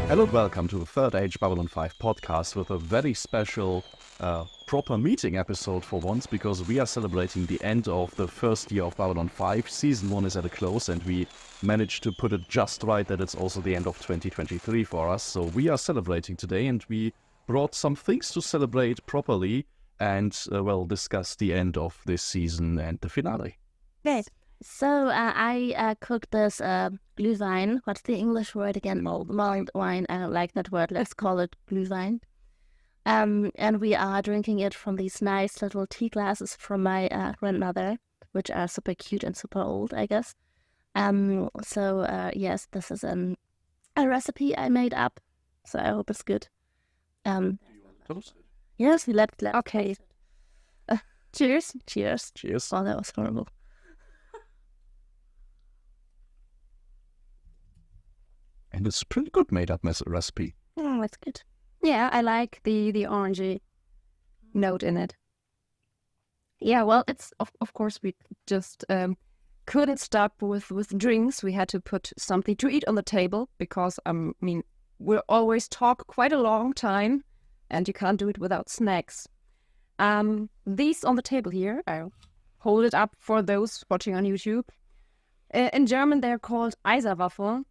Hello and welcome to the Third Age Babylon 5 podcast with a very special proper meeting episode for once, because we are celebrating the end of the first year of Babylon 5. Season 1 is at a close and we managed to put it just right that it's also the end of 2023 for us. So we are celebrating today and we brought some things to celebrate properly and, discuss the end of this season and the finale. Great. So I cooked this Glühwein. What's the English word again? Mulled wine. I don't like that word. Let's call it Glühwein. And we are drinking it from these nice little tea glasses from my grandmother, which are super cute and super old, I guess. Yes, this is a recipe I made up, so I hope it's good. Do you want to toast it? Yes, let's okay. Cheers. Cheers. Cheers. Oh, that was horrible. And it's pretty good made up recipe. Oh, that's good. Yeah, I like the orangey note in it. Yeah, well, it's of course we just couldn't stop with drinks. We had to put something to eat on the table because we always talk quite a long time, and you can't do it without snacks. These on the table here, I'll hold it up for those watching on YouTube. In German, they're called Eiserwaffel.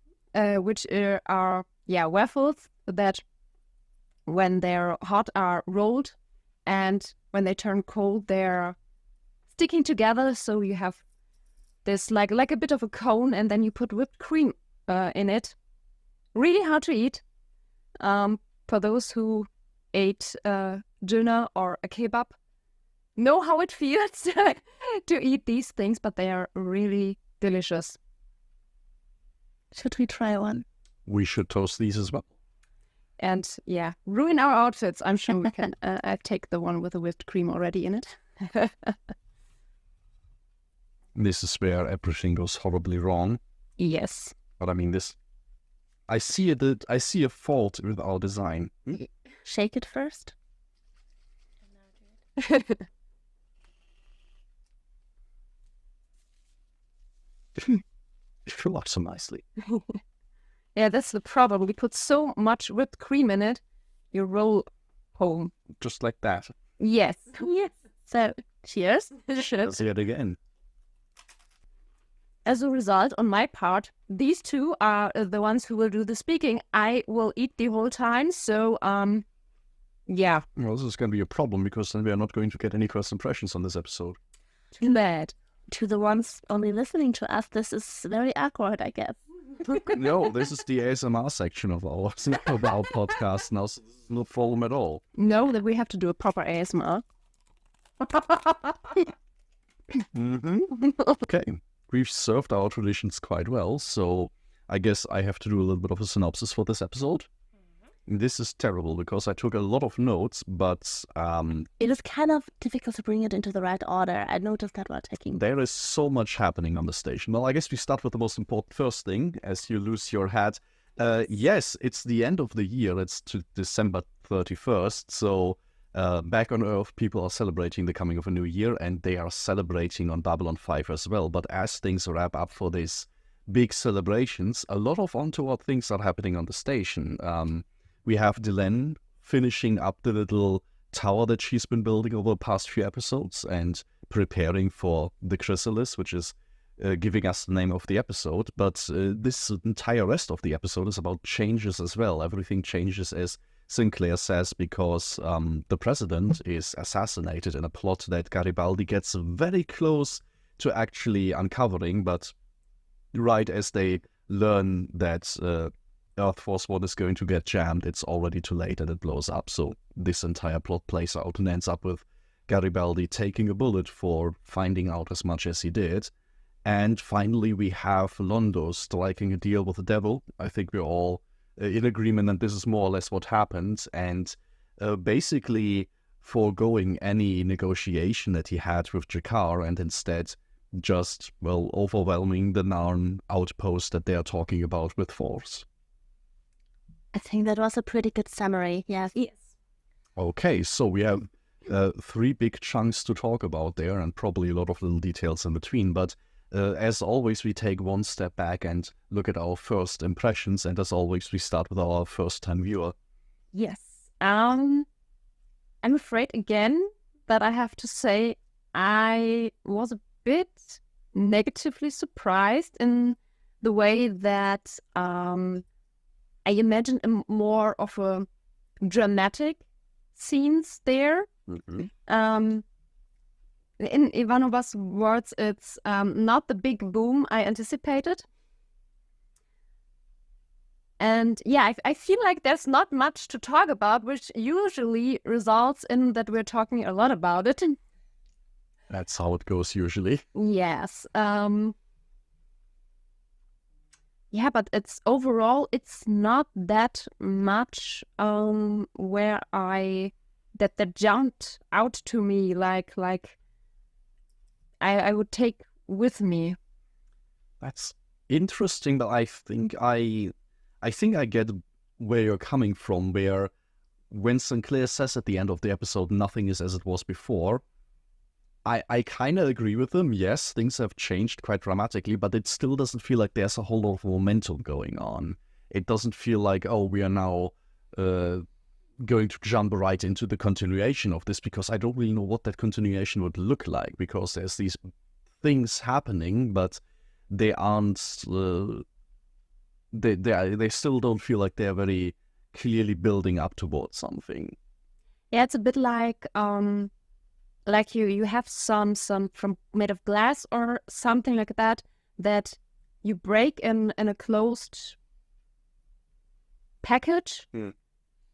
Which are waffles that, when they're hot, are rolled, and when they turn cold, they're sticking together. So you have this like a bit of a cone, and then you put whipped cream in it. Really hard to eat. For those who ate döner or a kebab, know how it feels to eat these things, but they are really delicious. Should we try one? We should toast these as well. And yeah, ruin our outfits. I'm sure we can. I take the one with the whipped cream already in it. This is where everything goes horribly wrong. Yes. But I see a fault with our design. Shake it first. It flew up so nicely. Yeah, that's the problem. We put so much whipped cream in it, you roll home. Just like that. Yes. Yes. So, cheers. Let's hear it again. As a result, on my part, these two are the ones who will do the speaking. I will eat the whole time, so, yeah. Well, this is going to be a problem because then we are not going to get any first impressions on this episode. Too bad. To the ones only listening to us, this is very awkward, I guess. No, this is the ASMR section of our podcast now, so this is no problem at all. No, that we have to do a proper ASMR. Okay, we've served our traditions quite well, so I guess I have to do a little bit of a synopsis for this episode. This is terrible because I took a lot of notes, but it is kind of difficult to bring it into the right order. I noticed that while taking. There is so much happening on the station. Well, I guess we start with the most important first thing, as you lose your hat. Yes, it's the end of the year. It's to December 31st. So back on Earth, people are celebrating the coming of a new year, and they are celebrating on Babylon 5 as well. But as things wrap up for these big celebrations, a lot of untoward things are happening on the station. We have Delenn finishing up the little tower that she's been building over the past few episodes and preparing for the Chrysalis, which is giving us the name of the episode. But this entire rest of the episode is about changes as well. Everything changes, as Sinclair says, because the president is assassinated in a plot that Garibaldi gets very close to actually uncovering. But right as they learn that Earth Force One is going to get jammed, it's already too late and it blows up. So this entire plot plays out and ends up with Garibaldi taking a bullet for finding out as much as he did. And finally we have Londo striking a deal with the devil. I think we're all in agreement that this is more or less what happened, and basically foregoing any negotiation that he had with Jakar and instead just, overwhelming the Narn outpost that they are talking about with force. I think that was a pretty good summary. Yes. Okay, so we have 3 big chunks to talk about there and probably a lot of little details in between. But as always, we take one step back and look at our first impressions. And as always, we start with our first-time viewer. Yes. I'm afraid again that I have to say I was a bit negatively surprised in the way that I imagined more of a dramatic scenes there. Mm-hmm. In Ivanova's words, it's not the big boom I anticipated. And yeah, I feel like there's not much to talk about, which usually results in that we're talking a lot about it. That's how it goes usually. Yes. Yeah, but it's overall, it's not that much where that jumped out to me like I would take with me. That's interesting, but I think I get where you're coming from, where when Sinclair says at the end of the episode, nothing is as it was before, I kind of agree with him. Yes, things have changed quite dramatically, but it still doesn't feel like there's a whole lot of momentum going on. It doesn't feel like, oh, we are now going to jump right into the continuation of this, because I don't really know what that continuation would look like, because there's these things happening, but they aren't, they still don't feel like they're very clearly building up towards something. Yeah, it's a bit like you have some from made of glass or something like that you break in a closed package.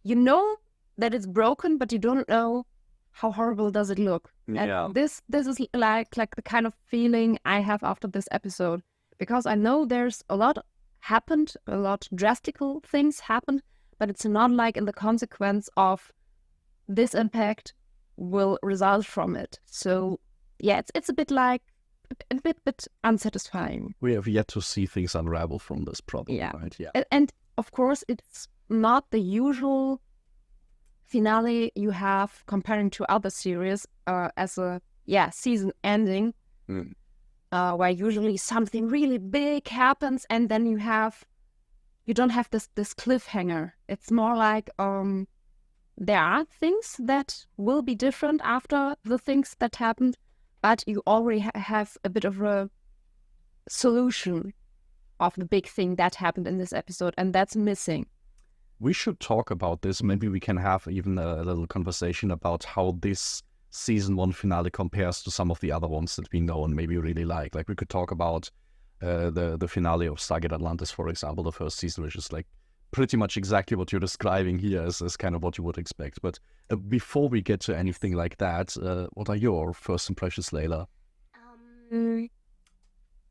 You know that it's broken, but you don't know how horrible does it look. Yeah. And this is like the kind of feeling I have after this episode, because I know there's a lot happened, a lot drastical things happened, but it's not like in the consequence of this impact will result from it. So yeah, it's a bit like a bit unsatisfying. We have yet to see things unravel from this problem, Yeah. right? Yeah. And of course, it's not the usual finale you have comparing to other series as a season ending, where usually something really big happens and then you don't have this cliffhanger. It's more like there are things that will be different after the things that happened, but you already have a bit of a solution of the big thing that happened in this episode, and that's missing. We should talk about this. Maybe we can have even a little conversation about how this season 1 finale compares to some of the other ones that we know and maybe really like. Like, we could talk about the finale of Stargate Atlantis, for example, the first season, which is like pretty much exactly what you're describing here is kind of what you would expect. But before we get to anything like that, what are your first impressions, Layla?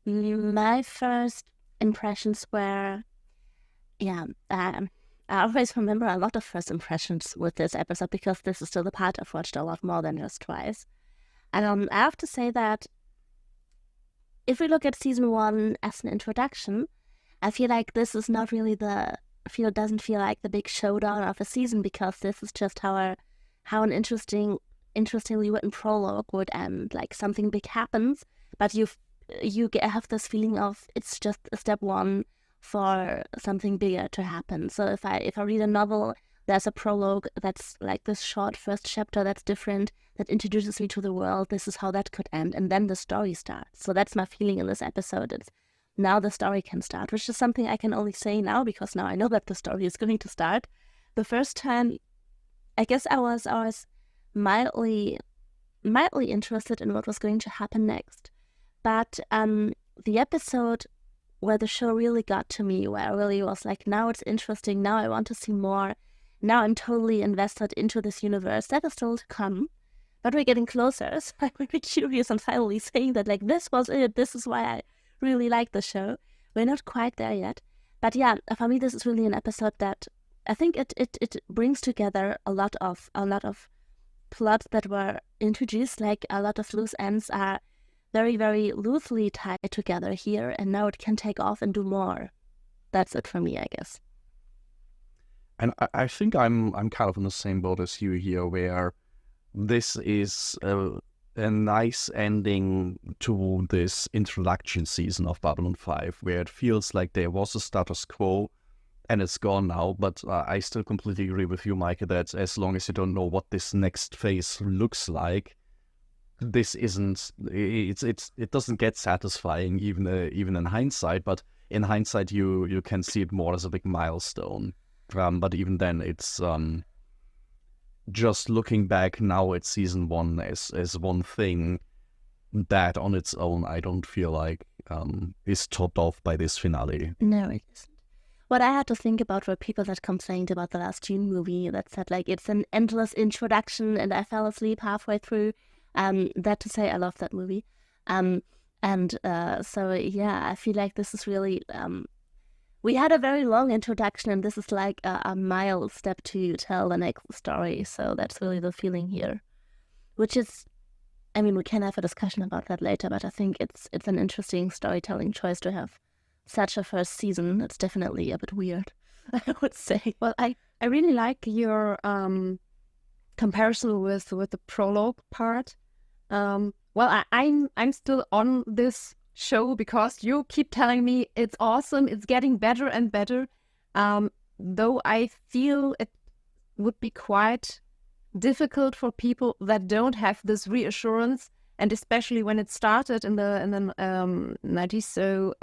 My first impressions were, I always remember a lot of first impressions with this episode, because this is still the part I've watched a lot more than just twice. And I have to say that if we look at season 1 as an introduction, I feel like this is not really doesn't feel like the big showdown of a season, because this is just how an interestingly written prologue would end. Like, something big happens, but you have this feeling of it's just a step 1 for something bigger to happen. So if I read a novel, there's a prologue that's like this short first chapter that's different, that introduces me to the world. This is how that could end, and then the story starts. So that's my feeling in this episode. It's now the story can start, which is something I can only say now, because now I know that the story is going to start. The first time, I guess I was mildly interested in what was going to happen next. But the episode where the show really got to me, where I really was like, now it's interesting, now I want to see more, now I'm totally invested into this universe, that is still to come. But we're getting closer, so I'm really curious on finally saying that, like, this was it, this is why I really like the show. We're not quite there yet. But yeah, for me, this is really an episode that I think it brings together a lot of plots that were introduced. Like, a lot of loose ends are very, very loosely tied together here, and now it can take off and do more. That's it for me, I guess. And I think I'm kind of in the same boat as you here, where this is a nice ending to this introduction season of Babylon 5, where it feels like there was a status quo and it's gone now. But I still completely agree with you, Meike, that as long as you don't know what this next phase looks like, this isn't. It doesn't get satisfying even in hindsight. But in hindsight, you can see it more as a big milestone. But even then, it's just looking back now at season 1 as one thing that on its own I don't feel like is topped off by this finale. No, it isn't. What I had to think about were people that complained about the last June movie that said like it's an endless introduction and I fell asleep halfway through. That to say, I love that movie. So yeah, I feel like this is really we had a very long introduction, and this is like a mile step to tell the next story. So that's really the feeling here, which is, I mean, we can have a discussion about that later, but I think it's an interesting storytelling choice to have such a first season. It's definitely a bit weird, I would say. Well, I really like your comparison with the prologue part. Well, I'm still on this show because you keep telling me it's awesome, it's getting better and better. Though I feel it would be quite difficult for people that don't have this reassurance, and especially when it started in the 90s. So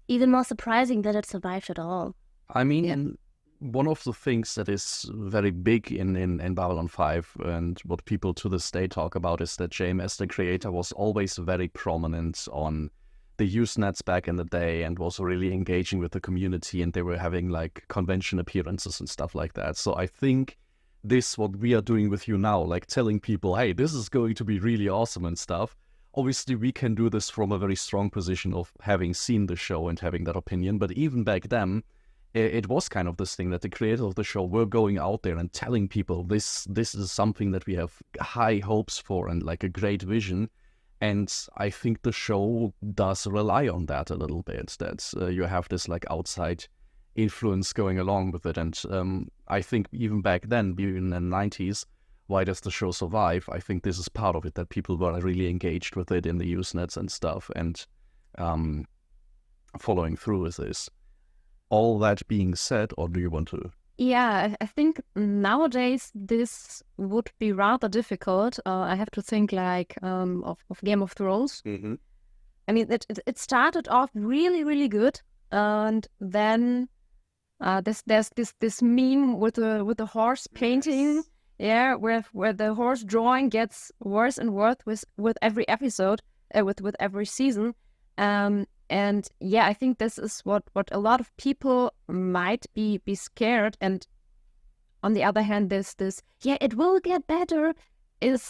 even more surprising that it survived at all. I mean, one of the things that is very big in Babylon 5 and what people to this day talk about is that JMS, the creator, was always very prominent on the Usenets back in the day and was really engaging with the community, and they were having like convention appearances and stuff like that. So I think this, what we are doing with you now, like telling people, hey, this is going to be really awesome and stuff. Obviously, we can do this from a very strong position of having seen the show and having that opinion. But even back then, it was kind of this thing that the creators of the show were going out there and telling people this is something that we have high hopes for and like a great vision. And I think the show does rely on that a little bit, that you have this like outside influence going along with it. And I think even back then, even in the 90s, why does the show survive? I think this is part of it, that people were really engaged with it in the Usenets and stuff and following through with this. All that being said, or do you want to? Yeah, I think nowadays this would be rather difficult. I have to think like of Game of Thrones. Mm-hmm. I mean, it started off really, really good, and then there's this meme with the horse painting, yeah, where the horse drawing gets worse and worse with every episode, with every season. And yeah, I think this is what a lot of people might be scared. And on the other hand, there's this, yeah, it will get better. It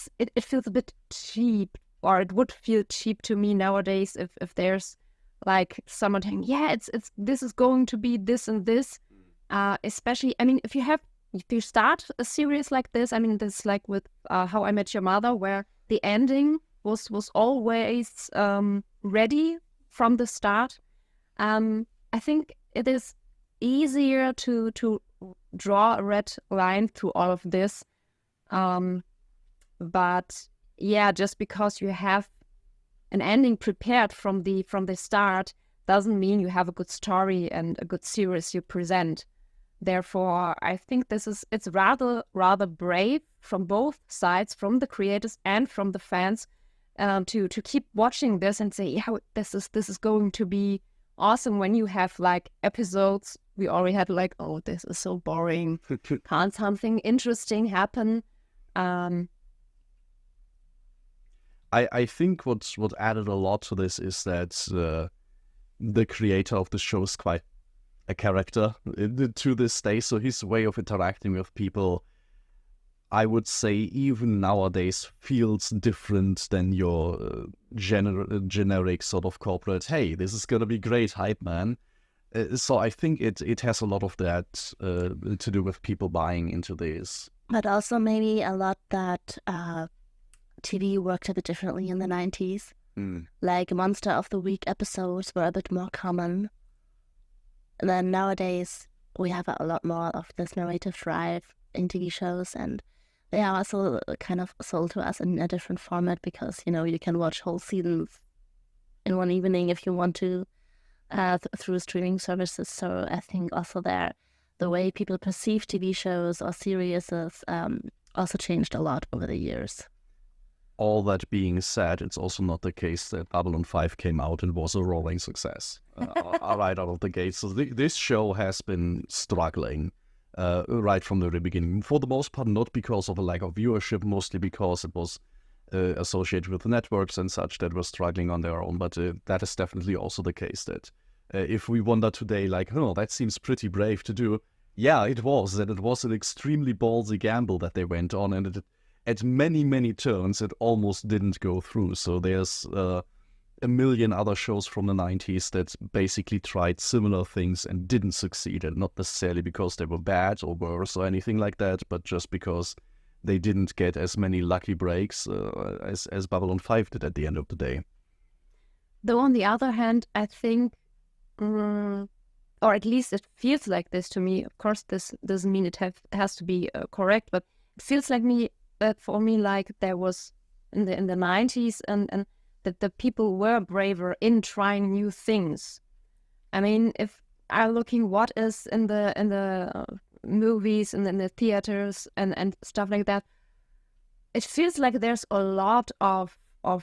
feels a bit cheap, or it would feel cheap to me nowadays if there's like someone saying, yeah, it's this is going to be this and this. Especially, I mean, if you start a series like this, I mean, this like with How I Met Your Mother, where the ending was always ready from the start. I think it is easier to draw a red line through all of this. But yeah, just because you have an ending prepared from the start doesn't mean you have a good story and a good series you present. Therefore, I think it's rather brave from both sides, from the creators and from the fans, to keep watching this and say, yeah, this is going to be awesome. When you have like episodes, we already had like, oh, this is so boring. Can't something interesting happen? I think what added a lot to this is that the creator of the show is quite a character to this day. So his way of interacting with people, I would say, even nowadays feels different than your generic sort of corporate, hey, this is going to be great hype, man. So I think it has a lot of that to do with people buying into this. But also maybe a lot that TV worked a bit differently in the 90s. Like Monster of the Week episodes were a bit more common. And then nowadays we have a lot more of this narrative drive in TV shows, and yeah, also kind of sold to us in a different format because, you can watch whole seasons in one evening if you want to through streaming services. So I think also the way people perceive TV shows or series is also changed a lot over the years. All that being said, it's also not the case that Babylon 5 came out and was a roaring success right out of the gate. So this show has been struggling right from the very beginning. For the most part, not because of a lack of viewership, mostly because it was associated with networks and such that were struggling on their own. But that is definitely also the case that if we wonder today, like, oh, that seems pretty brave to do. Yeah, it was. And it was an extremely ballsy gamble that they went on. And at many, many turns, it almost didn't go through. So there's a million other shows from the 90s that basically tried similar things and didn't succeed. And not necessarily because they were bad or worse or anything like that, but just because they didn't get as many lucky breaks as Babylon 5 did at the end of the day. Though on the other hand, I think, or at least it feels like this to me. Of course, this doesn't mean it has to be correct, but it feels like for me like there was in the 90s and that the people were braver in trying new things. I mean, if I'm looking what is in the movies and in the theaters and stuff like that, it feels like there's a lot of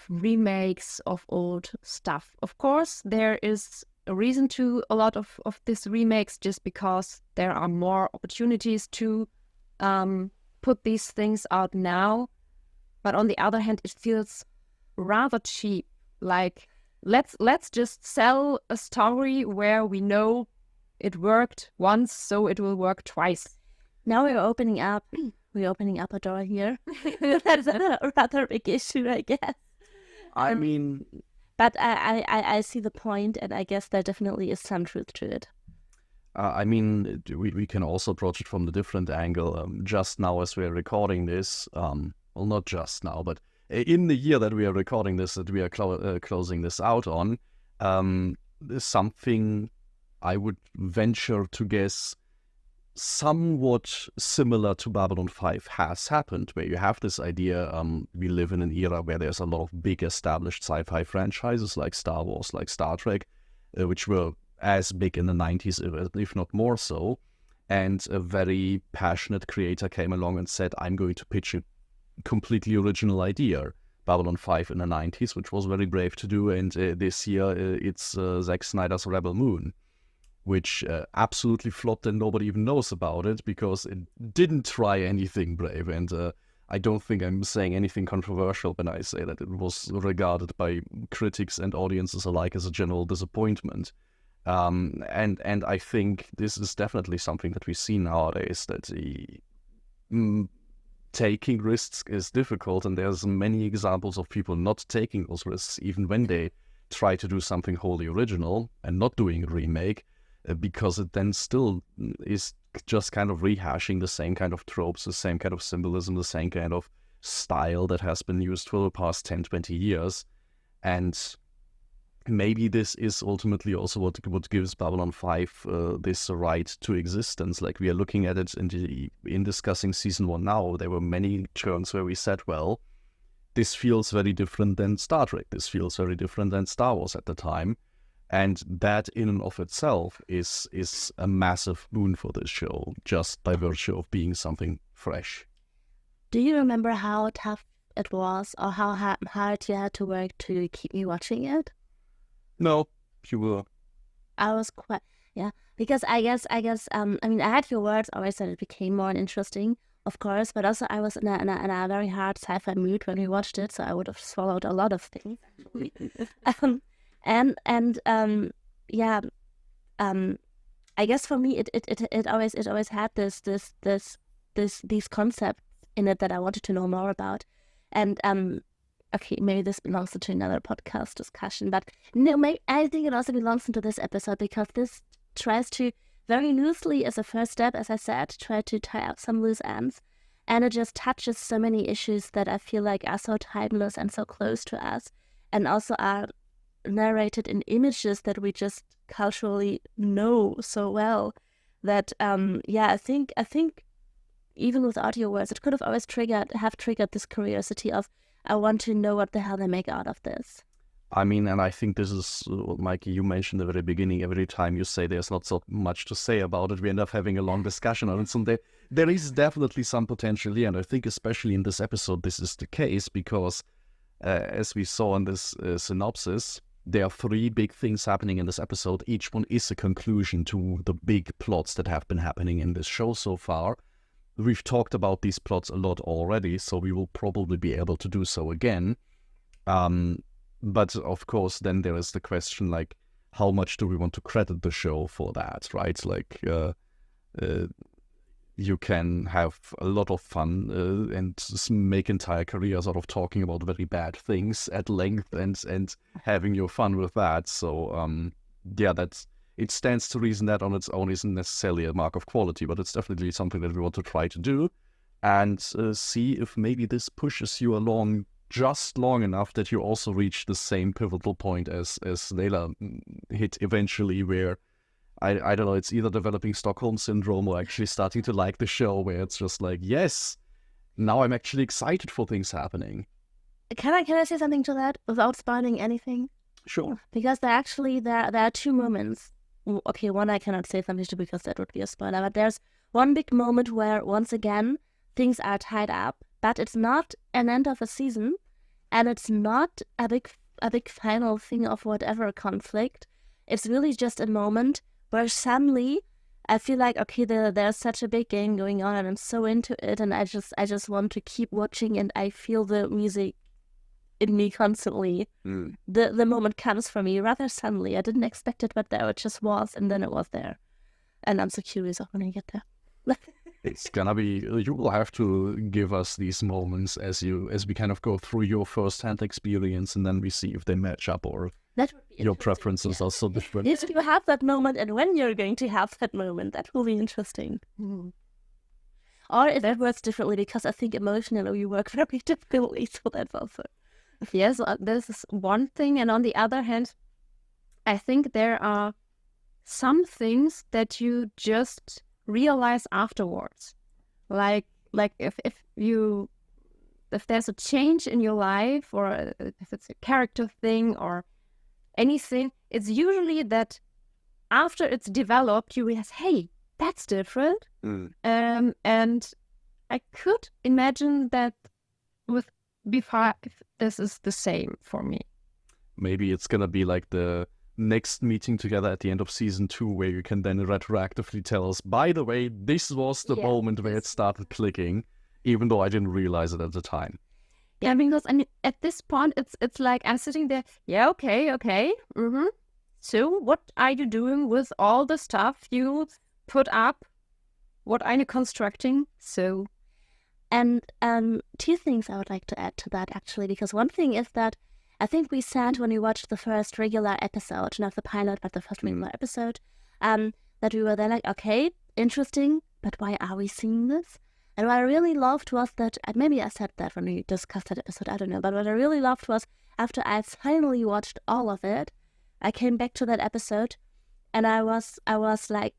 remakes of old stuff. Of course, there is a reason to a lot of these remakes just because there are more opportunities to put these things out now. But on the other hand, it feels rather cheap. Like, let's just sell a story where we know it worked once, so it will work twice. Now we're opening up a door here. That's a rather big issue, I guess. I mean, but I see the point, and I guess there definitely is some truth to it. I mean, we can also approach it from the different angle. Just now, as we're recording this, well, not just now, but in the year that we are recording this, that we are closing this out on, something I would venture to guess somewhat similar to Babylon 5 has happened, where you have this idea, we live in an era where there's a lot of big established sci-fi franchises like Star Wars, like Star Trek, which were as big in the 90s, if not more so, and a very passionate creator came along and said, I'm going to pitch a completely original idea. Babylon 5 in the 90s, which was very brave to do, and this year it's Zack Snyder's Rebel Moon, which absolutely flopped and nobody even knows about it because it didn't try anything brave. And I don't think I'm saying anything controversial when I say that it was regarded by critics and audiences alike as a general disappointment. And I think this is definitely something that we see nowadays, that taking risks is difficult, and there's many examples of people not taking those risks even when they try to do something wholly original and not doing a remake, because it then still is just kind of rehashing the same kind of tropes, the same kind of symbolism, the same kind of style that has been used for the past 10-20 years. And maybe this is ultimately also what gives Babylon 5 this right to existence. Like, we are looking at it in discussing season 1 now, there were many turns where we said, well, this feels very different than Star Trek, this feels very different than Star Wars at the time. And that in and of itself is a massive boon for this show, just by virtue of being something fresh. Do you remember how tough it was, or how hard you had to work to keep me watching it? No, you were. I was quite, yeah, because I guess, I mean, I had your words always that it became more interesting, of course, but also I was in a very hard sci-fi mood when we watched it, so I would have swallowed a lot of things, actually. I guess for me it always had these concepts in it that I wanted to know more about, and okay, maybe this belongs to another podcast discussion, but no, maybe I think it also belongs into this episode, because this tries to very loosely, as a first step, as I said, try to tie up some loose ends, and it just touches so many issues that I feel like are so timeless and so close to us, and also are narrated in images that we just culturally know so well, that I think even with audio words, it could have always triggered this curiosity of, I want to know what the hell they make out of this. I mean, and I think this is what, Meike, you mentioned at the very beginning. Every time you say there's not so much to say about it, we end up having a long discussion on it. So there is definitely some potential here. And I think especially in this episode, this is the case because as we saw in this synopsis, there are 3 big things happening in this episode. Each one is a conclusion to the big plots that have been happening in this show so far. We've talked about these plots a lot already, so we will probably be able to do so again. But of course, then there is the question, like, how much do we want to credit the show for that, right? Like, you can have a lot of fun and make entire careers out of talking about very bad things at length and having your fun with that. So, it stands to reason that on its own isn't necessarily a mark of quality, but it's definitely something that we want to try to do and see if maybe this pushes you along just long enough that you also reach the same pivotal point as Layla hit eventually, where I don't know, it's either developing Stockholm Syndrome or actually starting to like the show, where it's just like, yes, now I'm actually excited for things happening. Can I say something to that without spoiling anything? Sure. Because there are 2 moments. Okay, one I cannot say something to because that would be a spoiler, but there's one big moment where, once again, things are tied up, but it's not an end of a season, and it's not a big final thing of whatever conflict. It's really just a moment where suddenly I feel like, okay, there's such a big game going on, and I'm so into it, and I just want to keep watching, and I feel the music in me constantly. The moment comes for me rather suddenly. I didn't expect it, but there it just was, and then it was there. And I'm so curious of when I get there. It's gonna be, you will have to give us these moments as we kind of go through your first-hand experience, and then we see if they match up or that would be your preferences are so different. If you have that moment and when you're going to have that moment, that will be interesting. Or if it works differently, because I think emotionally we work very differently, so that's also... Yes, this is one thing. And on the other hand, I think there are some things that you just realize afterwards. Like if there's a change in your life, or if it's a character thing or anything, it's usually that after it's developed, you realize, hey, that's different. And I could imagine that with B5, this is the same for me. Maybe it's gonna be like the next meeting together at the end of season 2, where you can then retroactively tell us, by the way, this was the moment where it started clicking, even though I didn't realize it at the time. Yeah, because I mean, at this point, it's like I'm sitting there. Yeah, okay. So, what are you doing with all the stuff you put up? What are you constructing? So, and 2 things I would like to add to that, actually, because one thing is that I think we said when we watched the first regular episode, not the pilot, but the first regular episode, that we were then like, okay, interesting, but why are we seeing this? And what I really loved was that, and maybe I said that when we discussed that episode, I don't know, but what I really loved was, after I finally watched all of it, I came back to that episode, and I was like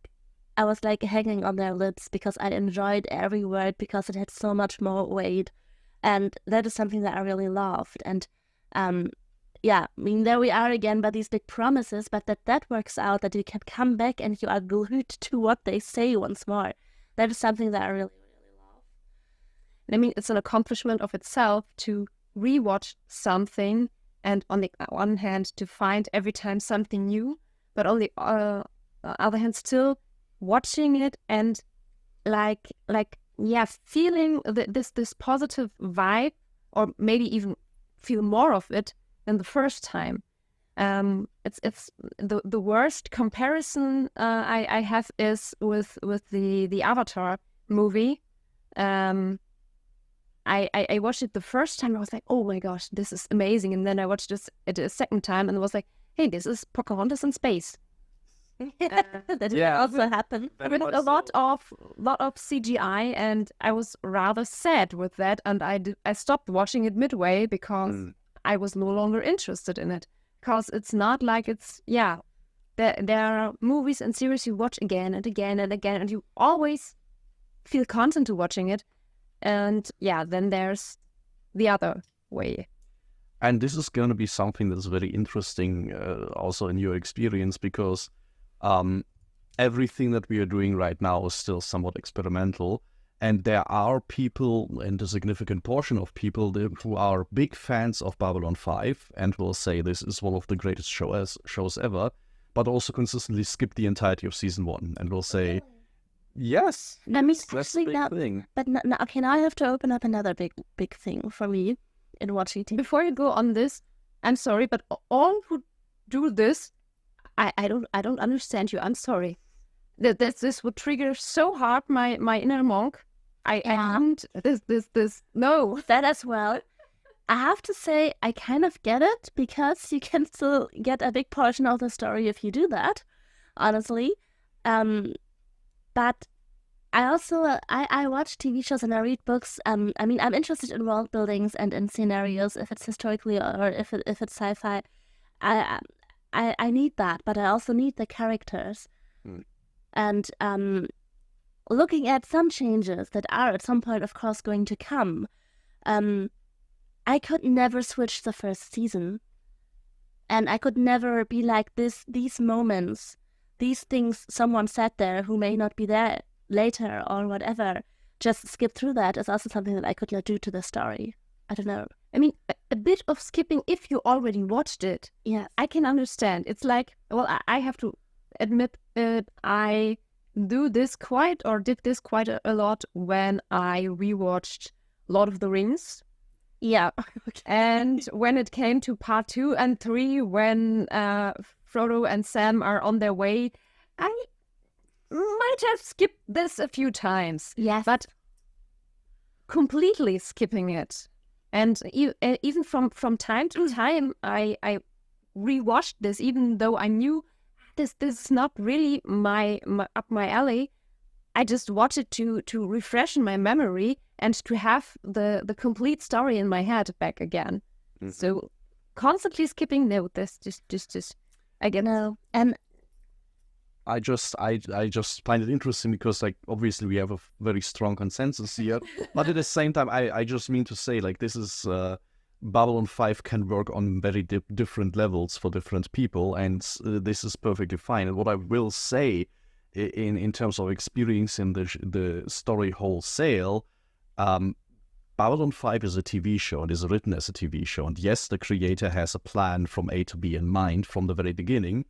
hanging on their lips, because I enjoyed every word, because it had so much more weight, and that is something that I really loved. And I mean, there we are again by these big promises, but that works out, that you can come back and you are glued to what they say once more. That is something that I really, really love. And I mean, it's an accomplishment of itself to rewatch something, and on the one hand to find every time something new, but on the other hand still watching it and feeling this positive vibe, or maybe even feel more of it than the first time. It's the worst comparison I have is with the Avatar movie. I watched it the first time. I was like, oh my gosh, this is amazing. And then I watched this a second time and was like, hey, this is Pocahontas in space. That did also happen. With a lot of CGI, and I was rather sad with that, and I stopped watching it midway because I was no longer interested in it, because it's not like it's there are movies and series you watch again and again and again, and you always feel content to watching it. And yeah, then there's the other way. And this is going to be something that's very interesting also in your experience, because everything that we are doing right now is still somewhat experimental. And there are people, and a significant portion of people who are big fans of Babylon 5 and will say this is one of the greatest shows ever, but also consistently skip the entirety of season 1 and will say, yes, I mean, that's the actually, big now, thing. but okay, now I have to open up another big thing for me in watching TV. Before you go on this, I'm sorry, but all who do this, I don't understand you. I'm sorry. This would trigger so hard my inner monk. I haven't this no. That as well. I have to say, I kind of get it, because you can still get a big portion of the story if you do that, honestly. But I also, I watch TV shows and I read books. I mean, I'm interested in world buildings and in scenarios, if it's historically or if it's sci-fi. I need that, but I also need the characters. And looking at some changes that are at some point, of course, going to come, I could never switch the first season. And I could never be like these moments, these things someone said there who may not be there later or whatever, just skip through that is also something that I could not do to the story. I don't know. I mean, a bit of skipping, if you already watched it, yeah, I can understand. It's like, well, I have to admit I did this quite a lot when I rewatched Lord of the Rings. Yeah. And when it came to part 2 and 3, when Frodo and Sam are on their way, I might have skipped this a few times. Yes. But completely skipping it. And even from time to time, I rewatched this, even though I knew this is not really my up my alley. I just watched it to refresh my memory and to have the complete story in my head back again. Mm-hmm. So constantly skipping, no, this just I get no. And I just find it interesting because, like, obviously we have a very strong consensus here, but at the same time, I just mean to say, like, this is Babylon 5 can work on very different levels for different people, and this is perfectly fine. And what I will say, in terms of experiencing the story wholesale, Babylon 5 is a TV show. It is written as a TV show, and yes, the creator has a plan from A to B in mind from the very beginning.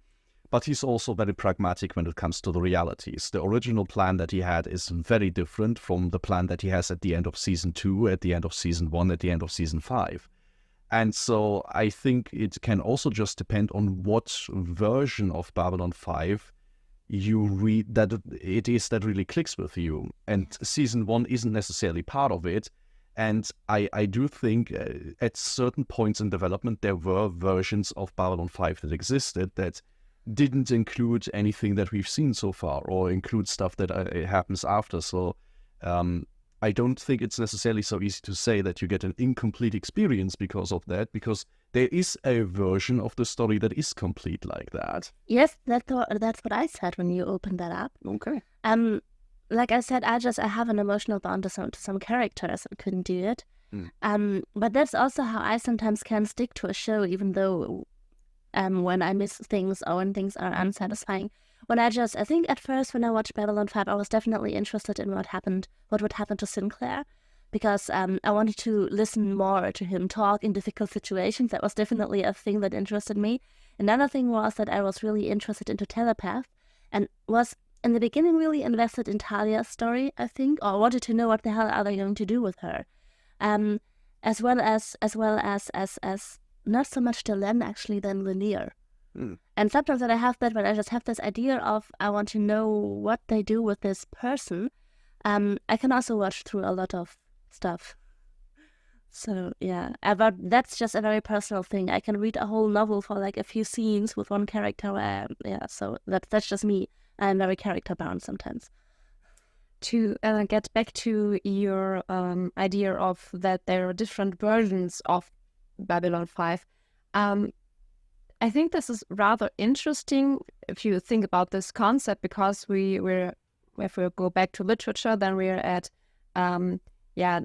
But he's also very pragmatic when it comes to the realities. The original plan that he had is very different from the plan that he has at the end of season 2, at the end of season 1, at the end of season 5. And so I think it can also just depend on what version of Babylon 5 you read, that it is that really clicks with you. And season 1 isn't necessarily part of it. And I do think at certain points in development, there were versions of Babylon 5 that existed that didn't include anything that we've seen so far, or include stuff that happens after. So I don't think it's necessarily so easy to say that you get an incomplete experience because of that, because there is a version of the story that is complete like that. Yes, that's what I said when you opened that up. Okay. Like I said, I have an emotional bond to some characters and couldn't do it. But that's also how I sometimes can stick to a show, even though when I miss things or when things are unsatisfying. I think at first when I watched Babylon 5, I was definitely interested in what would happen to Sinclair, because I wanted to listen more to him talk in difficult situations. That was definitely a thing that interested me. Another thing was that I was really interested into Telepath, and was in the beginning really invested in Talia's story, I think, or wanted to know what the hell are they going to do with her, as well as not so much Delenn actually than Lanier. And sometimes when I have that, when I just have this idea of I want to know what they do with this person, I can also watch through a lot of stuff. So yeah, but that's just a very personal thing. I can read a whole novel for like a few scenes with one character. So that's just me. I'm very character bound sometimes. To get back to your idea of that there are different versions of Babylon 5, I think this is rather interesting if you think about this concept, because we're if we go back to literature, then we're at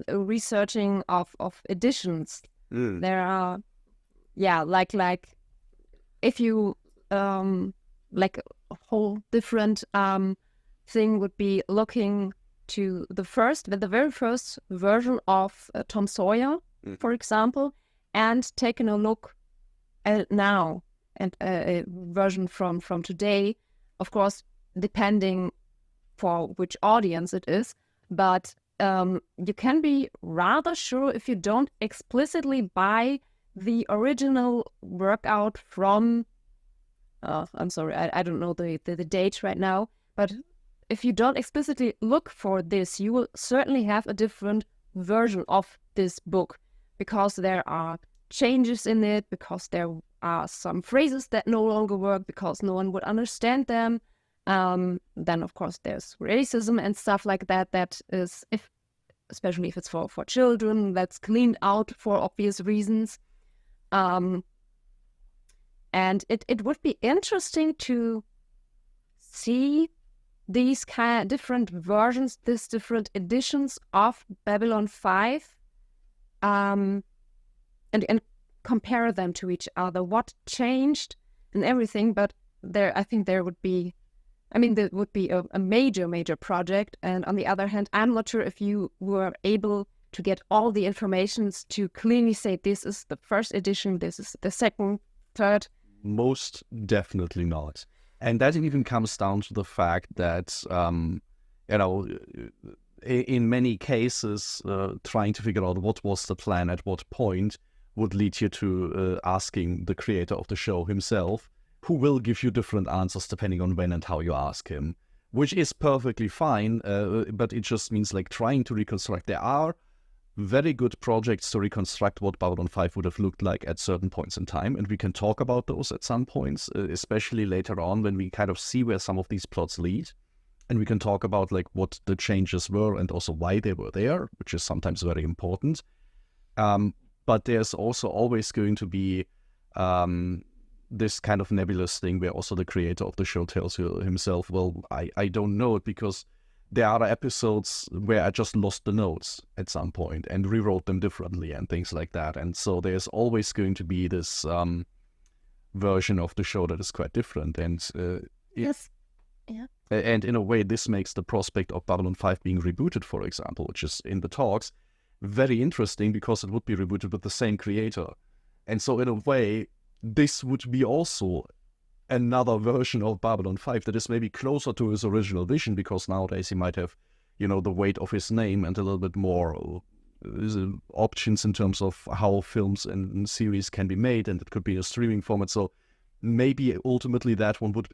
researching of editions. There are like if you like a whole different thing would be looking to the very first version of Tom Sawyer, for example, and taking a look at now and a version from today, of course, depending for which audience it is, but you can be rather sure if you don't explicitly buy the original workout from, I'm sorry, I don't know the date right now, but if you don't explicitly look for this, you will certainly have a different version of this book, because there are changes in it, because there are some phrases that no longer work, because no one would understand them. Then, of course, there's racism and stuff like that. That is, especially if it's for children, that's cleaned out for obvious reasons. And it would be interesting to see these kind of different versions, these different editions of Babylon 5, and compare them to each other. What changed and everything, but I think there would be, there would be a major project. And on the other hand, I'm not sure if you were able to get all the informations to clearly say this is the first edition, this is the second, third. Most definitely not. And that even comes down to the fact that, in many cases, trying to figure out what was the plan at what point would lead you to asking the creator of the show himself, who will give you different answers depending on when and how you ask him, which is perfectly fine, but it just means like trying to reconstruct. There are very good projects to reconstruct what Babylon 5 would have looked like at certain points in time, and we can talk about those at some points, especially later on when we kind of see where some of these plots lead, and we can talk about like what the changes were and also why they were there, which is sometimes very important. But there's also always going to be this kind of nebulous thing where also the creator of the show tells you himself, well, I don't know it, because there are episodes where I just lost the notes at some point and rewrote them differently and things like that. And so there's always going to be this version of the show that is quite different. And yes, yeah. And in a way, this makes the prospect of Babylon 5 being rebooted, for example, which is in the talks, very interesting, because it would be rebooted with the same creator. And so in a way, this would be also another version of Babylon 5 that is maybe closer to his original vision, because nowadays he might have, the weight of his name and a little bit more options in terms of how films and series can be made, and it could be a streaming format. So maybe ultimately that one would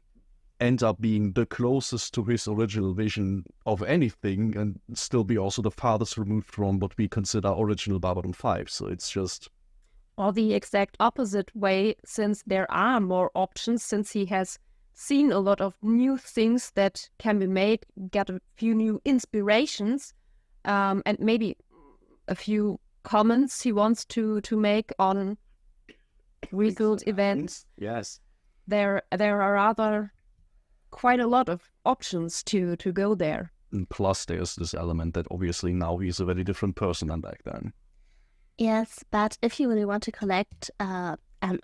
end up being the closest to his original vision of anything, and still be also the farthest removed from what we consider original Babylon 5. So it's just... Or the exact opposite way, since there are more options, since he has seen a lot of new things that can be made, get a few new inspirations, and maybe a few comments he wants to make on recent events. Yes. There are rather quite a lot of options to go there. And plus there's this element that obviously now he's a very different person than back then. Yes, but if you really want to collect and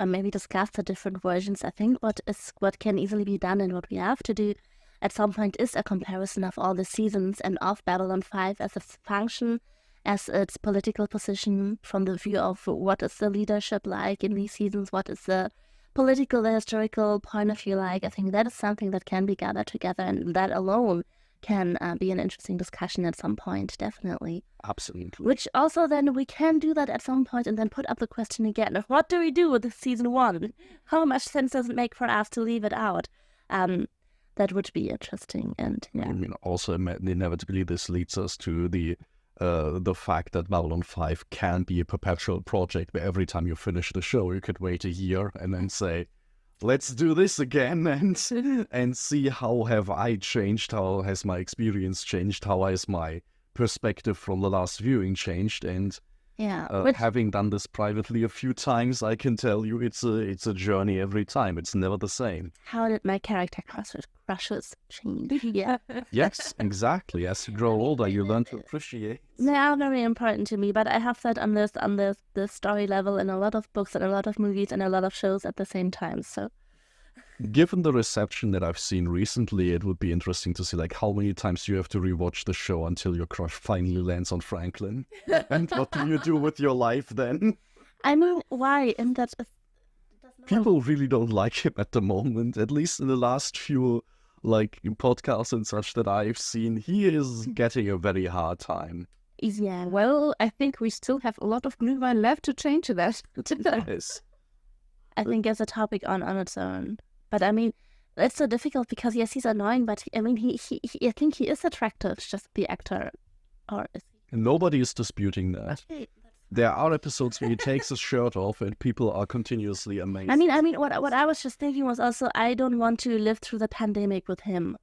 maybe discuss the different versions, I think what can easily be done and what we have to do at some point is a comparison of all the seasons and of Babylon 5 as a function, as its political position from the view of what is the leadership like in these seasons, what is the political, the historical point of view like. I think that is something that can be gathered together, and that alone can be an interesting discussion at some point, definitely. Absolutely. Which also then we can do that at some point and then put up the question again, what do we do with season 1? How much sense does it make for us to leave it out? That would be interesting. And yeah. I mean, also inevitably this leads us to the fact that Babylon 5 can be a perpetual project where every time you finish the show you could wait a year and then say, let's do this again and see how have I changed, how has my experience changed, how has my perspective from the last viewing changed. And Yeah. Having done this privately a few times, I can tell you it's a journey every time. It's never the same. How did my character crushes change? Yeah. Yes, exactly. As you grow older, you learn to appreciate. They are very important to me, but I have that on this story level in a lot of books and a lot of movies and a lot of shows at the same time. So, Given the reception that I've seen recently, it would be interesting to see like how many times you have to rewatch the show until your crush finally lands on Franklin. And what do you do with your life then? I mean, why? And that's People really don't like him at the moment, at least in the last few like podcasts and such that I've seen. He is getting a very hard time. yeah. Well, I think we still have a lot of Glühwein left to change that. Yes. I think it's a topic on its own. But I mean, it's so difficult because yes, he's annoying, but I mean, he I think he is attractive. It's just the actor, or is he? Nobody is disputing that. Okay. There are episodes where he takes his shirt off and people are continuously amazed. I mean, what I was just thinking was also I don't want to live through the pandemic with him.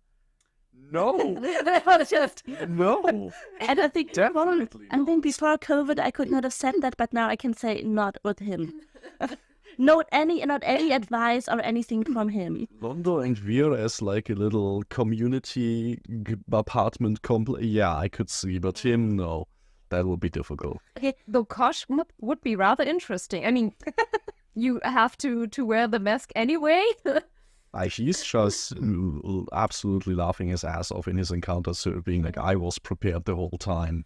No, That was just, no. and I think Definitely I think before COVID I could not have said that, but now I can say not with him. Not any advice or anything from him. Londo and Veer as like a little community apartment complex. Yeah, I could see, but him, no. That would be difficult. Okay, Though Kosh would be rather interesting. I mean, you have to wear the mask anyway. He's just absolutely laughing his ass off in his encounters, being like, I was prepared the whole time.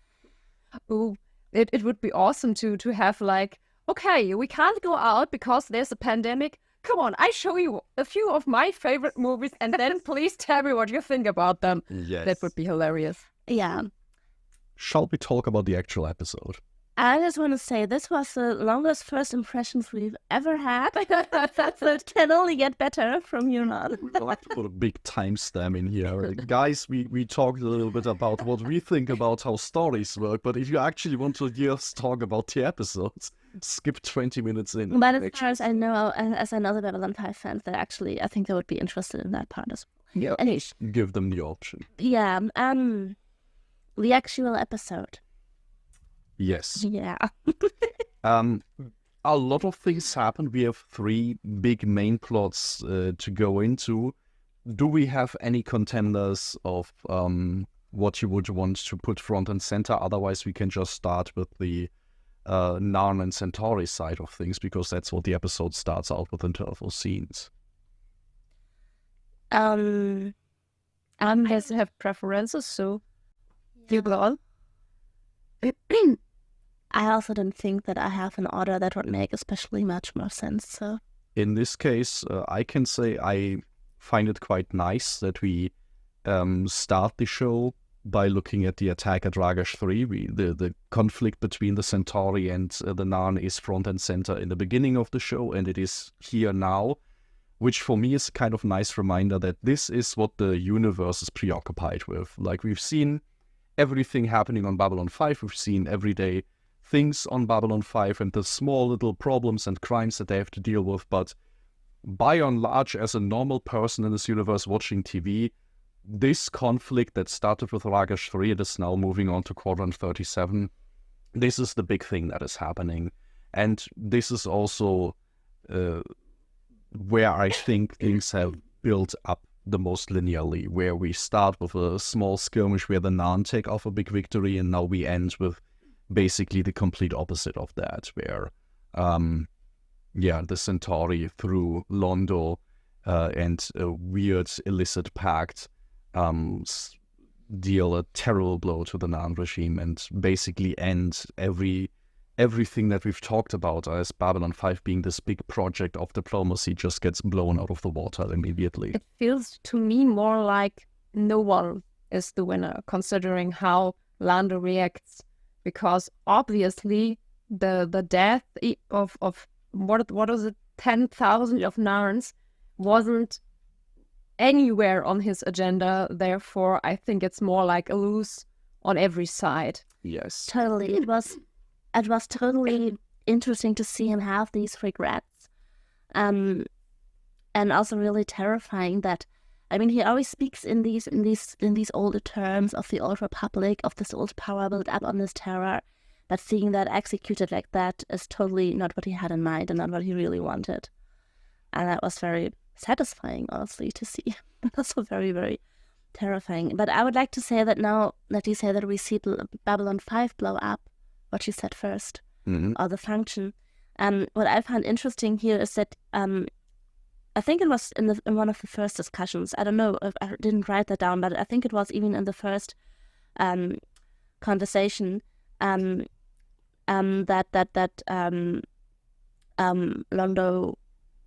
Oh, it would be awesome to have like, okay, we can't go out because there's a pandemic. Come on, I show you a few of my favorite movies and then please tell me what you think about them. Yes. That would be hilarious. yeah. Shall we talk about the actual episode? I just want to say this was the longest first impressions we've ever had. So it can only get better from here on. We'd like to put a big timestamp in here. Guys, we talked a little bit about what we think about how stories work, but if you actually want to hear us talk about the episodes, skip 20 minutes in. But as far as I know, as I know the Valen fans, that actually I think they would be interested in that part as well. Yeah, Anyways, give them the option. yeah, the actual episode. Yes. Yeah. A lot of things happen. We have 3 big main plots to go into. Do we have any contenders of what you would want to put front and center? Otherwise, we can just start with the Narn and Centauri side of things, because that's what the episode starts out with in terms of scenes. I guess I have preferences, so you go on. I also don't think that I have an order that would make especially much more sense. So In this case, I can say I find it quite nice that we start the show by looking at the attack at Ragash 3. The conflict between the Centauri and the Narn is front and center in the beginning of the show, and it is here now, which for me is a kind of nice reminder that this is what the universe is preoccupied with. Like, we've seen everything happening on Babylon 5, we've seen everyday things on Babylon 5 and the small little problems and crimes that they have to deal with, but by and large, as a normal person in this universe watching TV, this conflict that started with Ragash 3 and is now moving on to Quadrant 37, this is the big thing that is happening. And this is also where I think things have built up the most linearly, where we start with a small skirmish where the Narn take off a big victory, and now we end with basically the complete opposite of that, where the Centauri through Londo and a weird illicit pact deal a terrible blow to the Narn regime and basically end everything that we've talked about as Babylon 5 being this big project of diplomacy just gets blown out of the water immediately. It feels to me more like no one is the winner, considering how Londo reacts, because obviously the death of what was it, 10,000 of Narns wasn't anywhere on his agenda. Therefore, I think it's more like a lose on every side. Yes. totally, it was totally interesting to see him have these regrets, and also really terrifying that. I mean, he always speaks in these older terms of the old republic, of this old power built up on this terror. But seeing that executed like that is totally not what he had in mind and not what he really wanted. And that was very satisfying, honestly, to see. Also very, very terrifying. But I would like to say that now that you say that we see Babylon 5 blow up, what you said first, or the function. What I found interesting here is that I think it was in one of the first discussions. I don't know if I didn't write that down, but I think it was even in the first conversation that Londo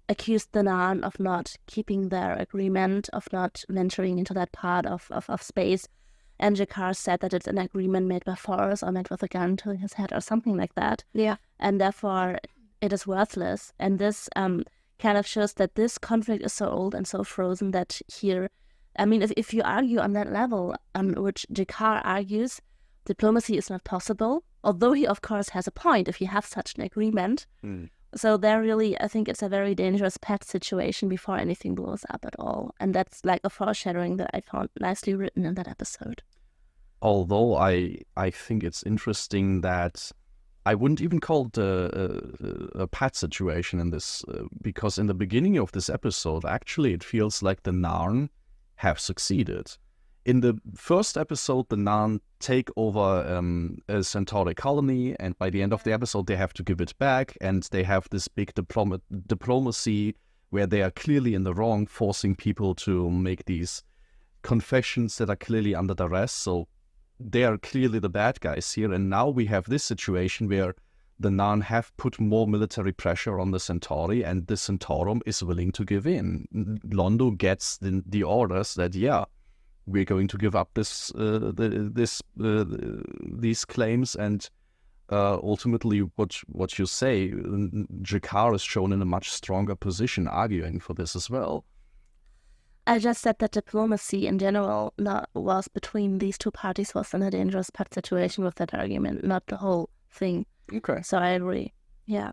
accused the Narn of not keeping their agreement, of not venturing into that part of space. And Jakar said that it's an agreement made by force or made with a gun to his head or something like that. Yeah. And therefore it is worthless. And this kind of shows that this conflict is so old and so frozen that here, I mean, if you argue on that level, which Jakar argues, diplomacy is not possible, although he of course has a point if you have such an agreement. So there really, I think it's a very dangerous pet situation before anything blows up at all. And that's like a foreshadowing that I found nicely written in that episode. Although I think it's interesting that I wouldn't even call it a pet situation in this, because in the beginning of this episode, actually it feels like the Narn have succeeded. In the first episode, the Narn take over a Centauri colony, and by the end of the episode, they have to give it back, and they have this big diplomacy where they are clearly in the wrong, forcing people to make these confessions that are clearly under duress. So they are clearly the bad guys here, and now we have this situation where the Narn have put more military pressure on the Centauri, and the Centaurum is willing to give in. Londo gets the orders that, yeah, we're going to give up these claims, and ultimately, what you say, Jakar is shown in a much stronger position, arguing for this as well. I just said that diplomacy in general was between these two parties was in a dangerous pet situation with that argument, not the whole thing. Okay. So I agree. Yeah.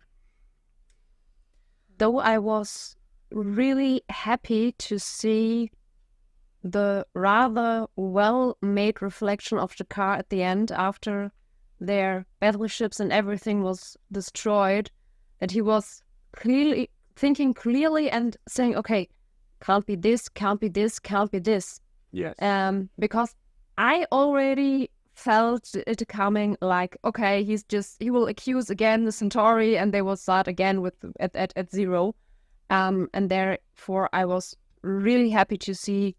Though I was really happy to see the rather well-made reflection of Jakar at the end after their battleships and everything was destroyed, that he was clearly thinking clearly and saying, okay, can't be this, can't be this, can't be this. Yes. Because I already felt it coming, like, okay, he will accuse again the Centauri and they will start again with at zero. And therefore I was really happy to see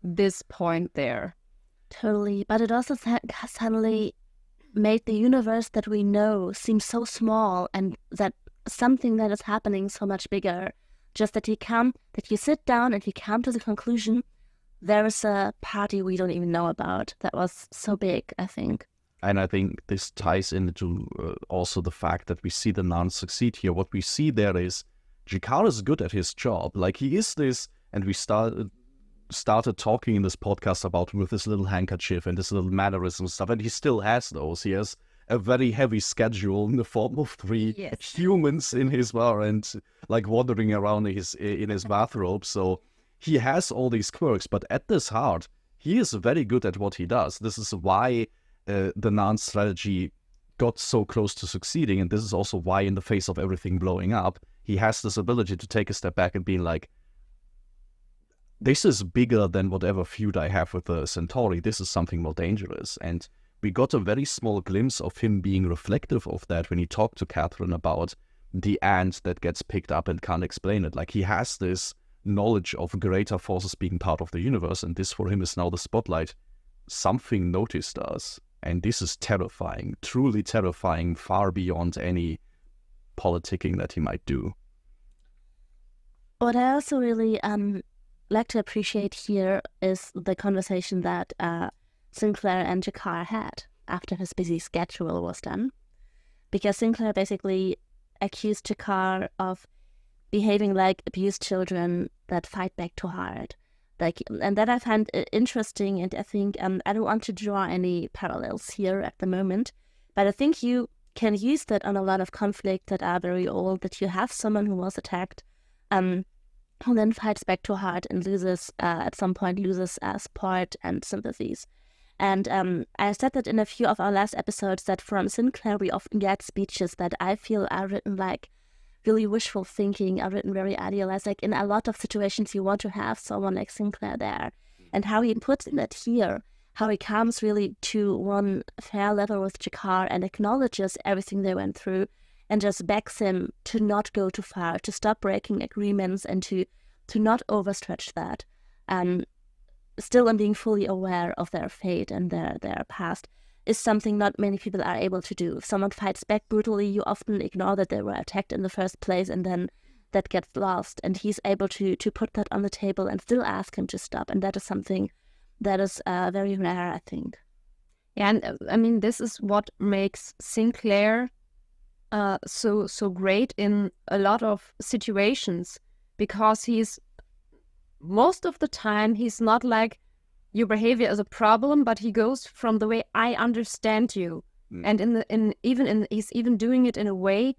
this point there. Totally. But it also suddenly made the universe that we know seem so small, and that something that is happening so much bigger. Just that you sit down and you come to the conclusion there is a party we don't even know about. That was so big, I think. And I think this ties into also the fact that we see the Narn succeed here. What we see there is Jakar is good at his job. Like, he is this, and we started talking in this podcast about him with this little handkerchief and this little mannerism stuff, and he still has those. He has a very heavy schedule in the form of 3 humans in his bar and like wandering around in his bathrobe. So he has all these quirks, but at this heart, he is very good at what he does. This is why the Narn strategy got so close to succeeding, and this is also why, in the face of everything blowing up, he has this ability to take a step back and be like, this is bigger than whatever feud I have with the Centauri. This is something more dangerous. And we got a very small glimpse of him being reflective of that when he talked to Catherine about the ant that gets picked up and can't explain it. Like, he has this knowledge of greater forces being part of the universe, and this for him is now the spotlight. Something noticed us, and this is terrifying, truly terrifying, far beyond any politicking that he might do. What I also really like to appreciate here is the conversation that Sinclair and Jakar had after his busy schedule was done. Because Sinclair basically accused Jakar of behaving like abused children that fight back too hard. And that I find interesting, and I think I don't want to draw any parallels here at the moment, but I think you can use that on a lot of conflicts that are very old, that you have someone who was attacked, who then fights back too hard and loses, at some point loses support and sympathies. And I said that in a few of our last episodes that from Sinclair we often get speeches that I feel are written like really wishful thinking, are written very idealized. Like in a lot of situations you want to have someone like Sinclair there. And how he puts that here, how he comes really to one fair level with Jakar and acknowledges everything they went through and just begs him to not go too far, to stop breaking agreements and to not overstretch that. Still in being fully aware of their fate and their past is something not many people are able to do. If someone fights back brutally, you often ignore that they were attacked in the first place, and then that gets lost. And he's able to put that on the table and still ask him to stop. And that is something that is very rare, I think. Yeah, and I mean, this is what makes Sinclair so great in a lot of situations, because most of the time he's not like, your behavior is a problem, but he goes from the way I understand you, and he's even doing it in a way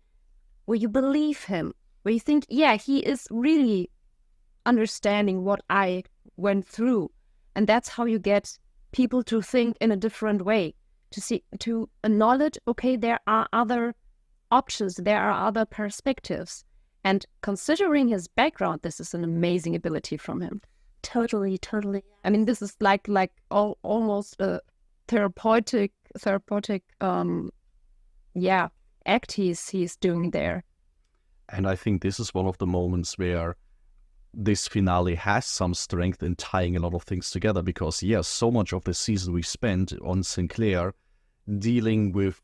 where you believe him, where you think, yeah, he is really understanding what I went through, and that's how you get people to think in a different way, to acknowledge, okay, there are other options, there are other perspectives, and considering his background, this is an amazing ability from him. Totally. I mean, this is like almost a therapeutic act he's doing there. And I think this is one of the moments where this finale has some strength in tying a lot of things together, because yes, so much of the season we spent on Sinclair dealing with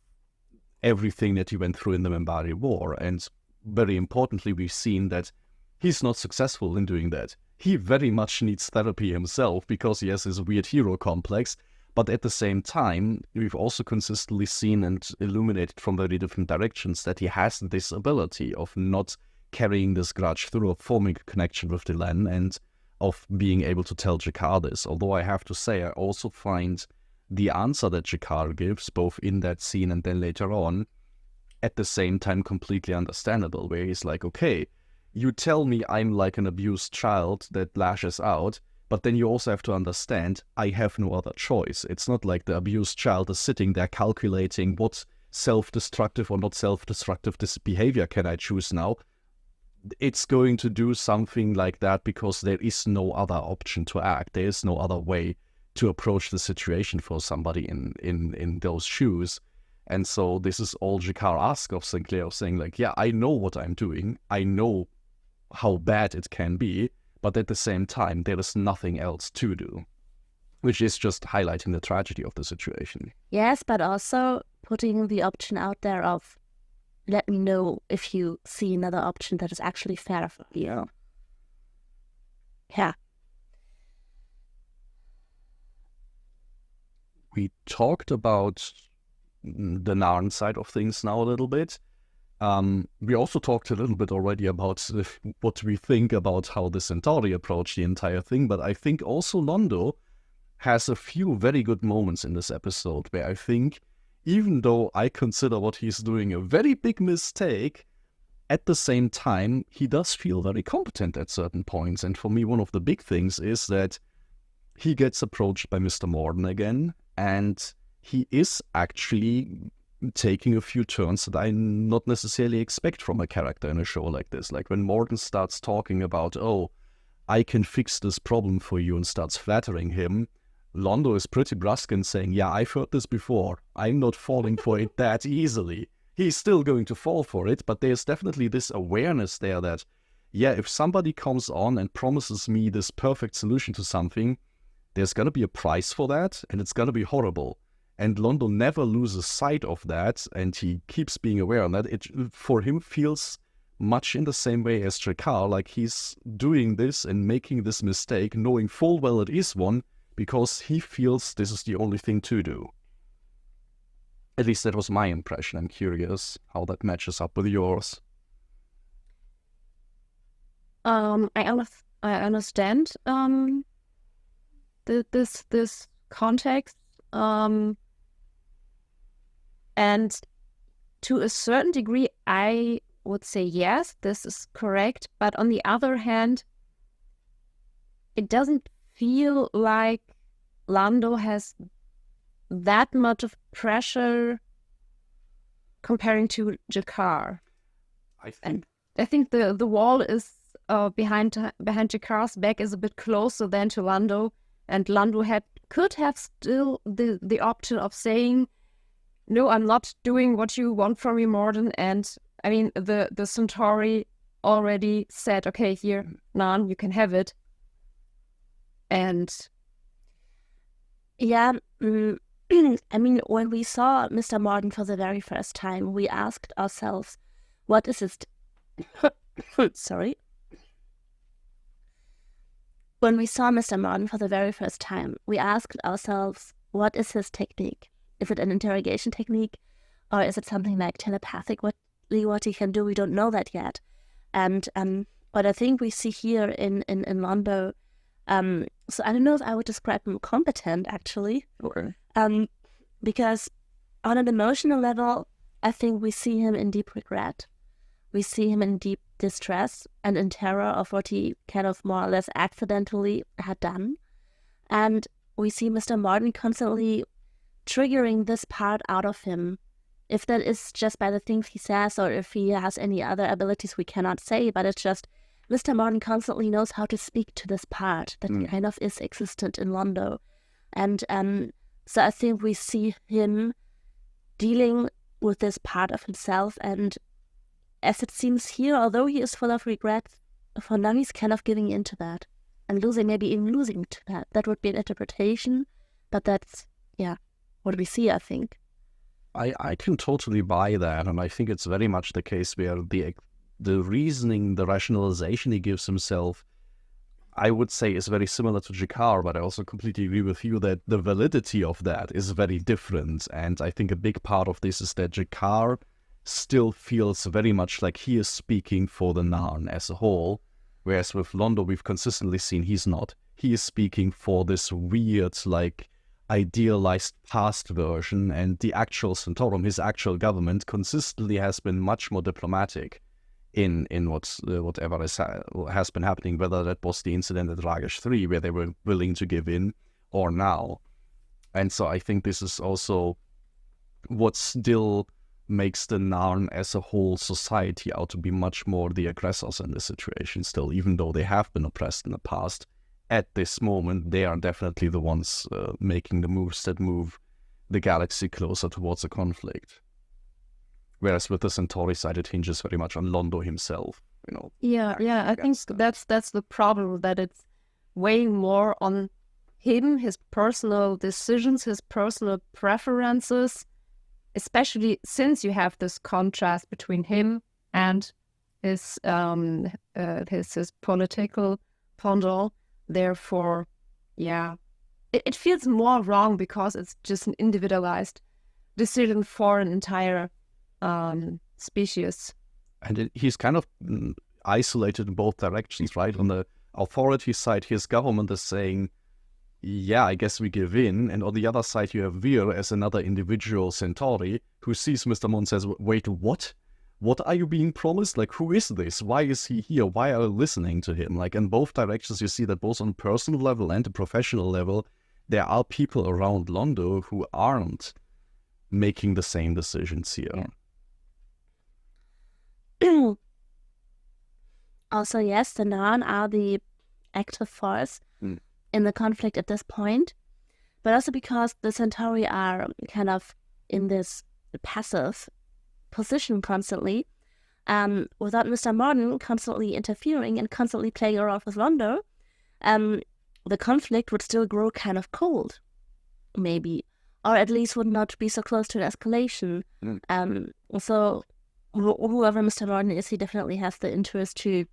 everything that he went through in the Minbari War, and very importantly, we've seen that he's not successful in doing that. He very much needs therapy himself because he has this weird hero complex, but at the same time, we've also consistently seen and illuminated from very different directions that he has this ability of not carrying this grudge through, of forming a connection with Delenn, and of being able to tell Jakar this. Although I have to say, I also find the answer that Jakar gives, both in that scene and then later on, at the same time completely understandable, where he's like, okay, you tell me I'm like an abused child that lashes out, but then you also have to understand I have no other choice. It's not like the abused child is sitting there calculating what self-destructive or not self-destructive this behavior can I choose now. It's going to do something like that because there is no other option to act. There is no other way to approach the situation for somebody in those shoes. And so this is all Jakar asks of Sinclair, saying like, yeah, I know what I'm doing. I know how bad it can be, but at the same time, there is nothing else to do, which is just highlighting the tragedy of the situation. Yes, but also putting the option out there of, let me know if you see another option that is actually fair for you. Yeah. We talked about the Narn side of things now a little bit. We also talked a little bit already about what we think about how the Centauri approached the entire thing, but I think also Londo has a few very good moments in this episode where I think, even though I consider what he's doing a very big mistake, at the same time, he does feel very competent at certain points. And for me, one of the big things is that he gets approached by Mr. Morden again, and he is actually taking a few turns that I not necessarily expect from a character in a show like this. Like when Morden starts talking about, oh, I can fix this problem for you, and starts flattering him, Londo is pretty brusque and saying, yeah, I've heard this before. I'm not falling for it that easily. He's still going to fall for it, but there's definitely this awareness there that, yeah, if somebody comes on and promises me this perfect solution to something, there's going to be a price for that, and it's going to be horrible. And Londo never loses sight of that, and he keeps being aware of that. It, for him, feels much in the same way as Jakar, like he's doing this and making this mistake, knowing full well it is one, because he feels this is the only thing to do. At least that was my impression. I'm curious how that matches up with yours. I understand this context, and to a certain degree, I would say yes, this is correct. But on the other hand, it doesn't feel like Londo has that much of pressure comparing to Jakar. I think the wall is behind Jakar's back is a bit closer than to Londo, and Londo could have still the option of saying, no, I'm not doing what you want from me, Morden. And I mean, the Centauri already said, okay, here, Narn, you can have it. And yeah, I mean, when we saw Mr. Morden for the very first time, we asked ourselves, what is his... Sorry. When we saw Mr. Morden for the very first time, we asked ourselves, what is his technique? Is it an interrogation technique? Or is it something like telepathic? What he can do, we don't know that yet. And what I think we see here in Londo, so I don't know if I would describe him competent, actually. Sure. Because on an emotional level, I think we see him in deep regret. We see him in deep distress and in terror of what he kind of more or less accidentally had done. And we see Mr. Morden constantly triggering this part out of him. If that is just by the things he says, or if he has any other abilities we cannot say, but it's just Mr. Morden constantly knows how to speak to this part that kind of is existent in Londo. And so I think we see him dealing with this part of himself, and as it seems here, although he is full of regret, for now he's kind of giving into that and maybe even losing to that. That would be an interpretation, but that's, what we see, I think. I can totally buy that, and I think it's very much the case where the reasoning, the rationalization he gives himself, I would say is very similar to Jakar, but I also completely agree with you that the validity of that is very different. And I think a big part of this is that Jakar still feels very much like he is speaking for the Narn as a whole, whereas with Londo we've consistently seen he's not. He is speaking for this weird, like, idealized past version, and the actual Centaurum, his actual government, consistently has been much more diplomatic in whatever has been happening, whether that was the incident at Ragesh 3 where they were willing to give in, or now. And so I think this is also what still makes the Narn as a whole society out to be much more the aggressors in this situation still, even though they have been oppressed in the past. At this moment, they are definitely the ones making the moves that move the galaxy closer towards a conflict. Whereas with the Centauri side, it hinges very much on Londo himself, you know. Yeah, I think that's the problem, that it's way more on him, his personal decisions, his personal preferences, especially since you have this contrast between him and his political pendant. Therefore, it feels more wrong because it's just an individualized decision for an entire species. And he's kind of isolated in both directions, right? On the authority side, his government is saying, yeah, I guess we give in. And on the other side, you have Vir as another individual Centauri who sees Mr. Mon, says, wait, what? What are you being promised? Like, who is this? Why is he here? Why are you listening to him? Like, in both directions, you see that both on a personal level and a professional level, there are people around Londo who aren't making the same decisions here. Yeah. Also, yes, the Narn are the active force in the conflict at this point, but also because the Centauri are kind of in this passive position constantly, without Mr. Morden constantly interfering and constantly playing around with Londo, the conflict would still grow kind of cold, maybe, or at least would not be so close to an escalation. So whoever Mr. Morden is, he definitely has the interest to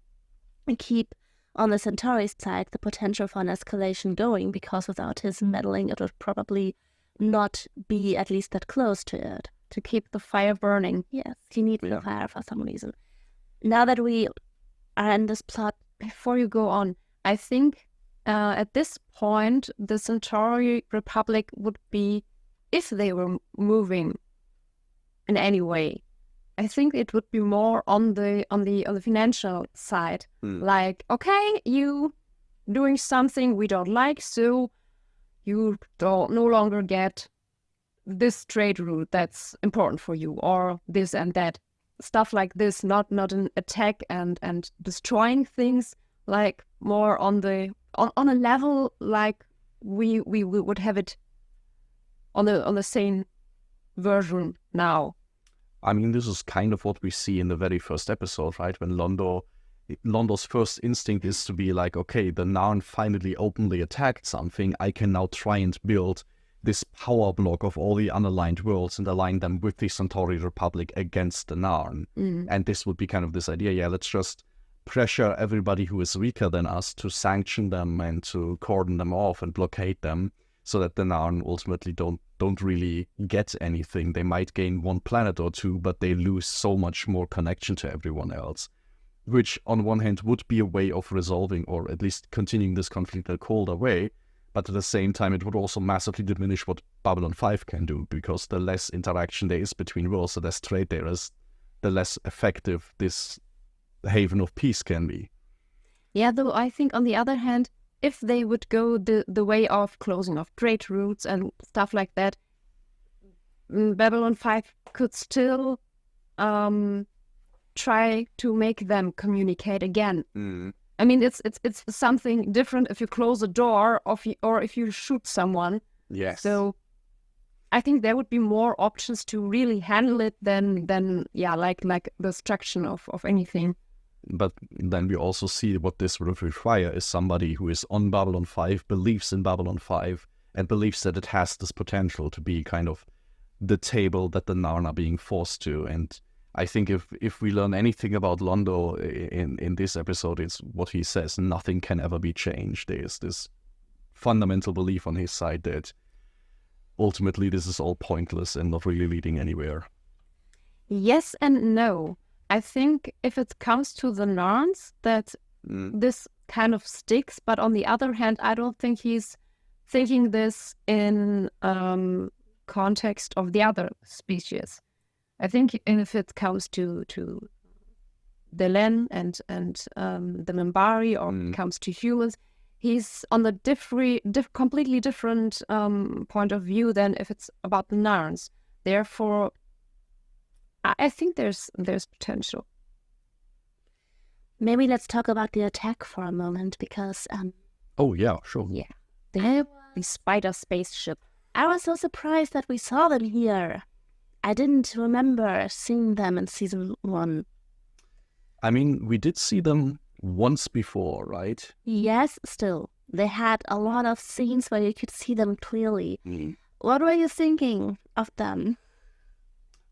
keep on the Centauri side the potential for an escalation going, because without his meddling, it would probably not be at least that close to it. To keep the fire burning. Yes, he needs the fire for some reason. Now that we are in this plot... Before you go on, I think at this point, the Centauri Republic would be, if they were moving in any way, I think it would be more on the financial side. Like, okay, you doing something we don't like, so you don't no longer get this trade route that's important for you, or this and that. Stuff like this, not an attack and destroying things, like more on a level like we would have it on the same version now. I mean, this is kind of what we see in the very first episode, right? When Londo's first instinct is to be like, okay, the Narn finally openly attacked something. I can now try and build this power block of all the unaligned worlds and align them with the Centauri Republic against the Narn. And this would be kind of this idea, let's just pressure everybody who is weaker than us to sanction them and to cordon them off and blockade them, so that the Narn ultimately don't really get anything. They might gain one planet or two, but they lose so much more connection to everyone else, which on one hand would be a way of resolving or at least continuing this conflict in a colder way, but at the same time it would also massively diminish what Babylon 5 can do, because the less interaction there is between worlds, the less trade there is, the less effective this haven of peace can be. Yeah, though I think on the other hand, if they would go the way of closing off trade routes and stuff like that, Babylon 5 could still try to make them communicate again. I mean, it's something different if you close a door or if you shoot someone. Yes. So I think there would be more options to really handle it than like the destruction of anything. But then we also see what this would require is somebody who is on Babylon 5, believes in Babylon 5, and believes that it has this potential to be kind of the table that the Narn are being forced to. And I think if we learn anything about Londo in this episode, it's what he says: nothing can ever be changed. There's this fundamental belief on his side that ultimately this is all pointless and not really leading anywhere. Yes and no. I think if it comes to the Narns, that this kind of sticks. But on the other hand, I don't think he's thinking this in context of the other species. I think if it comes to Delenn and the Minbari, or it comes to humans, he's on the completely different point of view than if it's about the Narns. Therefore, I think there's potential. Maybe let's talk about the attack for a moment, because Oh yeah, sure. Yeah, the spider spaceship. I was so surprised that we saw them here. I didn't remember seeing them in season 1. I mean, we did see them once before, right? Yes, still. They had a lot of scenes where you could see them clearly. What were you thinking of them?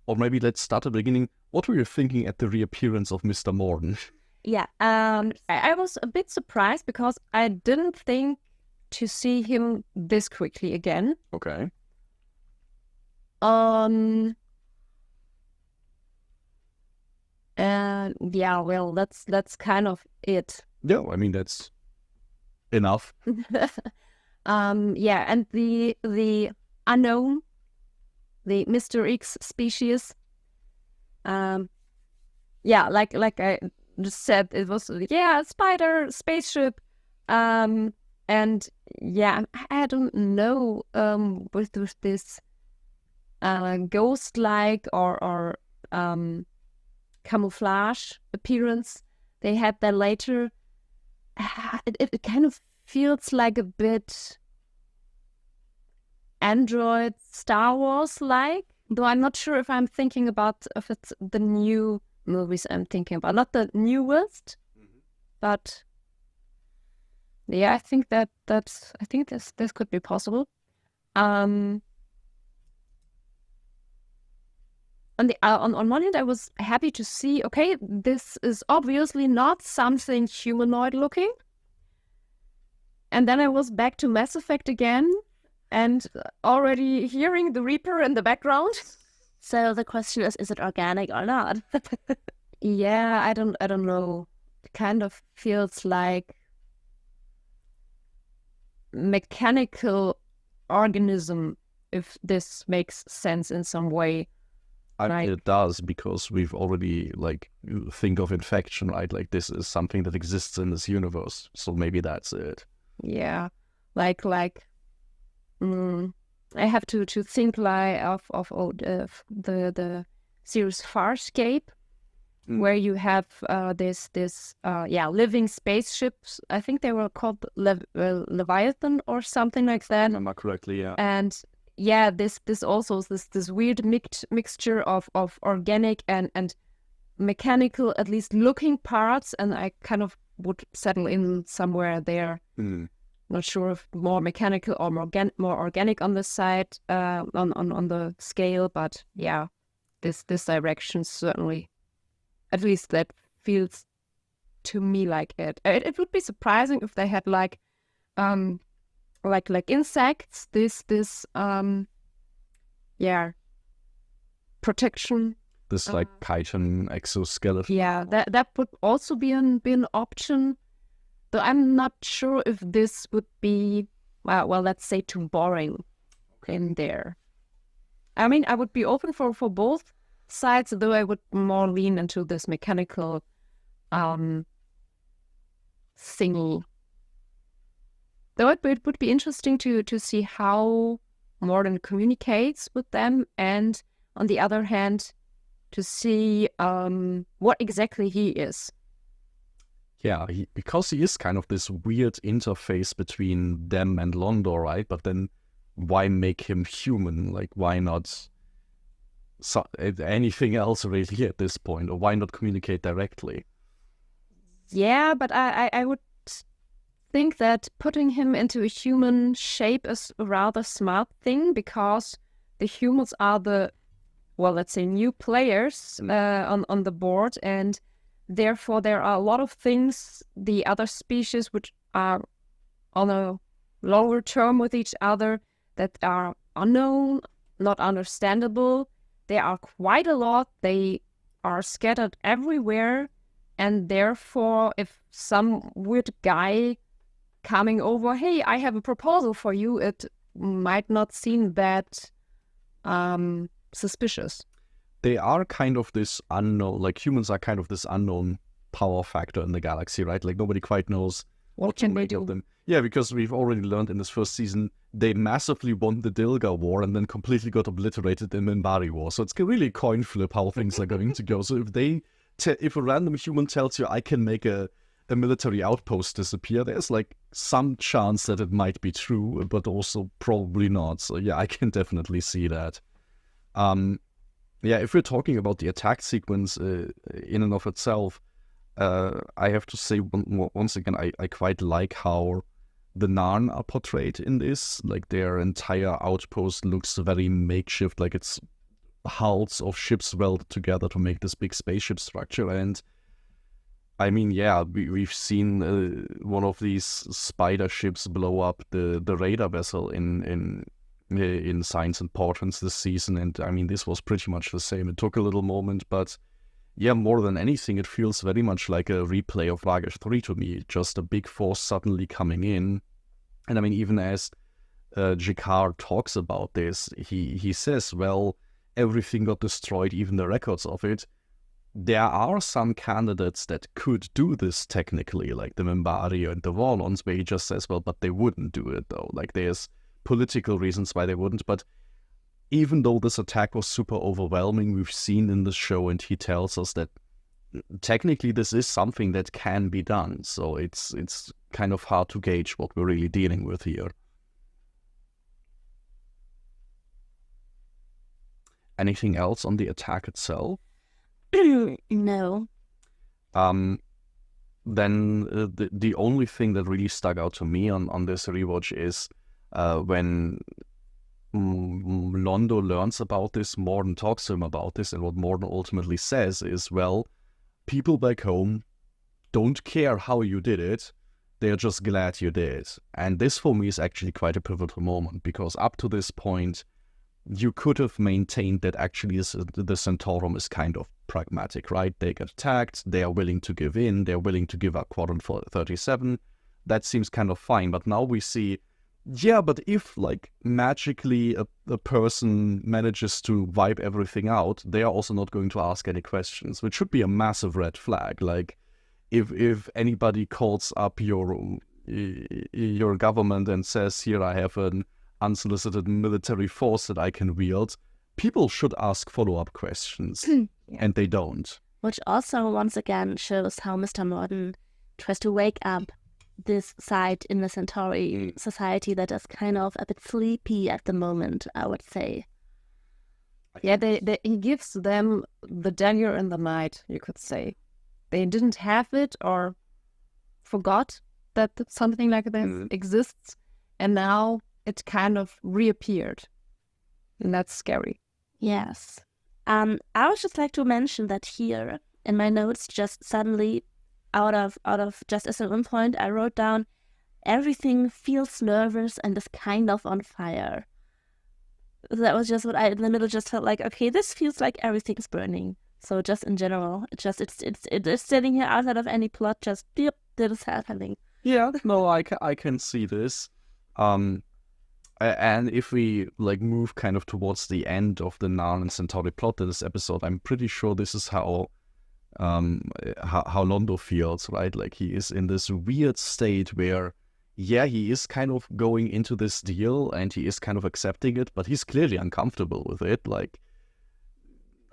Or maybe let's start at the beginning. What were you thinking at the reappearance of Mr. Morden? Yeah, I was a bit surprised because I didn't think to see him this quickly again. Okay. And yeah, well, that's kind of it. Yeah, I mean, that's enough. Yeah, and the unknown, the Mr. X species. Yeah, like I just said, it was a spider spaceship. And yeah, I don't know with this ghost-like or camouflage appearance they had there later. It kind of feels like a bit Android Star Wars-like, though I'm not sure if I'm thinking about if it's the new movies I'm thinking about, not the newest, but yeah, I think this could be possible. On one hand, I was happy to see, okay, this is obviously not something humanoid looking. And then I was back to Mass Effect again and already hearing the Reaper in the background. So the question is it organic or not? Yeah, I don't know. It kind of feels like mechanical organism, if this makes sense in some way. Right. It does, because we've already, think of infection, right? Like, this is something that exists in this universe. So maybe that's it. Yeah. Like I have to think like of the series Farscape, where you have this living spaceships. I think they were called Leviathan or something like that. Remember correctly, yeah. And this also this weird mixture of organic and mechanical, at least looking parts, and I kind of would settle in somewhere there. Not sure if more mechanical or more organic on the side, on the scale, but yeah, this direction certainly, at least that feels to me like it. It would be surprising if they had like insects, this protection. This like chitin exoskeleton. Yeah, that would also be an option. Though I'm not sure if this would be well, let's say too boring in there. I mean, I would be open for both sides, though I would more lean into this mechanical thingy. Though it would be interesting to see how Morden communicates with them, and on the other hand, to see what exactly he is. Yeah, because he is kind of this weird interface between them and Londo, right? But then why make him human? Like, why not anything else really at this point? Or why not communicate directly? Yeah, but I would think that putting him into a human shape is a rather smart thing, because the humans are the, well, let's say new players on the board, and therefore there are a lot of things the other species which are on a longer term with each other that are unknown, not understandable. There are quite a lot. They are scattered everywhere, and therefore if some weird guy coming over, hey, I have a proposal for you, it might not seem that suspicious. They are kind of this unknown, like humans are kind of this unknown power factor in the galaxy, right? Like nobody quite knows what to make of them. Yeah, because we've already learned in this first season, they massively won the Dilgar War and then completely got obliterated in the Minbari War. So it's really a coin flip how things are going to go. So if a random human tells you I can make a military outpost disappear, there's like some chance that it might be true, but also probably not. So yeah, I can definitely see that. Yeah, if we're talking about the attack sequence in and of itself, I have to say once again, I quite like how the Narn are portrayed in this. Like their entire outpost looks very makeshift, like it's hulls of ships welded together to make this big spaceship structure. And I mean, yeah, we've seen one of these spider ships blow up the radar vessel in Signs and Portents this season, and I mean, this was pretty much the same. It took a little moment, but yeah, more than anything, it feels very much like a replay of Vagesh 3 to me, just a big force suddenly coming in. And I mean, even as Jakar talks about this, he says, well, everything got destroyed, even the records of it. There are some candidates that could do this technically, like the Minbari and the Valons, where he just says, well, but they wouldn't do it though. Like there's political reasons why they wouldn't, but even though this attack was super overwhelming, we've seen in the show, and he tells us that technically this is something that can be done. So it's kind of hard to gauge what we're really dealing with here. Anything else on the attack itself? No. Then the only thing that really stuck out to me on this rewatch is when Londo learns about this, Morden talks to him about this, and what Morden ultimately says is, well, people back home don't care how you did it, they're just glad you did. And this for me is actually quite a pivotal moment, because up to this point, you could have maintained that actually the Centaurum is kind of pragmatic, right? They get attacked, they are willing to give in, they're willing to give up Quadrant 37. That seems kind of fine, but now we see, yeah, but if like magically a person manages to wipe everything out, they are also not going to ask any questions, which should be a massive red flag. Like if anybody calls up your government and says, here I have an unsolicited military force that I can wield, people should ask follow-up questions, and they don't. Which also, once again, shows how Mr. Morden tries to wake up this side in the Centauri society that is kind of a bit sleepy at the moment, I would say. Yeah, he gives them the dagger in the night, you could say. They didn't have it or forgot that something like this exists, and now it kind of reappeared. And that's scary. Yes. I would just like to mention that here in my notes, just suddenly out of just as an point, I wrote down everything feels nervous and is kind of on fire. That was just what I in the middle just felt like, okay, this feels like everything's burning. So just in general, it's sitting here outside of any plot, just yep, that is happening. Yeah, no, I can see this. And if we like move kind of towards the end of the Narn and Centauri plot in this episode, I'm pretty sure this is how Londo feels, right? Like he is in this weird state where, yeah, he is kind of going into this deal and he is kind of accepting it, but he's clearly uncomfortable with it. Like,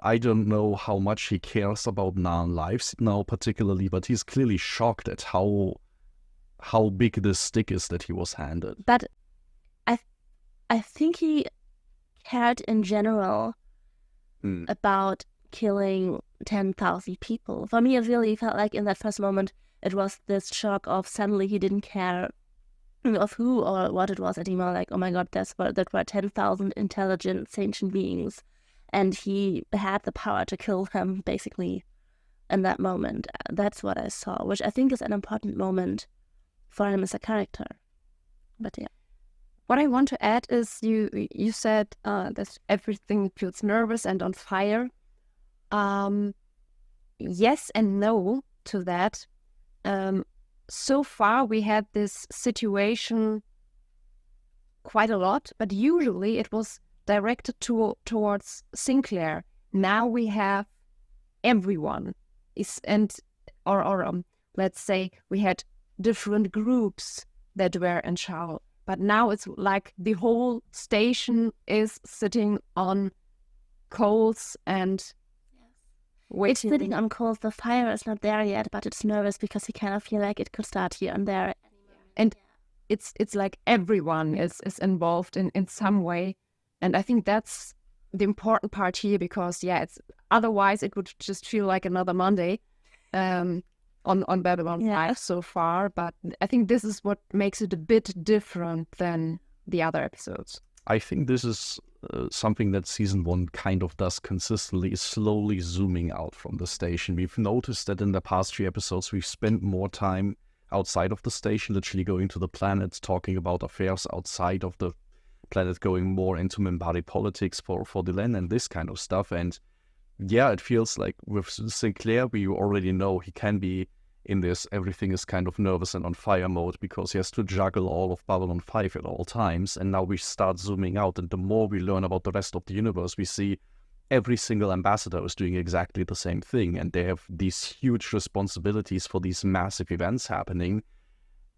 I don't know how much he cares about Narn lives now particularly, but he's clearly shocked at how big this stick is that he was handed. But I think he cared in general about killing 10,000 people. For me, it really felt like in that first moment, it was this shock of suddenly he didn't care of who or what it was anymore. Like, oh my God, that were 10,000 intelligent sentient beings. And he had the power to kill them, basically, in that moment. That's what I saw, which I think is an important moment for him as a character. But yeah. What I want to add is you said that everything feels nervous and on fire. Yes and no to that. So far we had this situation quite a lot, but usually it was directed towards Sinclair. Now we have everyone, let's say we had different groups that were in charge. But now it's like the whole station is sitting on coals and waiting. It's sitting on coals. The fire is not there yet, but it's nervous because he kind of feel like it could start here and there. And it's like everyone is involved in some way. And I think that's the important part here because, otherwise it would just feel like another Monday. On Babylon 5 so far, but I think this is what makes it a bit different than the other episodes. I think this is something that season 1 kind of does consistently, is slowly zooming out from the station. We've noticed that in the past 3 episodes, we've spent more time outside of the station, literally going to the planet, talking about affairs outside of the planet, going more into Minbari politics for Delenn and this kind of stuff. And yeah, it feels like with Sinclair, we already know he can be in this everything is kind of nervous and on fire mode because he has to juggle all of Babylon 5 at all times. And now we start zooming out, and the more we learn about the rest of the universe, we see every single ambassador is doing exactly the same thing, and they have these huge responsibilities for these massive events happening.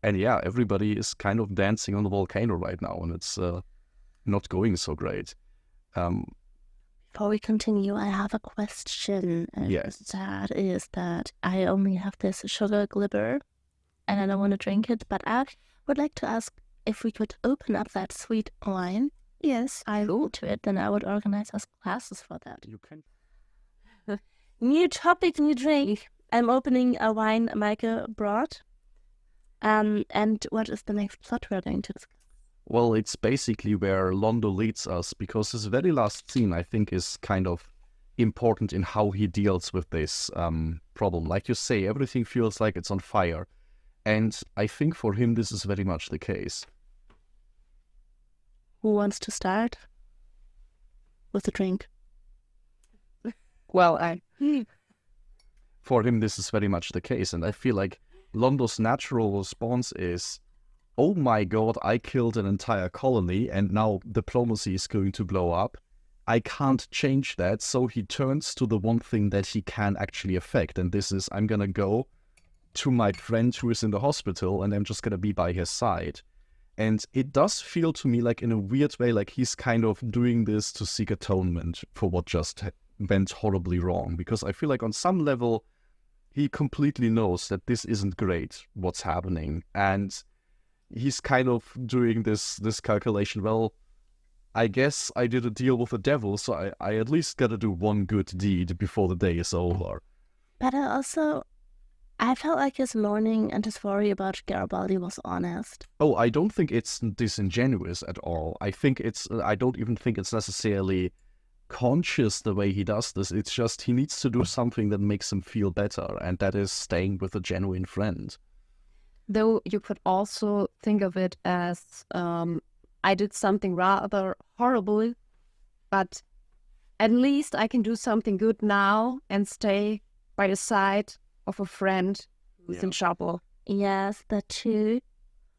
And yeah, everybody is kind of dancing on the volcano right now, and it's not going so great. Before we continue, I have a question. Yes. That is that I only have this sugar glibber and I don't want to drink it, but I would like to ask if we could open up that sweet wine. Yes, I will to it, then I would organize us classes for that. You can. New topic, new drink. I'm opening a wine Meike brought. And what is the next plot we're going to discuss? Well, it's basically where Londo leads us, because his very last scene, I think, is kind of important in how he deals with this problem. Like you say, everything feels like it's on fire. And I think for him, this is very much the case. Who wants to start with the drink? Well, For him, this is very much the case. And I feel like Londo's natural response is, oh my God, I killed an entire colony and now diplomacy is going to blow up. I can't change that. So he turns to the one thing that he can actually affect. And this is, I'm going to go to my friend who is in the hospital and I'm just going to be by his side. And it does feel to me like in a weird way, like he's kind of doing this to seek atonement for what just went horribly wrong. Because I feel like on some level, he completely knows that this isn't great, what's happening. And he's kind of doing this calculation, well, I guess I did a deal with the devil, so I at least gotta do one good deed before the day is over. But I felt like his mourning and his worry about Garibaldi was honest. Oh, I don't think it's disingenuous at all. I don't even think it's necessarily conscious the way he does this. It's just he needs to do something that makes him feel better, and that is staying with a genuine friend. Though you could also think of it as, I did something rather horrible, but at least I can do something good now and stay by the side of a friend who's in trouble. Yes, that too.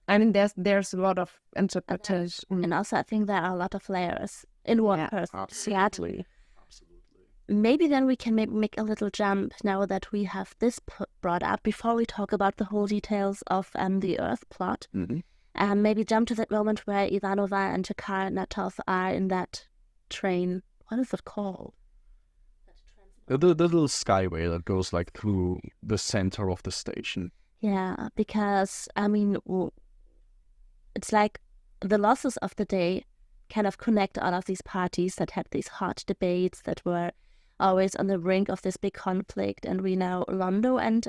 I mean, there's a lot of interpretation. And also I think there are a lot of layers in one person. Absolutely. Maybe then we can make a little jump now that we have this brought up before we talk about the whole details of the Earth plot. Mm-hmm. Maybe jump to that moment where Ivanova and Jakar and Natov are in that train. What is it called? The little skyway that goes like through the center of the station. Yeah, because I mean, it's like the losses of the day kind of connect all of these parties that had these hot debates that were always on the brink of this big conflict, and we now Londo and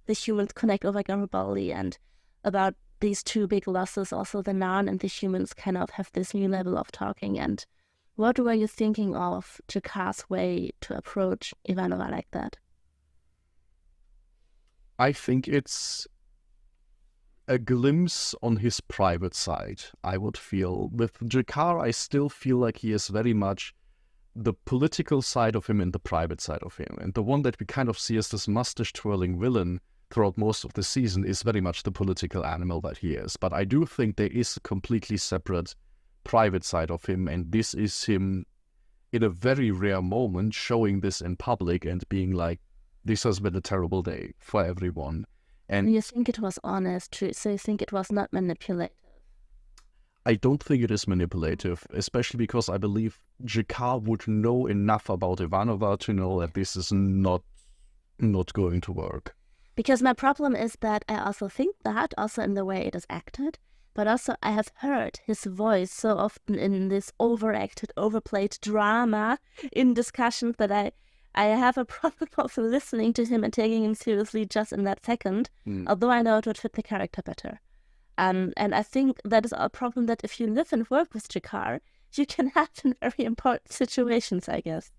the humans connect over Garibaldi, and about these two big losses, also the Narn and the humans kind of have this new level of talking. And what were you thinking of Jakar's way to approach Ivanova like that? I think it's a glimpse on his private side, I would feel. With Jakar, I still feel like he is very much the political side of him and the private side of him. And the one that we kind of see as this mustache-twirling villain throughout most of the season is very much the political animal that he is. But I do think there is a completely separate private side of him, and this is him in a very rare moment showing this in public and being like, this has been a terrible day for everyone. And you think it was honest, so you think it was not manipulative? I don't think it is manipulative, especially because I believe Jakar would know enough about Ivanova to know that this is not going to work. Because my problem is that I also think that, also in the way it is acted, but also I have heard his voice so often in this overacted, overplayed drama in discussions that I have a problem of listening to him and taking him seriously just in that second, although I know it would fit the character better. And I think that is a problem that if you live and work with Jakar, you can have in very important situations, I guess.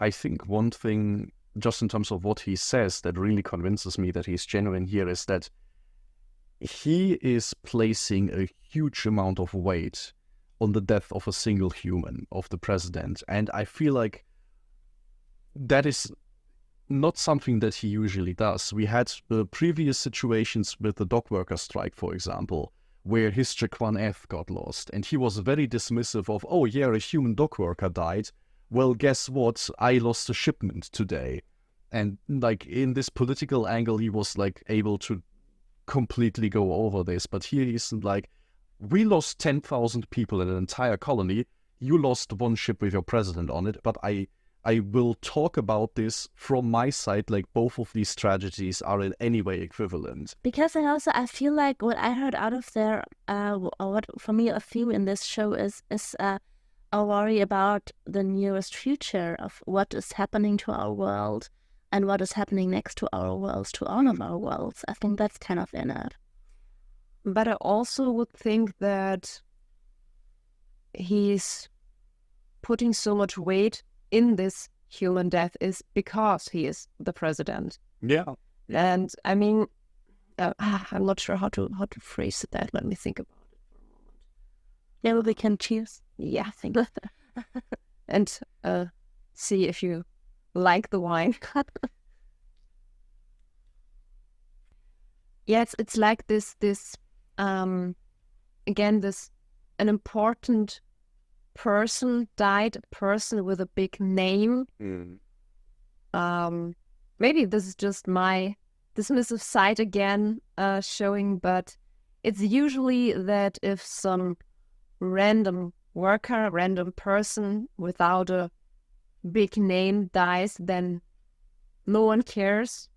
I think one thing, just in terms of what he says, that really convinces me that he's genuine here is that he is placing a huge amount of weight on the death of a single human, of the president. And I feel like that is not something that he usually does. We had previous situations with the dock worker strike, for example, where his Jaquan F got lost. And he was very dismissive of, oh yeah, a human dock worker died. Well, guess what? I lost a shipment today. And like in this political angle, he was like able to completely go over this. But here he's like, we lost 10,000 people in an entire colony. You lost one ship with your president on it, but I will talk about this from my side, like both of these tragedies are in any way equivalent. Because I feel like what I heard out of there, or what for me a theme in this show is a worry about the nearest future of what is happening to our world and what is happening next to our worlds, to all of our worlds. I think that's kind of in it. But I also would think that he's putting so much weight in this human death is because he is the president. Yeah. And I mean, I'm not sure how to phrase that. Let me think about it for a moment. Yeah, well, we can cheers. Yeah, I think. And see if you like the wine. Yeah, it's like this again, this an important person died, a person with a big name. Maybe this is just my dismissive side again showing, but it's usually that if some random worker, random person without a big name dies, then no one cares.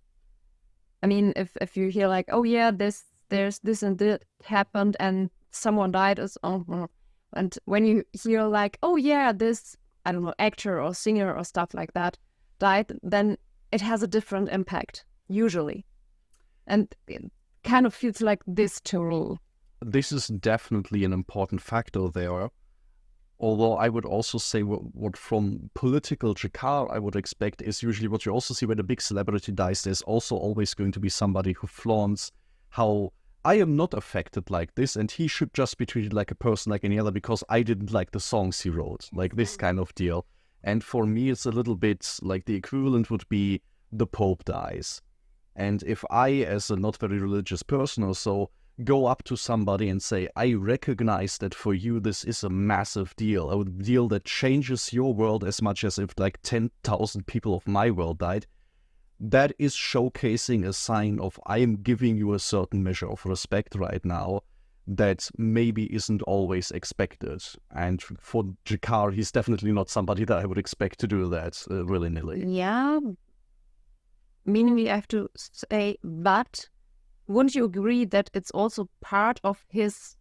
I mean, if you hear like, oh yeah, there's this and that happened and someone died, and when you hear like, oh yeah, this, I don't know, actor or singer or stuff like that died, then it has a different impact, usually. And it kind of feels like this to me. This is definitely an important factor there. Although I would also say what from political Jakar I would expect is usually what you also see when a big celebrity dies, there's also always going to be somebody who flaunts how I am not affected like this and he should just be treated like a person like any other because I didn't like the songs he wrote, like this kind of deal. And for me, it's a little bit like the equivalent would be the Pope dies. And if I, as a not very religious person or so, go up to somebody and say, I recognize that for you this is a massive deal, a deal that changes your world as much as if like 10,000 people of my world died, that is showcasing a sign of I am giving you a certain measure of respect right now that maybe isn't always expected. And for Jakar, he's definitely not somebody that I would expect to do that willy-nilly. Yeah, meaning we have to say, but wouldn't you agree that it's also part of his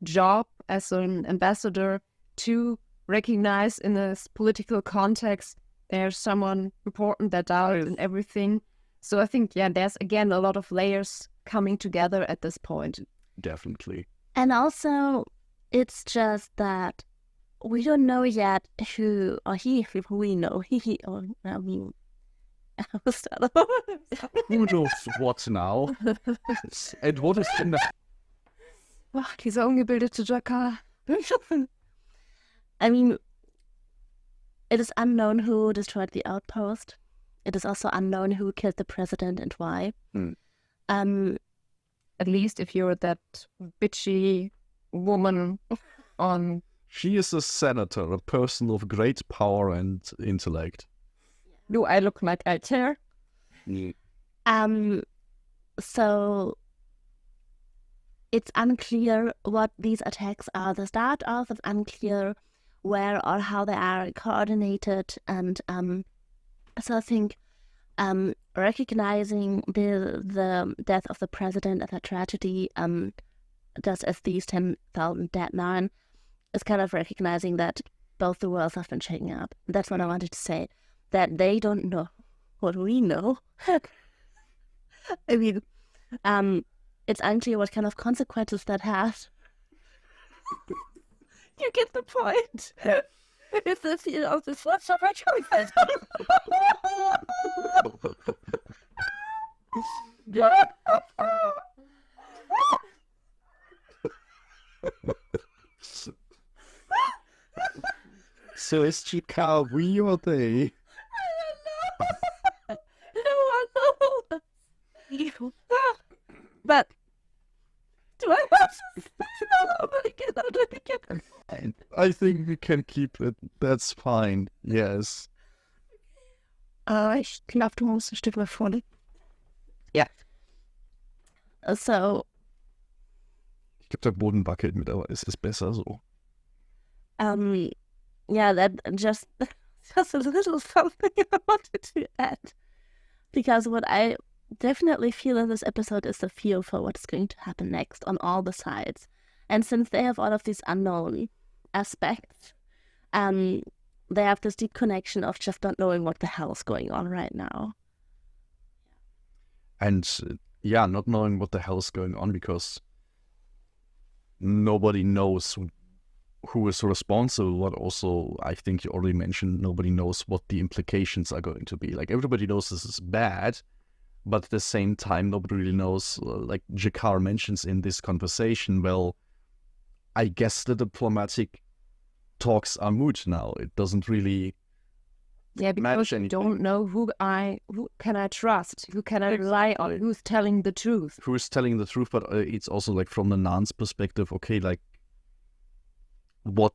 job as an ambassador to recognize in a political context there's someone important that died and everything? So I think, yeah, there's again a lot of layers coming together at this point. Definitely. And also, it's just that we don't know yet who, or who we know, I mean, who knows what now? And what is in the... Ach, dieser ungebildete Jakar. I mean, it is unknown who destroyed the outpost. It is also unknown who killed the president and why. At least if you're that bitchy woman on... She is a senator, a person of great power and intellect. Do I look like I care? So it's unclear what these attacks are the start of. It's unclear where or how they are coordinated. And so I think recognizing the death of the president as a tragedy, just as these 10,000 dead Narn, is kind of recognizing that both the worlds have been shaken up. That's what I wanted to say. That they don't know what we know. I mean, it's unclear what kind of consequences that has. You get the point. It's the fear of the slips of our choices. So is Chika we or they? But do I have to I think we can keep it. That's fine. Yes. Ich glaube, du musst ein Stück mehr vorne. Ja. So. Ich glaube, der Boden wackelt mit, aber es ist besser so. Yeah, that just a little something I wanted to add. Because what I definitely feel in this episode is the feel for what's going to happen next on all the sides. And since they have all of these unknown aspects, they have this deep connection of just not knowing what the hell is going on right now. And not knowing what the hell is going on because nobody knows who is responsible, but also, I think you already mentioned, nobody knows what the implications are going to be. Like, everybody knows this is bad, but at the same time, nobody really knows, like Jakar mentions in this conversation, well, I guess the diplomatic talks are moot now. It doesn't really because you don't know who can I trust, who can I rely on, who's telling the truth. Who's telling the truth, but it's also like from the Narn's perspective, okay, like, what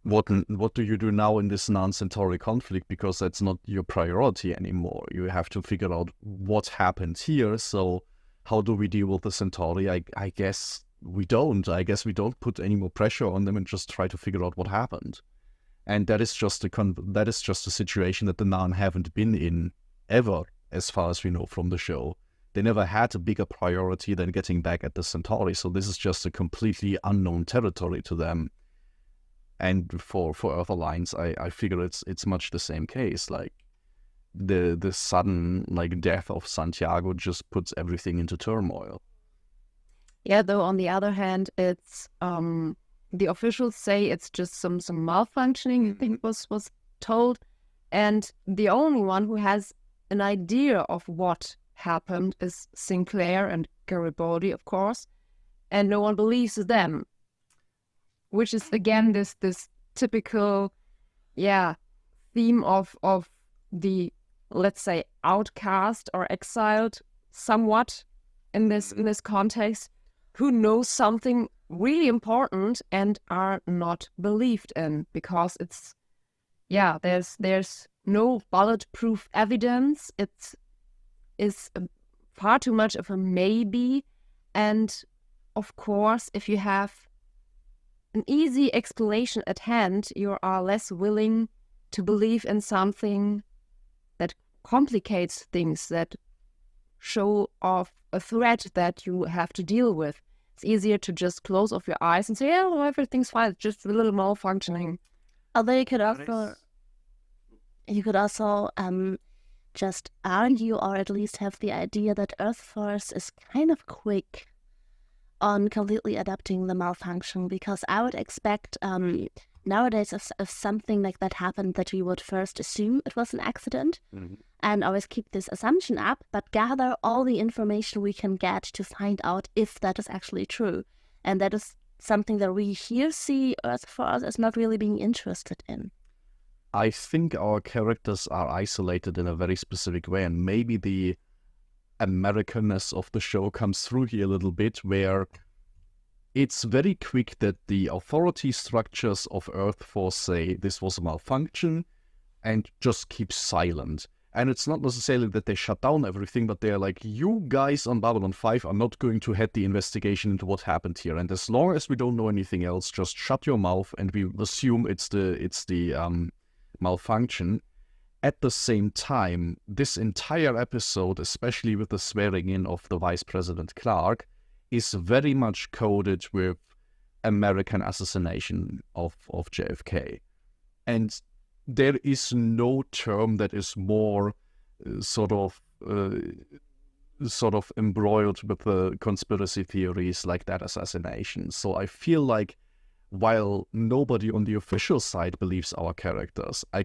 do you do now in this non-Centauri conflict? Because that's not your priority anymore. You have to figure out what happened here. So how do we deal with the Centauri? I guess we don't. I guess we don't put any more pressure on them and just try to figure out what happened. And that is just a situation that the Narn haven't been in ever, as far as we know from the show. They never had a bigger priority than getting back at the Centauri, so this is just a completely unknown territory to them. And for Earth Alliance, I figure it's much the same case. Like the sudden death of Santiago just puts everything into turmoil. Yeah, though on the other hand, it's the officials say it's just some malfunctioning, I think was told, and the only one who has an idea of what happened is Sinclair and Garibaldi, of course, and no one believes them, which is again this typical theme of the, let's say, outcast or exiled somewhat in this context, who know something really important and are not believed in, because it's there's no bulletproof evidence. It is far too much of a maybe, and of course if you have an easy explanation at hand, you are less willing to believe in something that complicates things, that show off a threat that you have to deal with. It's easier to just close off your eyes and say, yeah, well, everything's fine, it's just a little malfunctioning. Although you could also just argue, or at least have the idea, that Earth Force is kind of quick on completely adapting the malfunction, because I would expect nowadays if something like that happened, that we would first assume it was an accident and always keep this assumption up, but gather all the information we can get to find out if that is actually true. And that is something that we here see Earth Force as not really being interested in. I think our characters are isolated in a very specific way, and maybe the Americanness of the show comes through here a little bit, where it's very quick that the authority structures of Earth Force say this was a malfunction and just keep silent. And it's not necessarily that they shut down everything, but they're like, you guys on Babylon 5 are not going to head the investigation into what happened here. And as long as we don't know anything else, just shut your mouth and we assume it's the malfunction. At the same time, this entire episode, especially with the swearing in of the Vice President Clark, is very much coded with American assassination of JFK. And there is no term that is more sort of embroiled with the conspiracy theories like that assassination. So I feel like while nobody on the official side believes our characters, I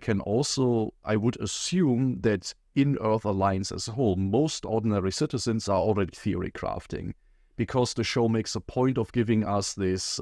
would assume that in Earth Alliance as a whole, most ordinary citizens are already theory crafting, because the show makes a point of giving us this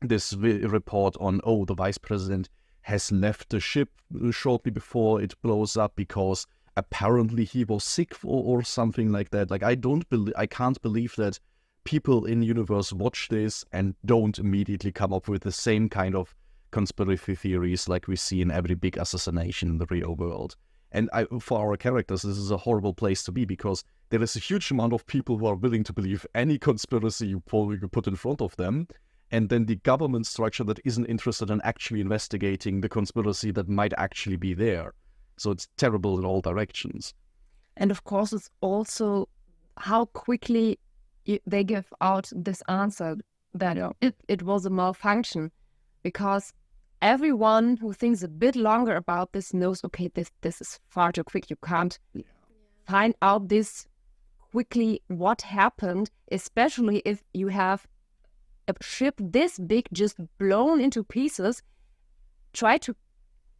report on, the Vice President has left the ship shortly before it blows up because apparently he was sick or something like that. Like, I can't believe that people in universe watch this and don't immediately come up with the same kind of conspiracy theories like we see in every big assassination in the real world. And for our characters, this is a horrible place to be, because there is a huge amount of people who are willing to believe any conspiracy you put in front of them, and then the government structure that isn't interested in actually investigating the conspiracy that might actually be there. So it's terrible in all directions. And of course, it's also how quickly they give out this answer that it was a malfunction, because everyone who thinks a bit longer about this knows, okay, this is far too quick. You can't find out this quickly what happened, especially if you have a ship this big just blown into pieces. Try to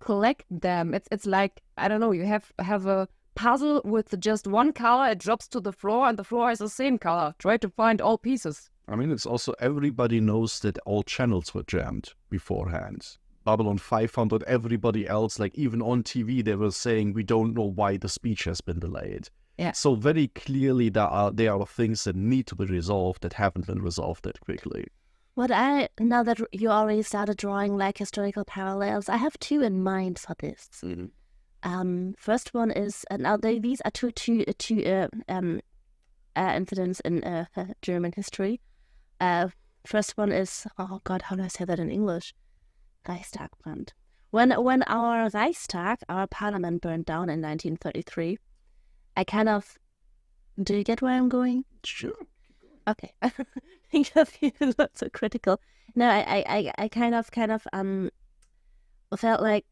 collect them. It's like, I don't know, you have a puzzle with just one color, it drops to the floor, and the floor is the same color. Try to find all pieces. I mean, it's also, everybody knows that all channels were jammed beforehand. Babylon 500, everybody else, like even on TV, they were saying, we don't know why the speech has been delayed. Yeah. So very clearly there are things that need to be resolved that haven't been resolved that quickly. Now that you already started drawing like historical parallels, I have two in mind for this. Mm-hmm. First one is, now these are two incidents in German history. First one is, oh God, how do I say that in English? Reichstagbrand. When our Reichstag, our parliament, burned down in 1933, I kind of... Do you get where I'm going? Sure. Okay. Because you look so critical. No, I kind of felt like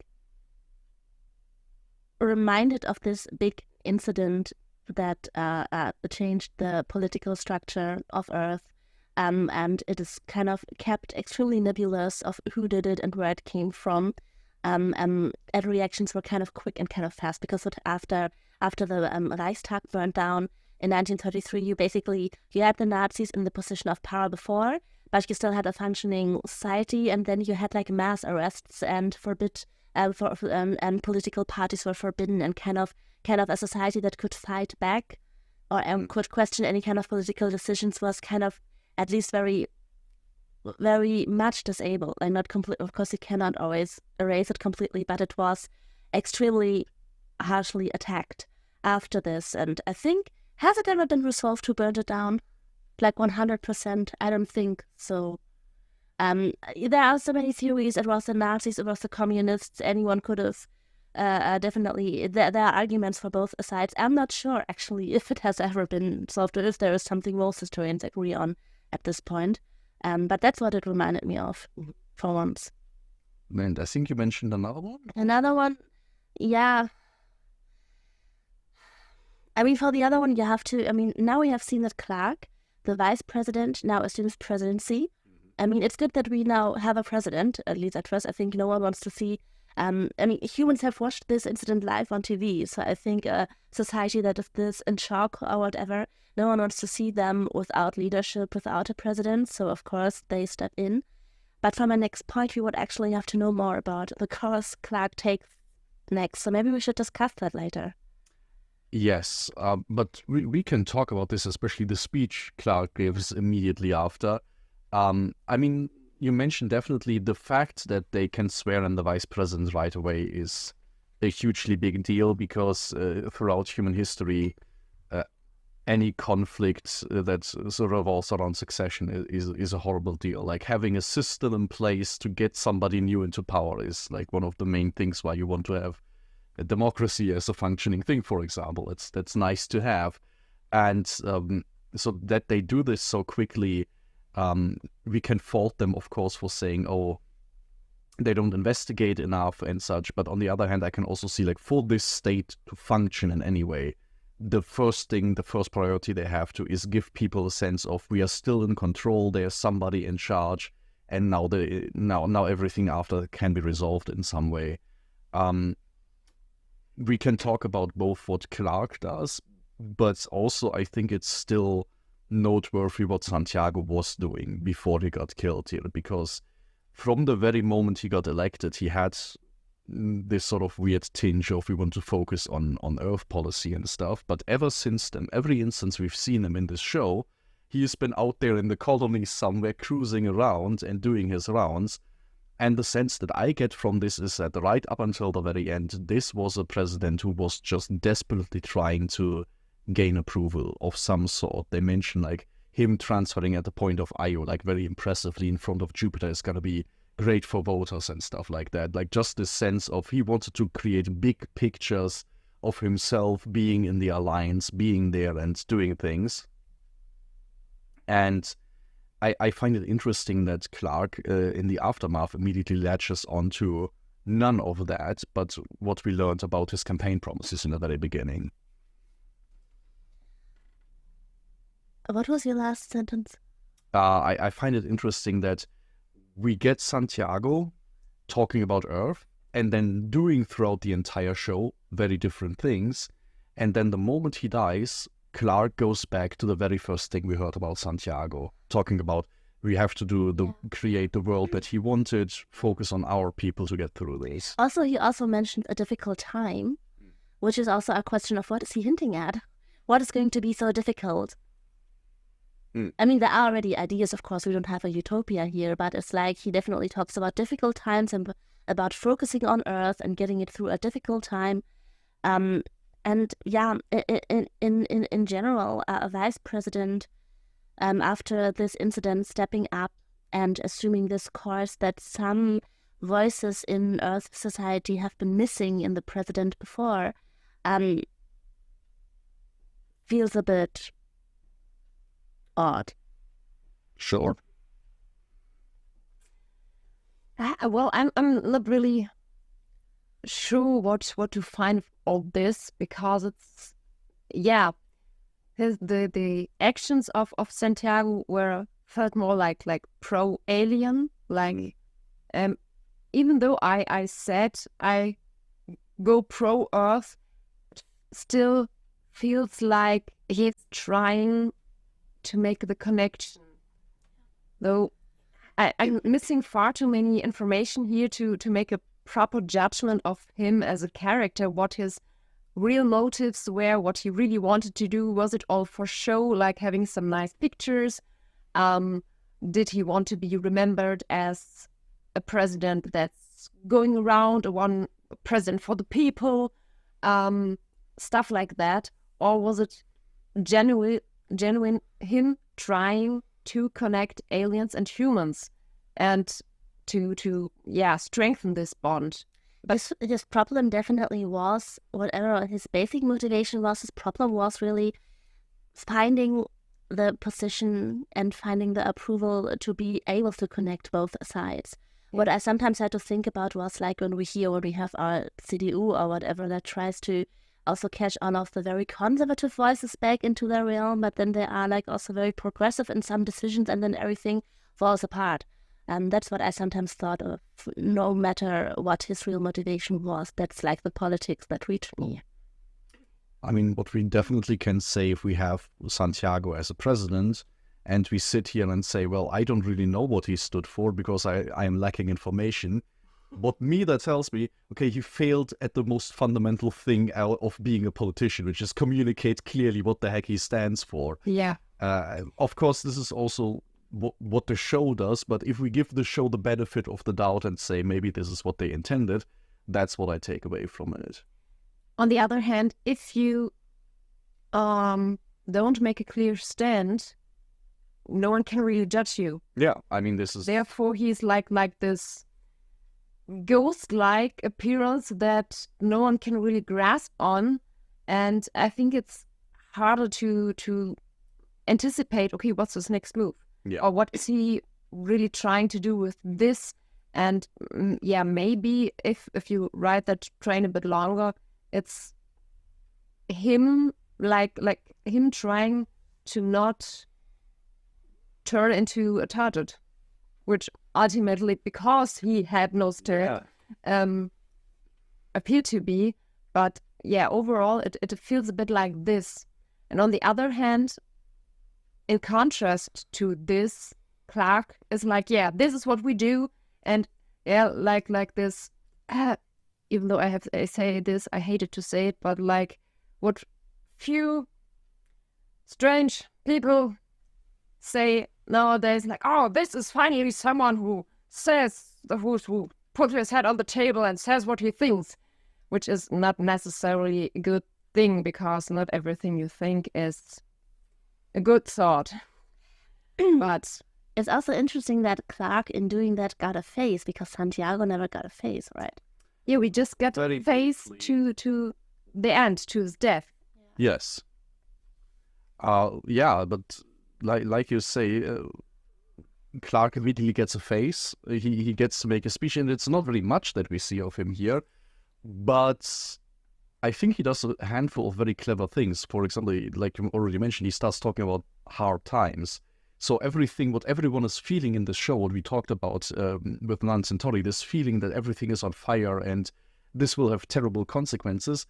reminded of this big incident that changed the political structure of Earth, and it is kind of kept extremely nebulous of who did it and where it came from. And reactions were kind of quick and kind of fast, because after the Reichstag burned down in 1933, you had the Nazis in the position of power before, but you still had a functioning society, and then you had like mass arrests and and political parties were forbidden, and kind of a society that could fight back or could question any kind of political decisions was kind of at least very, very much disabled, and not completely. Of course, you cannot always erase it completely, but it was extremely harshly attacked after this. And I think, has it ever been resolved to burn it down? Like 100%? I don't think so. There are so many theories. It was the Nazis, it was the communists. Anyone could have definitely. There are arguments for both sides. I'm not sure actually if it has ever been solved, or if there is something most historians agree on at this point. But that's what it reminded me of for once. And I think you mentioned another one. Another one, yeah. I mean, for the other one, you have to. I mean, now we have seen that Clark, the vice president, now assumes presidency. I mean, it's good that we now have a president, at least at first. I think no one wants to see... I mean, humans have watched this incident live on TV, so I think a society that is this in shock or whatever, no one wants to see them without leadership, without a president, so of course they step in. But for my next point, we would actually have to know more about the course Clark takes next, so maybe we should discuss that later. Yes, but we can talk about this, especially the speech Clark gives immediately after. I mean, you mentioned definitely the fact that they can swear in the vice president right away is a hugely big deal, because throughout human history, any conflict that sort of revolves around succession is a horrible deal. Like, having a system in place to get somebody new into power is like one of the main things why you want to have a democracy as a functioning thing, for example. That's nice to have. And so that they do this so quickly, we can fault them, of course, for saying, oh, they don't investigate enough and such. But on the other hand, I can also see, like, for this state to function in any way, the first priority they have to is give people a sense of, we are still in control, there's somebody in charge, and now everything after can be resolved in some way. We can talk about both what Clark does, but also I think it's still noteworthy what Santiago was doing before he got killed here, because from the very moment he got elected, he had this sort of weird tinge of, we want to focus on Earth policy and stuff. But ever since then, every instance we've seen him in this show, he's been out there in the colonies somewhere, cruising around and doing his rounds. And the sense that I get from this is that right up until the very end, this was a president who was just desperately trying to gain approval of some sort. They mention, like, him transferring at the point of Io, like, very impressively in front of Jupiter is going to be great for voters and stuff like that. Like, just this sense of he wanted to create big pictures of himself being in the alliance, being there and doing things. And I find it interesting that Clark, in the aftermath, immediately latches onto none of that, but what we learned about his campaign promises in the very beginning. What was your last sentence? I find it interesting that we get Santiago talking about Earth and then doing throughout the entire show very different things. And then the moment he dies, Clark goes back to the very first thing we heard about Santiago, talking about we have to create the world that he wanted, focus on our people to get through this. Also, he also mentioned a difficult time, which is also a question of what is he hinting at? What is going to be so difficult? I mean, there are already ideas, of course, we don't have a utopia here, but it's like he definitely talks about difficult times and about focusing on Earth and getting it through a difficult time. And yeah, in general, a vice president, after this incident, stepping up and assuming this course that some voices in Earth society have been missing in the president before, feels a bit odd. Sure. Well, I'm not really sure what to find of all this, because it's the actions of Santiago felt more like pro alien, like even though I said I go pro Earth, it still feels like he's trying to make the connection, though I'm missing far too many information here to make a proper judgment of him as a character, what his real motives were, what he really wanted to do. Was it all for show, like having some nice pictures? Did he want to be remembered as a president that's going around, one president for the people, stuff like that? Or was it genuine him trying to connect aliens and humans and to strengthen this bond? But his problem definitely was, whatever his basic motivation was, his problem was really finding the position and finding the approval to be able to connect both sides. What I sometimes had to think about was like when we have our CDU or whatever that tries to also catch all of the very conservative voices back into their realm, but then they are like also very progressive in some decisions, and then everything falls apart. That's what I sometimes thought of, no matter what his real motivation was. That's like the politics that reached me. I mean, what we definitely can say, if we have Santiago as a president and we sit here and say, well, I don't really know what he stood for because I am lacking information. But that tells me, okay, he failed at the most fundamental thing out of being a politician, which is communicate clearly what the heck he stands for. Yeah. Of course, this is also what the show does, but if we give the show the benefit of the doubt and say maybe this is what they intended, that's what I take away from it. On the other hand, if you don't make a clear stand, no one can really judge you. Yeah, I mean, this is... Therefore, he's like this ghost-like appearance that no one can really grasp on, and I think it's harder to anticipate, okay, what's his next move? Yeah. Or what is he really trying to do with this? And maybe if you ride that train a bit longer, it's him like him trying to not turn into a target, which ultimately, because he had no stir, appeared to be. But overall it feels a bit like this. And on the other hand, in contrast to this, Clark is like, this is what we do. And like this, even though I say this, I hated to say it, but like what few strange people say nowadays, like, oh, this is finally someone who puts his head on the table and says what he thinks, which is not necessarily a good thing, because not everything you think is a good thought. But it's also interesting that Clark, in doing that, got a face, because Santiago never got a face, right? Yeah, we just got a face to the end, to his death. Yes. But like you say, Clark immediately gets a face. He gets to make a speech, and it's not very much that we see of him here. But I think he does a handful of very clever things. For example, like you already mentioned, he starts talking about hard times. So everything, what everyone is feeling in the show, what we talked about with Narn Centauri, this feeling that everything is on fire and this will have terrible consequences.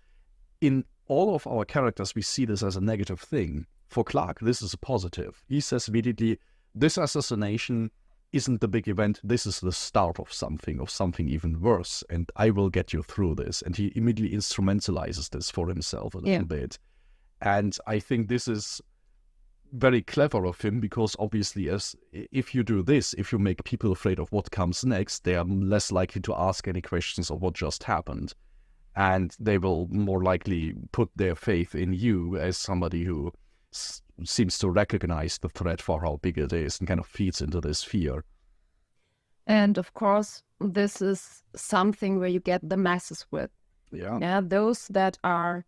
In all of our characters, we see this as a negative thing. For Clark, this is a positive. He says immediately, this assassination isn't the big event. This is the start of something even worse. And I will get you through this. And he immediately instrumentalizes this for himself a little bit. And I think this is very clever of him, because obviously if you do this, if you make people afraid of what comes next, they are less likely to ask any questions of what just happened. and they will more likely put their faith in you as somebody who seems to recognize the threat for how big it is and kind of feeds into this fear. And of course, this is something where you get the masses with. Yeah, those that are,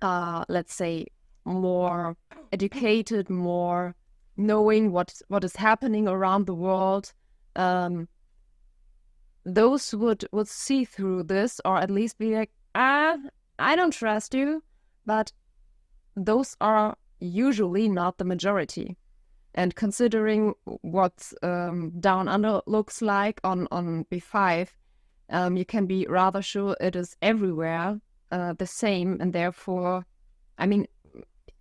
let's say, more educated, more knowing what is happening around the world. Those would see through this, or at least be like, I don't trust you. But those are usually not the majority. And considering what Down Under looks like on B5, you can be rather sure it is everywhere the same. And therefore, I mean,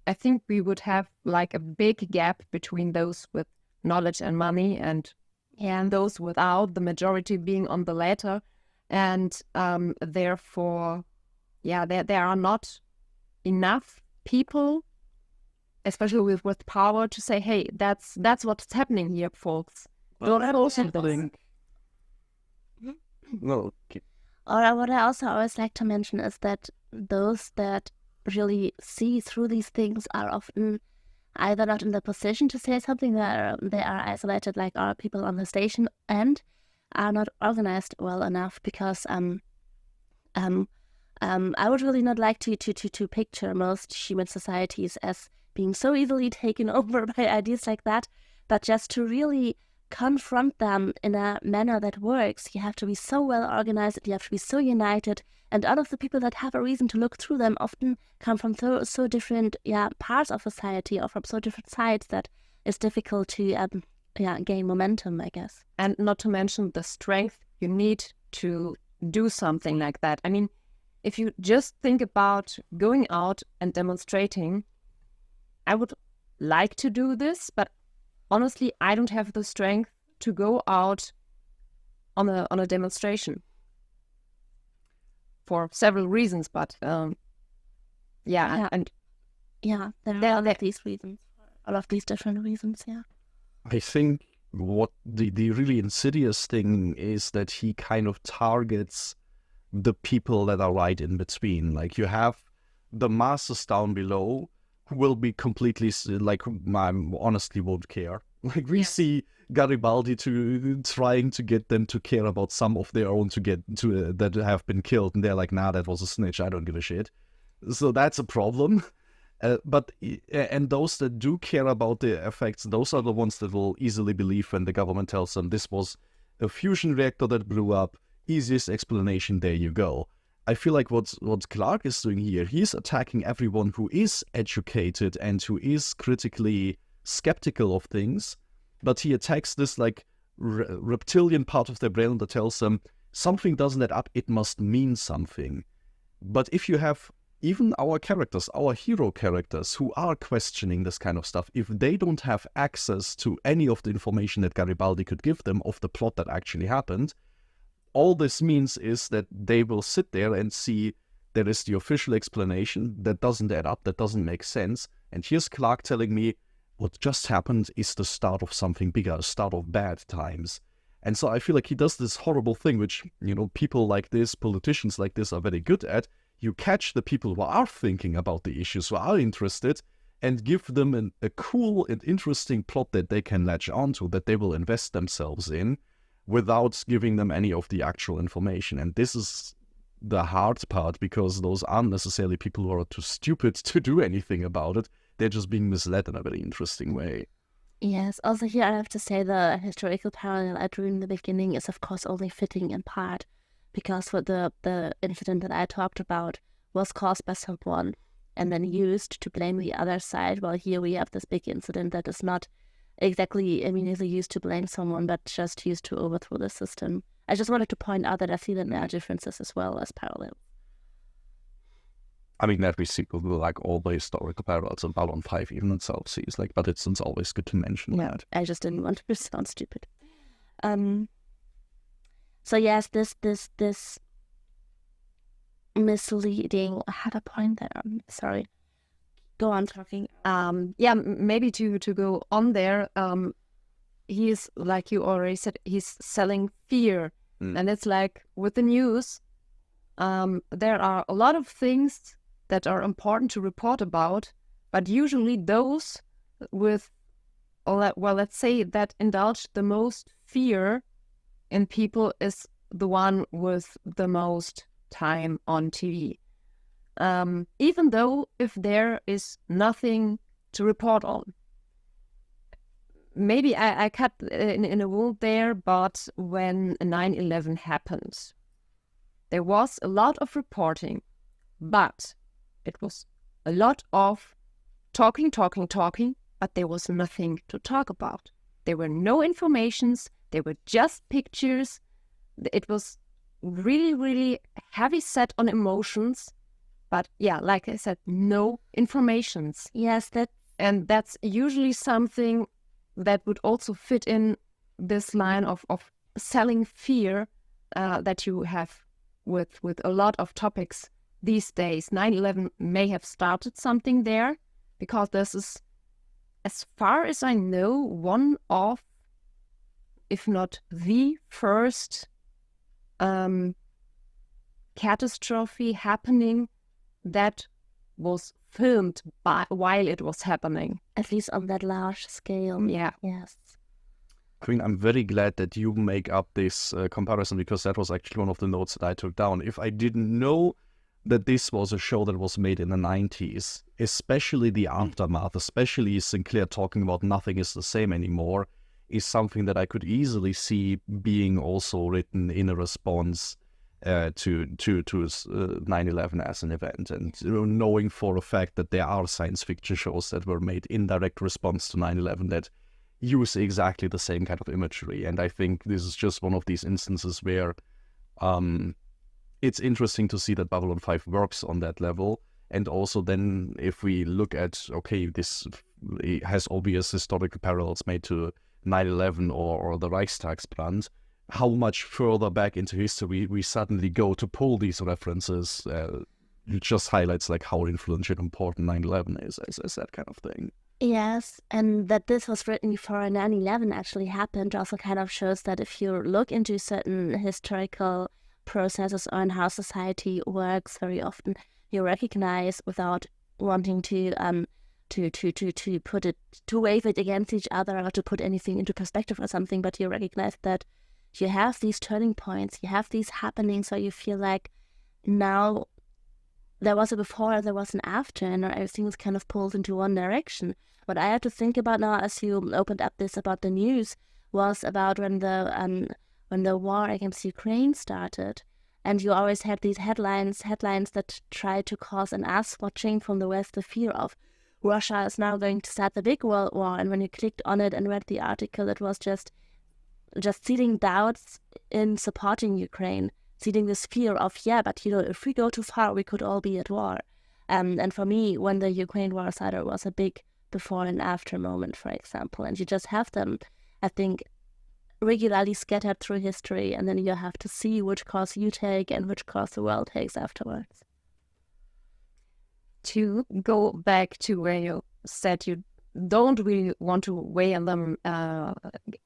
I think we would have like a big gap between those with knowledge and money and those without, the majority being on the latter. And therefore, there are not enough people, especially with power, to say, hey, that's what's happening here, folks. Well, that also think. No. Or what I also always like to mention is that those that really see through these things are often either not in the position to say something, they are isolated, like our people on the station, and are not organized well enough, because I would really not like to picture most human societies as being so easily taken over by ideas like that, but just to really confront them in a manner that works, you have to be so well organized, you have to be so united, and all of the people that have a reason to look through them often come from so different parts of society, or from so different sides, that it's difficult to gain momentum, I guess. And not to mention the strength you need to do something like that. I mean, if you just think about going out and demonstrating, I would like to do this, but honestly, I don't have the strength to go out on a demonstration for several reasons. But there are all of these reasons, all of these different reasons. Yeah, I think what the really insidious thing is that he kind of targets the people that are right in between. Like, you have the masses down below who will be completely like, I honestly won't care. Like, we see Garibaldi trying to get them to care about some of their own that have been killed, and they're like, nah, that was a snitch, I don't give a shit. So that's a problem. And those that do care about the effects, those are the ones that will easily believe when the government tells them this was a fusion reactor that blew up. Easiest explanation, there you go. I feel like what Clark is doing here, he's attacking everyone who is educated and who is critically skeptical of things, but he attacks this like reptilian part of their brain that tells them something doesn't add up, it must mean something. But if you have even our characters, our hero characters, who are questioning this kind of stuff, if they don't have access to any of the information that Garibaldi could give them of the plot that actually happened, all this means is that they will sit there and see there is the official explanation that doesn't add up, that doesn't make sense. And here's Clark telling me what just happened is the start of something bigger, a start of bad times. And so I feel like he does this horrible thing, which, people like this, politicians like this are very good at. You catch the people who are thinking about the issues, who are interested, and give them a cool and interesting plot that they can latch onto, that they will invest themselves in, without giving them any of the actual information. And this is the hard part, because those aren't necessarily people who are too stupid to do anything about it. They're just being misled in a very interesting way. Yes, also here I have to say the historical parallel I drew in the beginning is of course only fitting in part, because what the incident that I talked about was caused by someone and then used to blame the other side, while here we have this big incident that is not exactly immediately used to blame someone, but just used to overthrow the system. I just wanted to point out that I see that there are differences as well as parallels. I mean, every sequel will like all the historical parallels in Babylon 5 even itself sees, like, but it's always good to mention that. I just didn't want to sound stupid. So yes, this misleading, I had a point there, I'm sorry. Go on talking. Maybe to go on there, he's, like you already said, he's selling fear. And it's like with the news, there are a lot of things that are important to report about, but usually those with, well, let's say that indulge the most fear in people is the one with the most time on TV. Even though if there is nothing to report on. Maybe I cut in a wound there, but when 9/11 happened, there was a lot of reporting, but it was a lot of talking, but there was nothing to talk about. There were no informations, there were just pictures. It was really, really heavy set on emotions, but yeah, like I said, no informations. Yes, And that's usually something that would also fit in this line of selling fear that you have with a lot of topics these days. 9/11 may have started something there, because this is, as far as I know, one of, if not the first catastrophe happening that was filmed while it was happening. at least on that large scale. Yeah. Yes. Queen, I'm very glad that you make up this comparison, because that was actually one of the notes that I took down. If I didn't know that this was a show that was made in the 90s, especially the aftermath, especially Sinclair talking about nothing is the same anymore, is something that I could easily see being also written in a response to 9/11 as an event, and knowing for a fact that there are science fiction shows that were made in direct response to 9/11 that use exactly the same kind of imagery. And I think this is just one of these instances where it's interesting to see that Babylon 5 works on that level. And also then if we look at, okay, this has obvious historical parallels made to 9/11 or the Reichstagsbrand, how much further back into history we suddenly go to pull these references. It just highlights like how influential and important 9/11 is as that kind of thing. Yes, and that this was written before 9/11 actually happened also kind of shows that if you look into certain historical processes on how society works, very often you recognize, without wanting to put it, to wave it against each other or to put anything into perspective or something, but you recognize that you have these turning points, you have these happenings where you feel like now there was a before, there was an after, and everything was kind of pulled into one direction. What I had to think about now, as you opened up this about the news, was about when the war against Ukraine started, and you always had these headlines that tried to cause an us watching from the West the fear of Russia is now going to start the big world war. And when you clicked on it and read the article, it was just seeding doubts in supporting Ukraine, seeding this fear of, but if we go too far, we could all be at war. And for me, when the Ukraine war started, was a big before and after moment, for example. And you just have them, I think, regularly scattered through history, and then you have to see which course you take and which course the world takes afterwards. To go back to where you said you don't really want to weigh them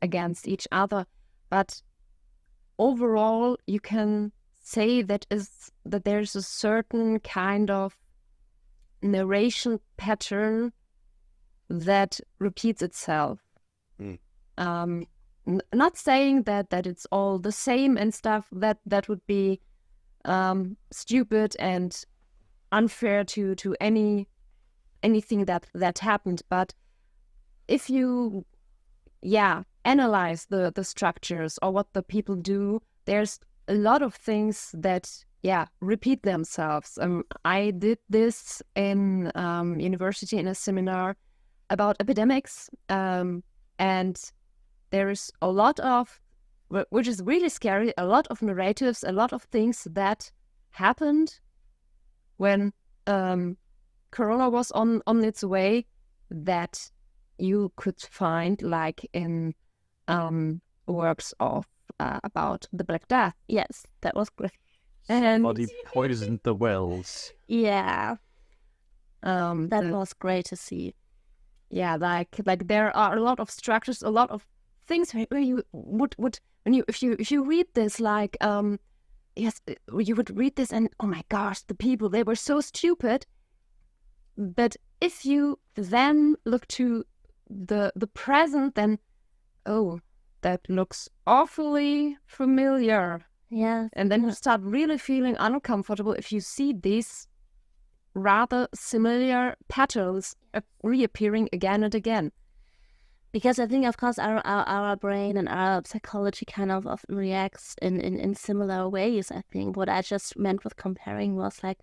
against each other, but overall you can say that there's a certain kind of narration pattern that repeats itself. Not saying that it's all the same and stuff, that would be stupid and unfair to anything that happened. But if you analyze the structures or what the people do, there's a lot of things that repeat themselves. I did this in university in a seminar about epidemics, and there is a lot of, which is really scary, a lot of narratives, a lot of things that happened when Corona was on its way, that you could find like in works of about the Black Death. Yes, that was great. And Somebody poisoned the wells. Yeah, that was great to see. Yeah, like there are a lot of structures, a lot of things where you would when you if you read this, like yes, you would read this and, oh my gosh, the people, they were so stupid. But if you then look to the present, then, oh, that looks awfully familiar. Yeah. And then you start really feeling uncomfortable if you see these rather similar patterns reappearing again and again. Because I think, of course, our brain and our psychology kind of often reacts in similar ways. I think what I just meant with comparing was like,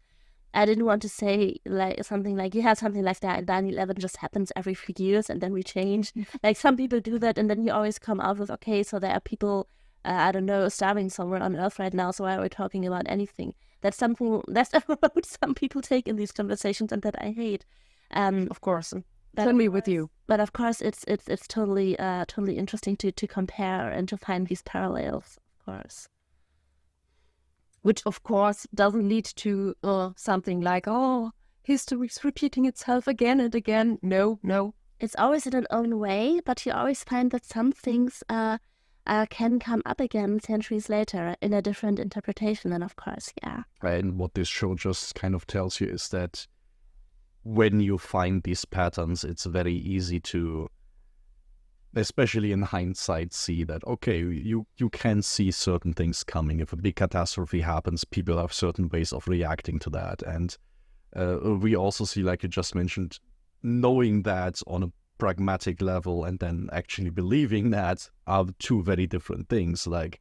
I didn't want to say like something like, yeah, something like that. 9/11 just happens every few years and then we change. Like some people do that, and then you always come out with, okay, so there are people, I don't know, starving somewhere on Earth right now. So why are we talking about anything? That's something that's a road some people take in these conversations, and that I hate. Of course, totally with you. But of course, it's totally interesting to compare and to find these parallels. Of course. Which, of course, doesn't lead to something like, oh, history's repeating itself again and again. No. It's always in its own way, but you always find that some things can come up again centuries later in a different interpretation. And of course, yeah. And what this show just kind of tells you is that when you find these patterns, it's very easy to, especially in hindsight, see that, okay, you can see certain things coming. If a big catastrophe happens, people have certain ways of reacting to that. And we also see, like you just mentioned, knowing that on a pragmatic level and then actually believing that are two very different things. Like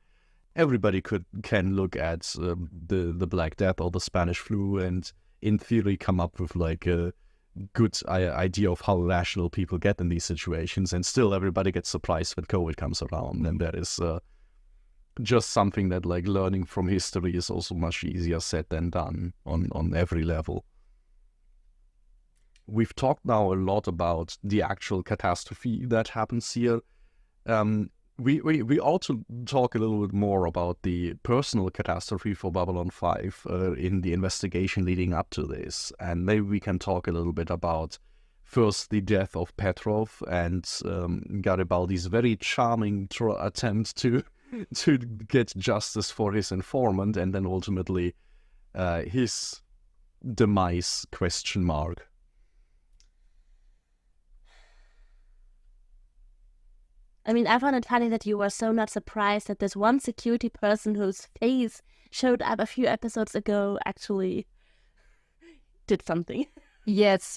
everybody can look at the Black Death or the Spanish flu and in theory come up with like a good idea of how rational people get in these situations, and still everybody gets surprised when COVID comes around. And that is just something that, like, learning from history is also much easier said than done on every level. We've talked now a lot about the actual catastrophe that happens here. We ought to talk a little bit more about the personal catastrophe for Babylon 5 in the investigation leading up to this. And maybe we can talk a little bit about first the death of Petrov and Garibaldi's very charming attempt to get justice for his informant, and then ultimately his demise, question mark. I mean, I found it funny that you were so not surprised that this one security person whose face showed up a few episodes ago actually did something. Yes.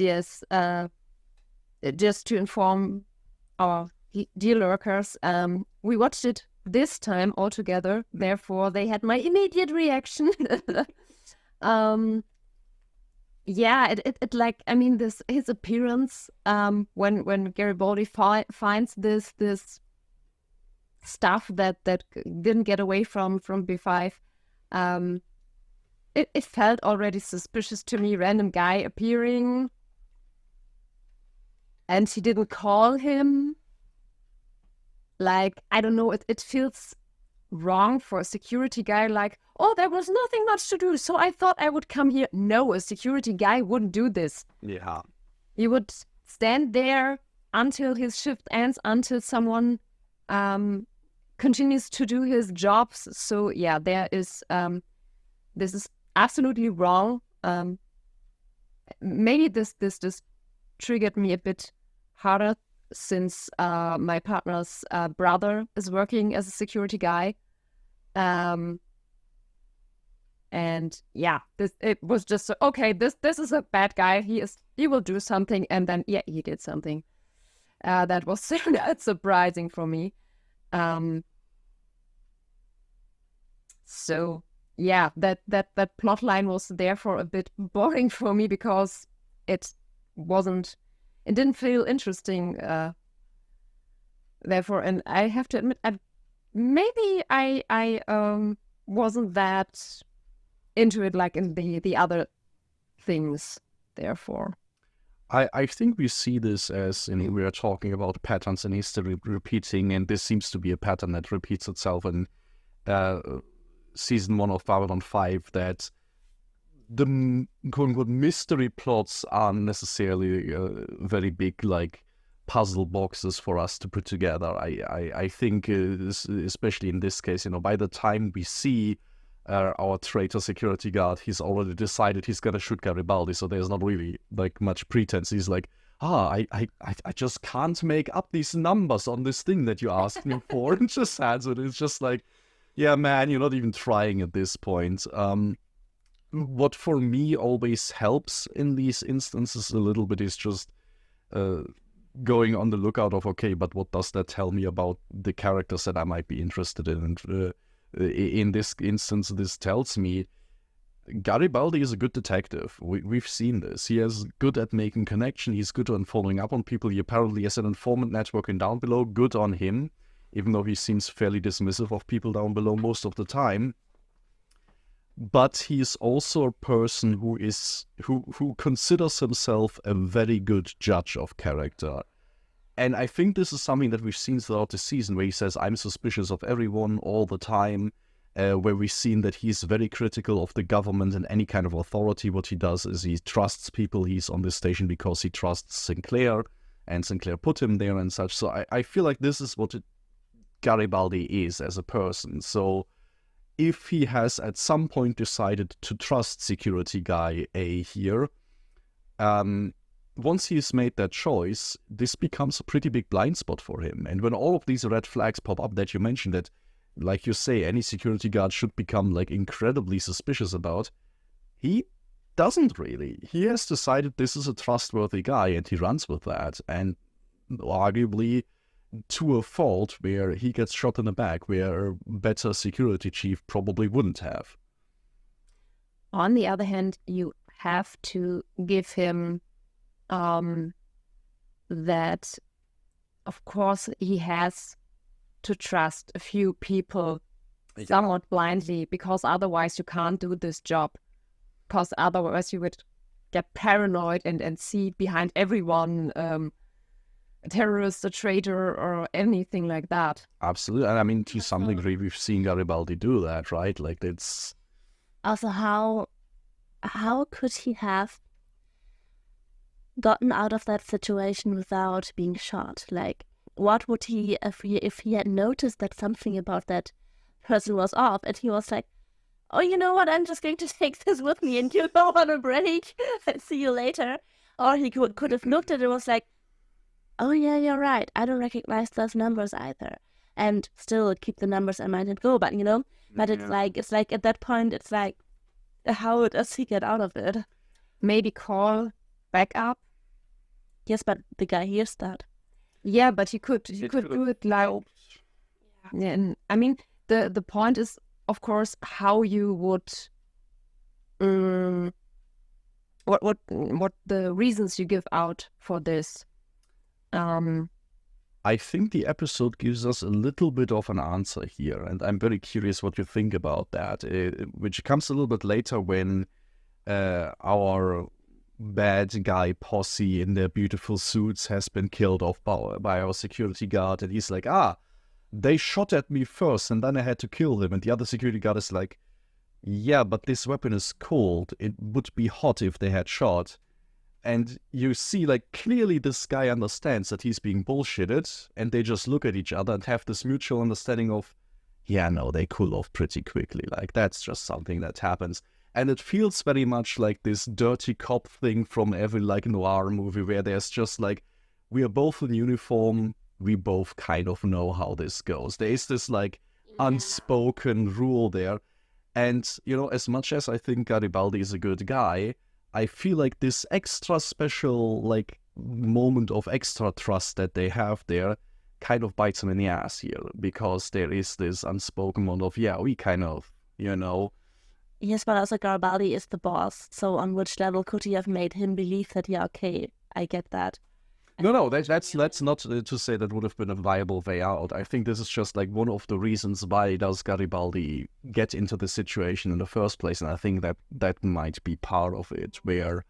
Just to inform our dear lurkers, we watched it this time all together. Therefore, they had my immediate reaction. Yeah, it like, I mean, his appearance when Garibaldi finds this stuff that didn't get away from B5, it felt already suspicious to me. Random guy appearing, and he didn't call him. Like, I don't know, it feels wrong for a security guy, like, oh, there was nothing much to do, so I thought I would come here. No, a security guy wouldn't do this. Yeah. He would stand there until his shift ends, until someone continues to do his jobs. So yeah, there is this is absolutely wrong. Maybe this triggered me a bit harder since my partner's brother is working as a security guy. And yeah, it was just okay. This is a bad guy. He will do something, and then yeah, he did something. That was surprising for me. So yeah, that plot line was therefore a bit boring for me because it didn't feel interesting. Therefore, and I have to admit, maybe I wasn't that into it like in the other things. Therefore, I think we see this as, we are talking about patterns in history repeating, and this seems to be a pattern that repeats itself in season 1 of Babylon 5, that the quote-unquote mystery plots aren't necessarily very big, like, puzzle boxes for us to put together. I think, especially in this case, by the time we see our traitor security guard, he's already decided he's gonna shoot Garibaldi, so there's not really like much pretense. He's like, I just can't make up these numbers on this thing that you asked me for, and just hands it. It's just like, yeah, man, you're not even trying at this point. What for me always helps in these instances a little bit is just going on the lookout of, okay, but what does that tell me about the characters that I might be interested in? And in this instance, this tells me Garibaldi is a good detective. We've seen this. He is good at making connection. He's good on following up on people. He apparently has an informant network in down below. Good on him, even though he seems fairly dismissive of people down below most of the time. But he is also a person who considers himself a very good judge of character. And I think this is something that we've seen throughout the season, where he says, I'm suspicious of everyone all the time, where we've seen that he's very critical of the government and any kind of authority. What he does is he trusts people. He's on this station because he trusts Sinclair, and Sinclair put him there and such. So I feel like this is what Garibaldi is as a person. So if he has at some point decided to trust security guy A here, once he's made that choice, this becomes a pretty big blind spot for him. And when all of these red flags pop up that you mentioned, that, like you say, any security guard should become like incredibly suspicious about, he doesn't really. He has decided this is a trustworthy guy, and he runs with that. And arguably to a fault, where he gets shot in the back, where a better security chief probably wouldn't have. On the other hand, you have to give him that, of course, he has to trust a few people somewhat blindly, because otherwise you can't do this job. Because otherwise you would get paranoid and see behind everyone a terrorist, a traitor, or anything like that. Absolutely. And I mean, to some degree, we've seen Garibaldi do that, right? Like, it's... Also, how could he have gotten out of that situation without being shot? Like, what would he, if he had noticed that something about that person was off, and he was like, oh, you know what, I'm just going to take this with me and you go on a break and see you later. Or he could have looked at it and was like, oh yeah, you're right, I don't recognize those numbers either, and still keep the numbers in mind and go. But but it's like at that point, it's like, how does he get out of it? Maybe call backup. Yes, but the guy hears that. Yeah, but he could do it like, yeah. And I mean, the point is, of course, how you would what the reasons you give out for this. I think the episode gives us a little bit of an answer here, and I'm very curious what you think about that, which comes a little bit later when our bad guy posse in their beautiful suits has been killed off by our security guard, and he's like, they shot at me first and then I had to kill him. And the other security guard is like, yeah, but this weapon is cold. It would be hot if they had shot. And you see, like, clearly this guy understands that he's being bullshitted, and they just look at each other and have this mutual understanding of, yeah, no, they cool off pretty quickly. Like, that's just something that happens. And it feels very much like this dirty cop thing from every, like, noir movie, where there's just like, we are both in uniform, we both kind of know how this goes. There is this, like, unspoken rule there. And, as much as I think Garibaldi is a good guy, I feel like this extra special, like, moment of extra trust that they have there kind of bites them in the ass here, because there is this unspoken one of, yeah, we kind of, Yes, but also Garibaldi is the boss, so on which level could he have made him believe that, yeah, okay, I get that? No, that's not to say that would have been a viable way out. I think this is just like one of the reasons why does Garibaldi get into the situation in the first place, and I think that might be part of it, where,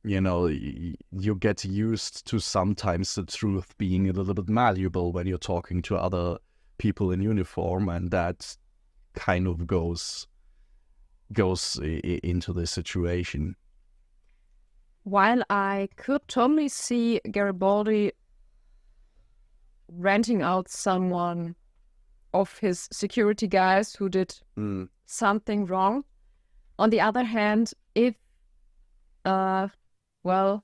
you get used to sometimes the truth being a little bit malleable when you're talking to other people in uniform, and that kind of goes into the situation. While I could totally see Garibaldi renting out someone of his security guys who did something wrong. On the other hand, if, well,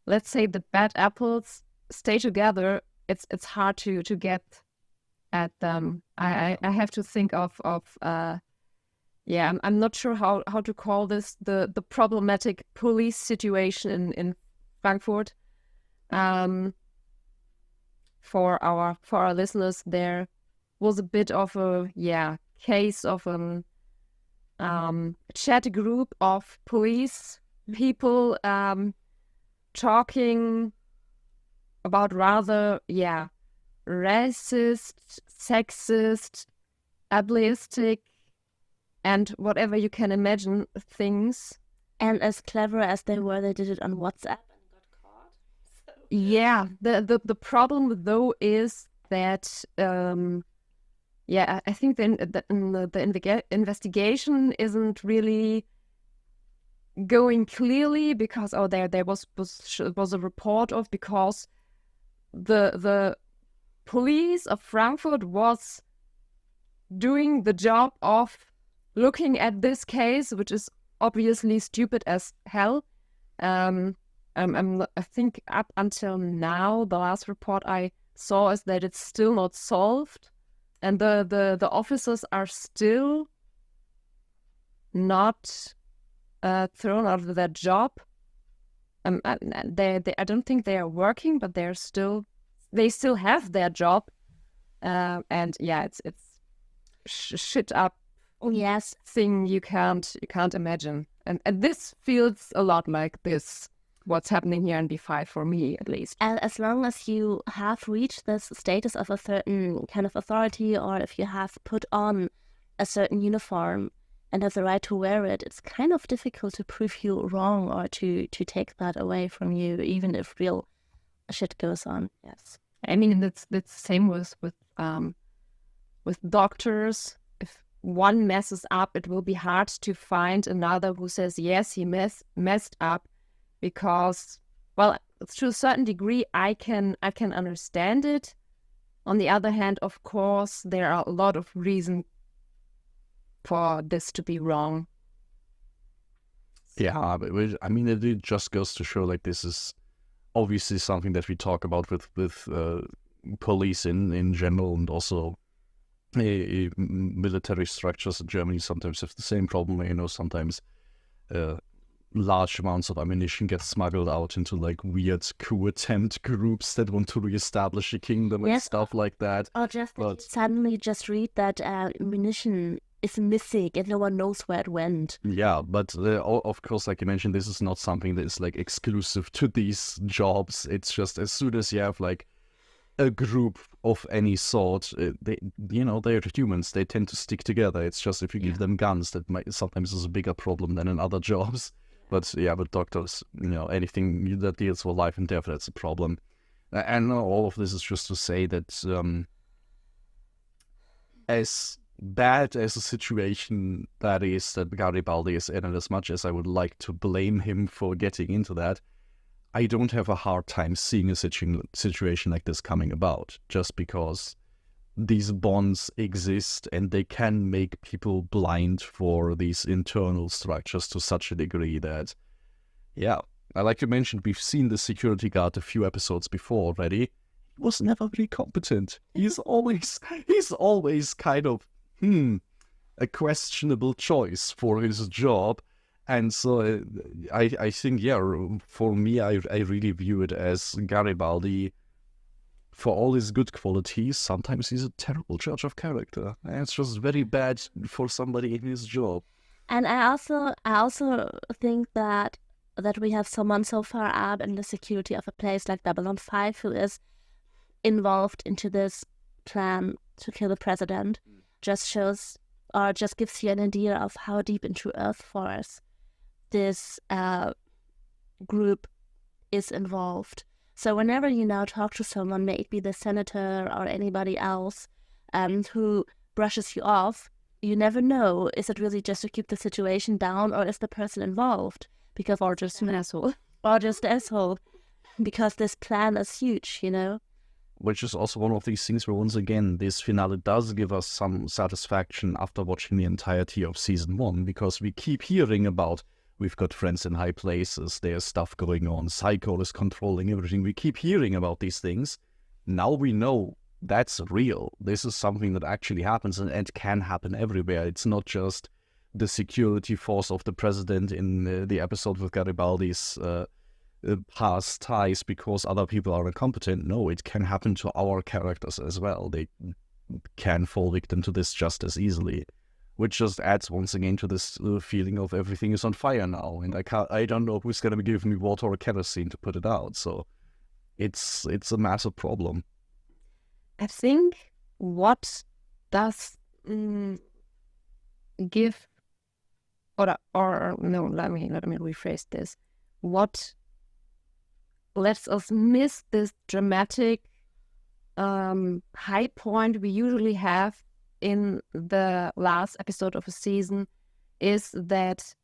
let's say the bad apples stay together, it's hard to get at them. I have to think of I'm not sure how to call this, the problematic police situation in Frankfurt. For our listeners, there was a bit of a case of chat group of police people talking about rather racist, sexist, ableistic, and whatever you can imagine things. And as clever as they were, they did it on WhatsApp and got caught. So. Yeah, the problem though is that I think the investigation isn't really going clearly because there was a report of, because the police of Frankfurt was doing the job of looking at this case, which is obviously stupid as hell. I think up until now, the last report I saw is that it's still not solved, and the officers are still not thrown out of their job. I don't think they are working, but they still have their job, and it's shit up. Yes, thing you can't imagine, and this feels a lot like this. What's happening here in B5 for me, at least. And as long as you have reached this status of a certain kind of authority, or if you have put on a certain uniform and have the right to wear it, it's kind of difficult to prove you wrong or to take that away from you, even if real shit goes on. Yes, I mean that's the same with doctors. If one messes up, it will be hard to find another who says yes, he messed up. Because, well, to a certain degree, I can understand it. On the other hand, of course, there are a lot of reasons for this to be wrong. Yeah, but I mean, it just goes to show, like, this is obviously something that we talk about with police in general, and also military structures in Germany sometimes have the same problem. You know, sometimes large amounts of ammunition get smuggled out into like weird coup attempt groups that want to reestablish a kingdom and stuff like that. Or just suddenly just read that ammunition is missing and no one knows where it went. Yeah, but of course, like you mentioned, this is not something that is like exclusive to these jobs. It's just as soon as you have like a group of any sort, they're humans. They tend to stick together. It's just if you give them guns, that sometimes is a bigger problem than in other jobs. But doctors, anything that deals with life and death, that's a problem. And all of this is just to say that as bad as a situation that is that Garibaldi is in, and as much as I would like to blame him for getting into that, I don't have a hard time seeing a situation like this coming about, just because these bonds exist and they can make people blind for these internal structures to such a degree that, like you mentioned, we've seen the security guard a few episodes before already. He was never really competent. He's always kind of, a questionable choice for his job. And so I think, for me, I really view it as Garibaldi, for all his good qualities, sometimes he's a terrible judge of character. And it's just very bad for somebody in his job. And I also think that we have someone so far up in the security of a place like Babylon 5 who is involved into this plan to kill the president, just gives you an idea of how deep into Earth Force this group is involved. So whenever you now talk to someone, may it be the senator or anybody else who brushes you off, you never know, is it really just to keep the situation down, or is the person involved? Or just an asshole. Or just an asshole. Because this plan is huge, which is also one of these things where, once again, this finale does give us some satisfaction after watching the entirety of season 1, because we keep hearing about, we've got friends in high places, there's stuff going on, Psycho is controlling everything. We keep hearing about these things. Now we know that's real. This is something that actually happens, and it can happen everywhere. It's not just the security force of the president in the episode with Garibaldi's past ties because other people are incompetent. No, it can happen to our characters as well. They can fall victim to this just as easily, which just adds once again to this feeling of everything is on fire now, and I don't know who's going to be giving me water or kerosene to put it out. So it's a massive problem. I think what does give, or no, let me rephrase this. What lets us miss this dramatic high point we usually have in the last episode of a season is that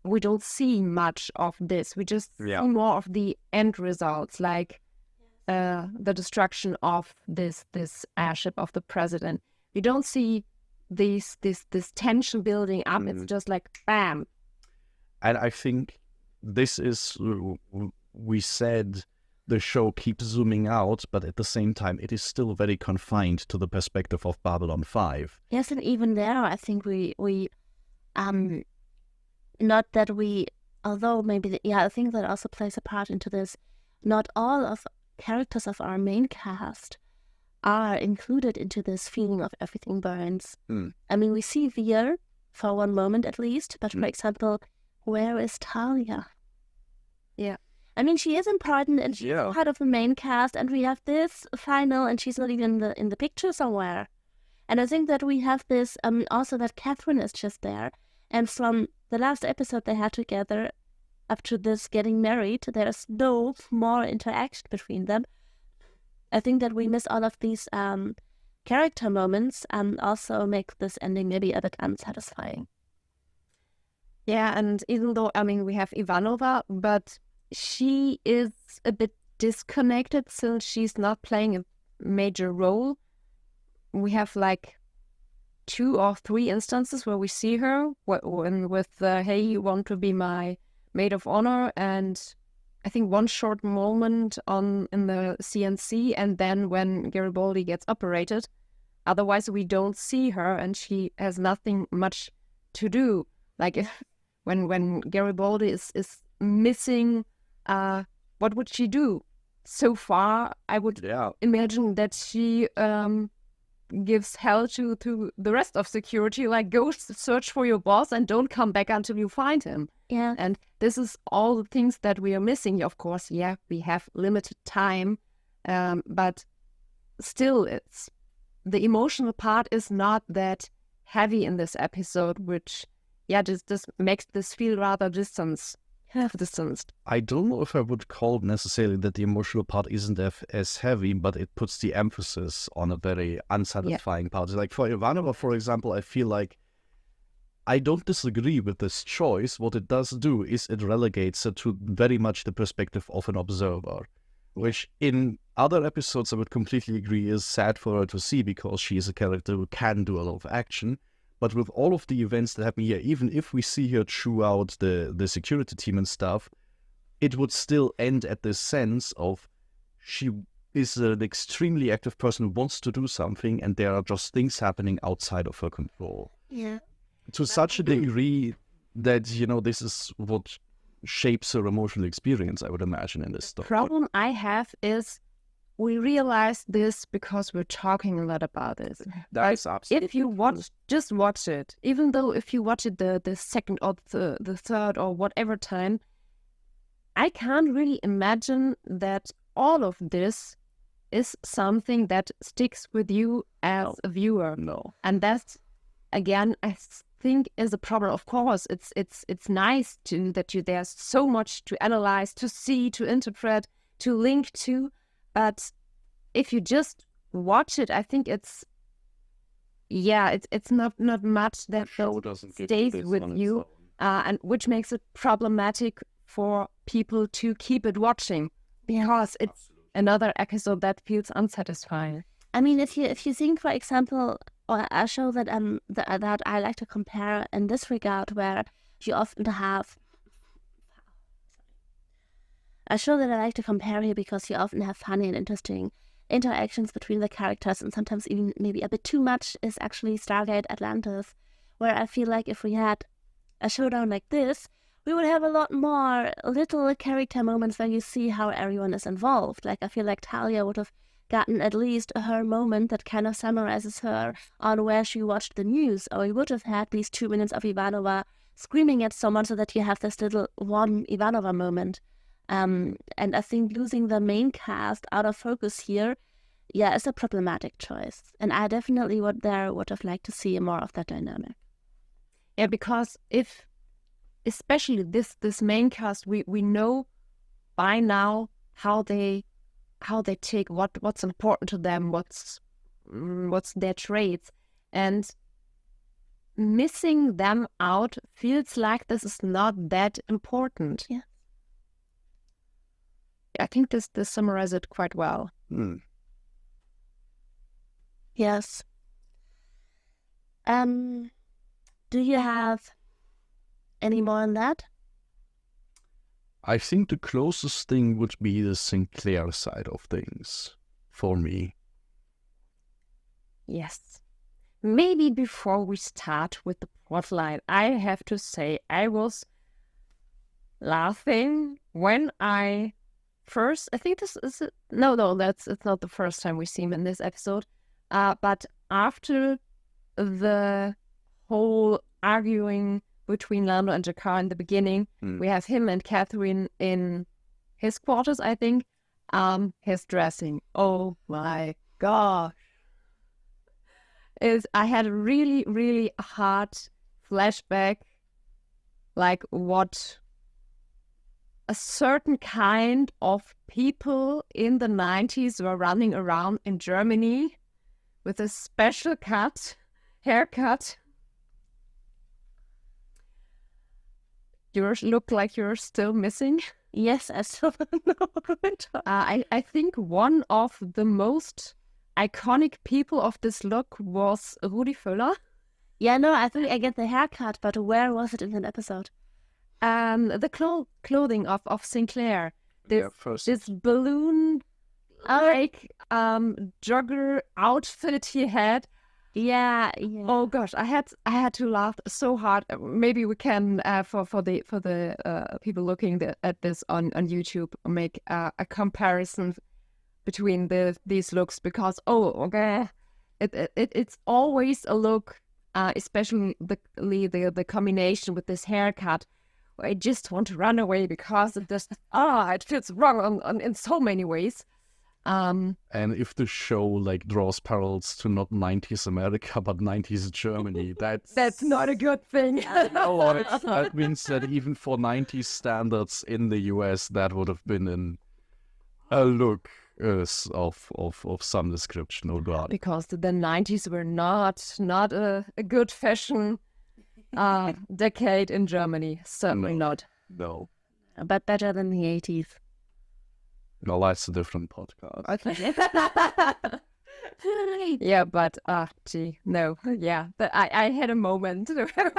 we don't see much of this. We just see more of the end results, like the destruction of this airship of the president. We don't see this tension building up. It's just like bam. And I think this is, we said the show keeps zooming out, but at the same time it is still very confined to the perspective of Babylon 5. Yes, and even there I think we not that we, although maybe I think that also plays a part into this, not all of characters of our main cast are included into this feeling of everything burns. I mean, we see Veer for one moment at least, but for example, where is Talia? Yeah. I mean, she is important and she's part of the main cast, and we have this final, and she's not even in the picture somewhere. And I think that we have this also that Catherine is just there. And from the last episode they had together up to this getting married, there's no more interaction between them. I think that we miss all of these character moments and also make this ending maybe a bit unsatisfying. Yeah, and even though, I mean, we have Ivanova, but she is a bit disconnected since she's not playing a major role. We have like 2 or 3 instances where we see her with hey, you want to be my maid of honor, and I think one short moment in the CNC, and then when Garibaldi gets operated. Otherwise, we don't see her, and she has nothing much to do. Like when Garibaldi is missing, what would she do? So far, I would imagine that she gives hell to the rest of security, like go search for your boss and don't come back until you find him. Yeah. And this is all the things that we are missing. Of course, we have limited time, but still, the emotional part is not that heavy in this episode, which just makes this feel rather distanced. I don't know if I would call it necessarily that the emotional part isn't as heavy, but it puts the emphasis on a very unsatisfying part. Like for Ivanova, for example, I feel like I don't disagree with this choice. What it does do is it relegates her to very much the perspective of an observer, which in other episodes I would completely agree is sad for her to see because she is a character who can do a lot of action. But with all of the events that happen here, even if we see her chew out the security team and stuff, it would still end at this sense of she is an extremely active person who wants to do something, and there are just things happening outside of her control. Yeah. To such a degree that, this is what shapes her emotional experience, I would imagine, in this story. The problem I have is we realize this because we're talking a lot about it. That's absolutely. If you just watch it, even though if you watch it the second or the third or whatever time, I can't really imagine that all of this is something that sticks with you as a viewer. No. And that's, again, I think is a problem. Of course, it's nice that there's so much to analyze, to see, to interpret, to link to. But if you just watch it, I think it's not much that stays with you, and which makes it problematic for people to keep it watching, because it's another episode that feels unsatisfying. I mean, if you think, for example, or a show that that I like to compare in this regard, where you often have a show that I like to compare here because you often have funny and interesting interactions between the characters, and sometimes even maybe a bit too much, is actually Stargate Atlantis, where I feel like if we had a showdown like this, we would have a lot more little character moments where you see how everyone is involved. Like, I feel like Talia would have gotten at least her moment that kind of summarizes her on where she watched the news, or we would have had these 2 minutes of Ivanova screaming at someone so that you have this little one Ivanova moment. And I think losing the main cast out of focus here, is a problematic choice. And I definitely would have liked to see more of that dynamic. Yeah, because if, especially this main cast, we know by now how they take what's important to them, what's their traits, and missing them out feels like this is not that important. Yeah. I think this summarizes it quite well. Yes. Do you have any more on that? I think the closest thing would be the Sinclair side of things for me. Yes. Maybe before we start with the plotline, I have to say I was laughing when I think this is it's not the first time we see him in this episode, but after the whole arguing between Londo and Jakar in the beginning, we have him and Catherine in his quarters, I think. His dressing, oh my gosh. I had a really, really hard flashback, like what a certain kind of people in the 90s were running around in Germany with a special haircut. You look like you're still missing. Yes, I still don't know. I think one of the most iconic people of this look was Rudi Völler. Yeah, no, I think I get the haircut, but where was it in that episode? The clothing of Sinclair. This balloon jogger outfit he had. Yeah. Oh gosh, I had to laugh so hard. Maybe we can for the people looking at this on YouTube make a comparison between these looks, because it's always a look, especially the combination with this haircut, where I just want to run away because it just it feels wrong in so many ways. And if the show like draws parallels to not 90s America but 90s Germany, that's not a good thing. That means that even for 90s standards in the US, that would have been a look of some description. Oh God! Because the 90s were not a good fashion decade in Germany. Certainly not. No. But better than the 80s. No, that's a different podcast. Yeah, but no. Yeah, but I had a moment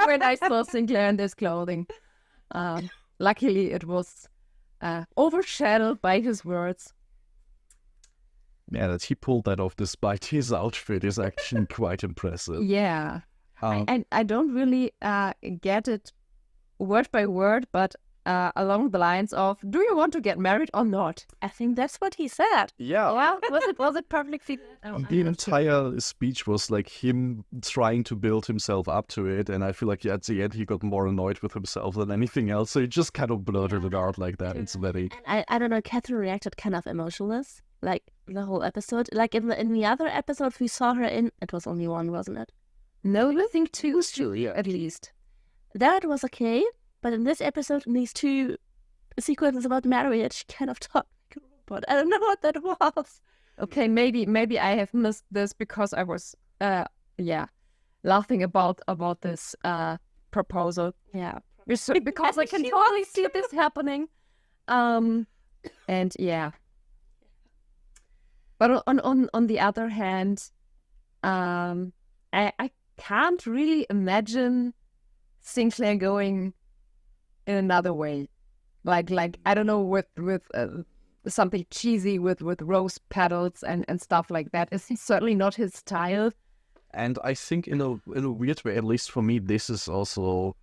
when I saw Sinclair in this clothing. Luckily, it was overshadowed by his words. Yeah, that he pulled that off despite his outfit is actually quite impressive. Yeah. I don't really get it word by word, but along the lines of, do you want to get married or not? I think that's what he said. Yeah. Well, was it perfectly? The entire speech was like him trying to build himself up to it, and I feel like at the end he got more annoyed with himself than anything else, so he just kind of blurted it out like that. It's very... And I don't know, Catherine reacted kind of emotionless, like the whole episode. Like in the other episode we saw her in, it was only one, wasn't it? No, I think two, at least. That was okay. But in this episode, in these two sequences about marriage, she kind of talked like a robot. I don't know what that was. Okay, maybe I have missed this because I was, laughing about this proposal. Yeah. Because I can totally see this happening. And yeah, But on the other hand, I can't really imagine Sinclair going in another way, like I don't know, with something cheesy with rose petals and stuff like that. It's certainly not his style. And I think in a weird way, at least for me, this is also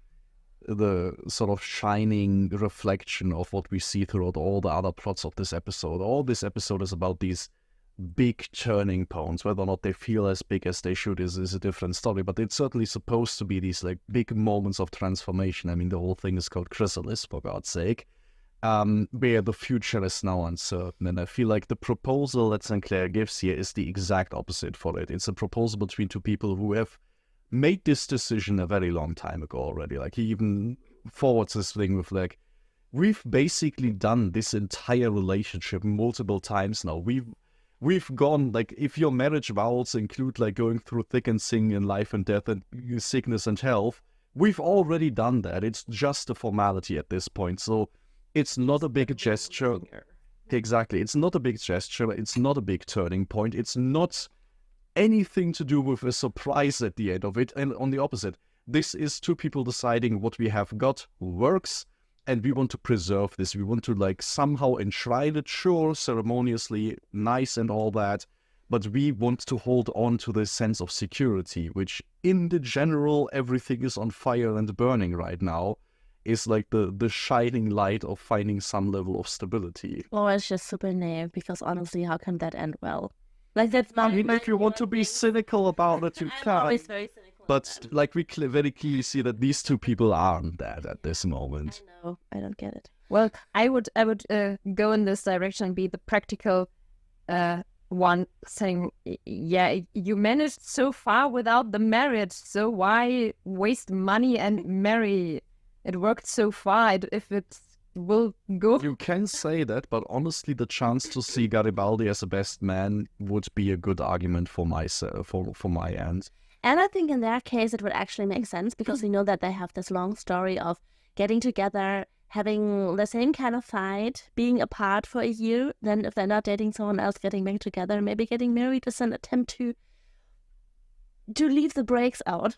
the sort of shining reflection of what we see throughout all the other plots of this episode. All this episode is about these big turning points. Whether or not they feel as big as they should is a different story, but it's certainly supposed to be these like big moments of transformation. I mean, the whole thing is called Chrysalis, for God's sake, where the future is now uncertain. And I feel like the proposal that Sinclair gives here is the exact opposite for it. It's a proposal between two people who have made this decision a very long time ago already. Like, he even forwards this thing with like, we've basically done this entire relationship multiple times now. We've gone, like, if your marriage vows include like going through thick and thin in life and death and sickness and health, we've already done that. It's just a formality at this point. So it's not a big gesture. Exactly. It's not a big gesture. It's not a big turning point. It's not anything to do with a surprise at the end of it. And on the opposite, this is two people deciding what we have got works, and we want to preserve this. We want to like somehow enshrine it, sure, ceremoniously, nice and all that, but we want to hold on to this sense of security, which in the general, everything is on fire and burning right now, is like the shining light of finding some level of stability. Or it's just super naive, because honestly, how can that end well? Like, that's I mean, if you want to be cynical about it, you I'm can. always very cynical. But like we very clearly see that these two people aren't that at this moment. I know, I don't get it. Well, I would go in this direction and be the practical one, saying, yeah, you managed so far without the marriage, so why waste money and marry? It worked so far. If it will go, You can say that, but honestly, the chance to see Garibaldi as a best man would be a good argument for myself, for my end. And I think in their case, it would actually make sense, because we know that they have this long story of getting together, having the same kind of fight, being apart for a year, then if they're not dating someone else, getting back together, maybe getting married is an attempt to leave the breaks out.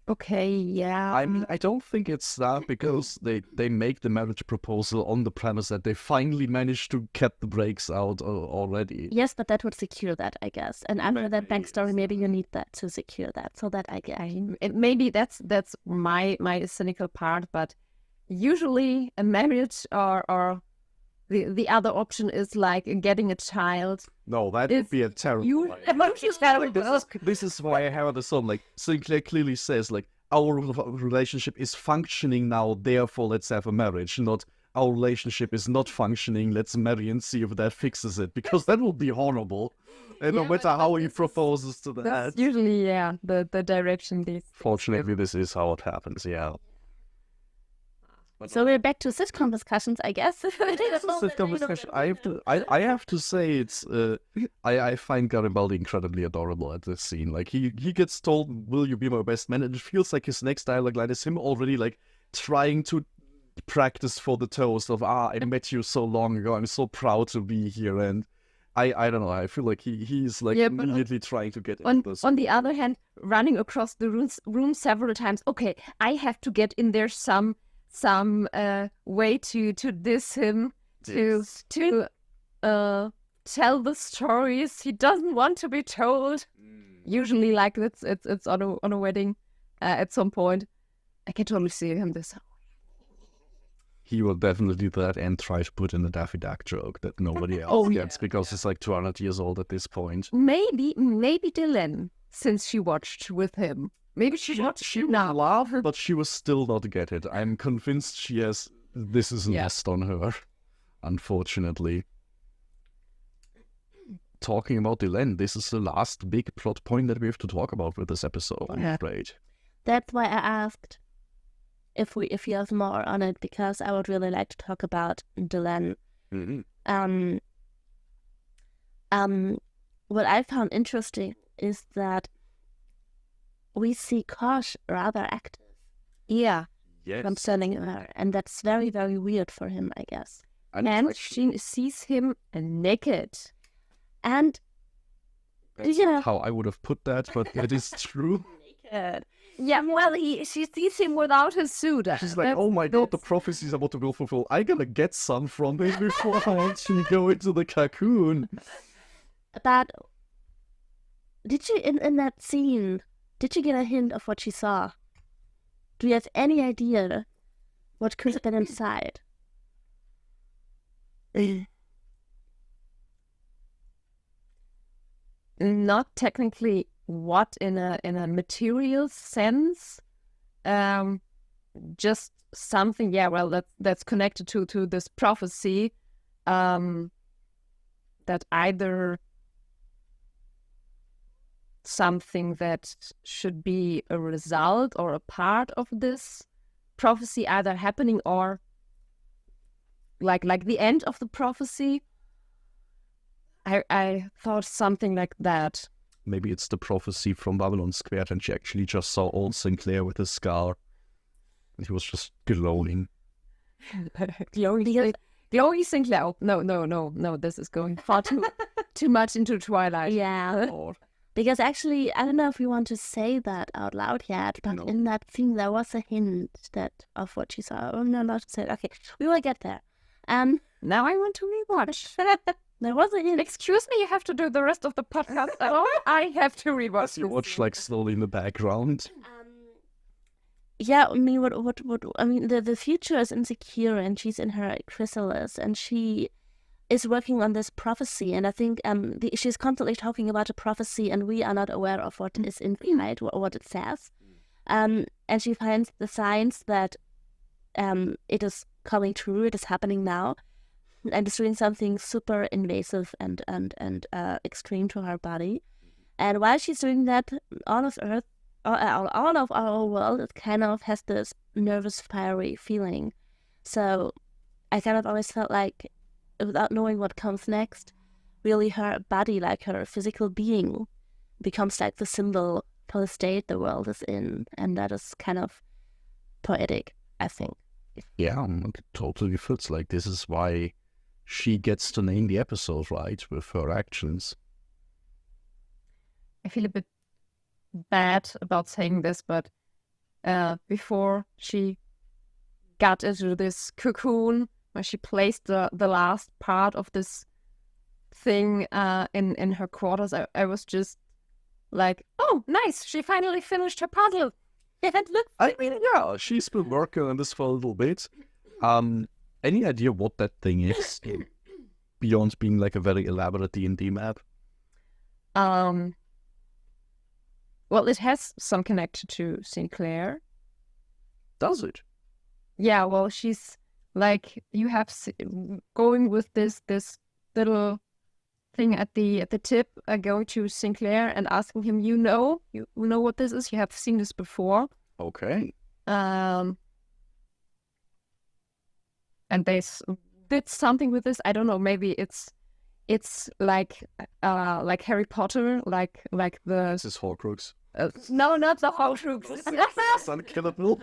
okay, yeah. I mean, I don't think it's that, because they make the marriage proposal on the premise that they finally managed to get the breaks out already. Yes, but that would secure that, I guess. And after that backstory, maybe you need that to secure that, so that Maybe that's my cynical part, but usually a marriage or the other option is like getting a child. No, that would be a terrible This is why I have this on. Like, Sinclair clearly says, like, our relationship is functioning now, therefore let's have a marriage. Not, our relationship is not functioning, let's marry and see if that fixes it. Because that would be horrible. And no matter how he proposes to that. That's usually, the direction these. Fortunately, this is how it happens, yeah. So we're back to sitcom discussions, I guess. Sitcom discussion. I have to say, it's I find Garibaldi incredibly adorable at this scene. Like, he gets told, "Will you be my best man?" and it feels like his next dialogue line is him already like trying to practice for the toast of, I met you so long ago, I'm so proud to be here. And I don't know, I feel like he's like immediately trying to get in this. On the other hand, running across the room several times, okay, I have to get in there some way to diss him, to tell the stories he doesn't want to be told. Usually, like, it's on a wedding at some point. I can totally see him this. He will definitely do that and try to put in a Daffy Duck joke that nobody else gets, because it's like 200 years old at this point. Maybe Delenn, since she watched with him. Maybe she would laugh, but she will still not get it. I'm convinced she has. This is lost on her, unfortunately. Talking about Delenn, this is the last big plot point that we have to talk about with this episode. I'm afraid. That's why I asked if you have more on it, because I would really like to talk about Delenn. Mm-hmm. What I found interesting is that we see Kosh rather active. Yeah. Yes. Concerning her, and that's very, very weird for him, I guess. And she sees him naked. And That's you know, not how I would have put that, but it is true. Yeah, well, she sees him without his suit. She's like, oh my god, the prophecies about to be fulfilled. I gotta get some from him before I actually go into the cocoon. but did you in that scene? Did you get a hint of what she saw? Do you have any idea what could have been inside? Not technically what in a material sense, just something. Yeah, well, that's connected to this prophecy, that either something that should be a result or a part of this prophecy either happening or like the end of the prophecy. I thought something like that. Maybe it's the prophecy from Babylon Squared and she actually just saw old Sinclair with his scar. And he was just glowing. Glowing Sinclair. Oh, no, this is going far too much into Twilight. Yeah. Or, Because actually, I don't know if we want to say that out loud yet, but No. in that scene there was a hint of what she saw. Oh, no, not to say it. Okay, we will get there. Now I want to rewatch. There was a hint. Excuse me, you have to do the rest of the podcast. I have to rewatch. you watch like slowly in the background. Yeah, I mean, the future is insecure, and she's in her chrysalis, and she is working on this prophecy, and I think she's constantly talking about a prophecy, and we are not aware of what is inside, what it says. And she finds the signs that it is coming true, it is happening now, and it's doing something super invasive and extreme to her body. And while she's doing that, all of Earth, all of our world, it kind of has this nervous, fiery feeling. So I kind of always felt like, without knowing what comes next, really her body, like her physical being, becomes like the symbol for the state the world is in. And that is kind of poetic, I think. Yeah, it totally fits. Like, this is why she gets to name the episode, right? With her actions. I feel a bit bad about saying this, but before she got into this cocoon, where she placed the last part of this thing in her quarters, I was just like, oh, nice, she finally finished her puzzle. I mean, yeah, she's been working on this for a little bit. Any idea what that thing is? Beyond being like a very elaborate D&D map? Well, it has some connection to Sinclair. Does it? Yeah, well, she's like, you have going with this little thing at the tip, going to Sinclair and asking him, you know what this is? You have seen this before. Okay. And they did something with this. I don't know. Maybe it's like Harry Potter, like the. This is Horcrux. No, not the Horcrux. It's unkillable.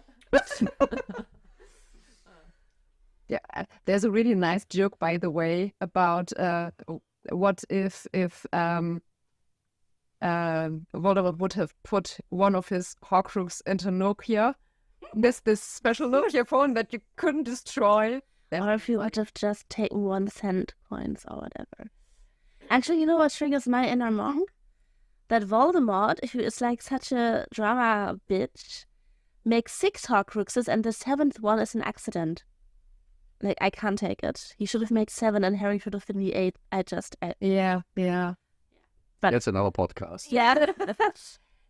Yeah, there's a really nice joke, by the way, about what if Voldemort would have put one of his Horcrux into Nokia, this special Nokia phone that you couldn't destroy. Or if you would have just taken 1 cent coins or whatever. Actually, you know what triggers my inner monk? That Voldemort, who is like such a drama bitch, makes 6 Horcruxes and the 7th one is an accident. Like, I can't take it. He should have made 7 and Harry should have been the 8. Yeah. But That's another podcast. yeah.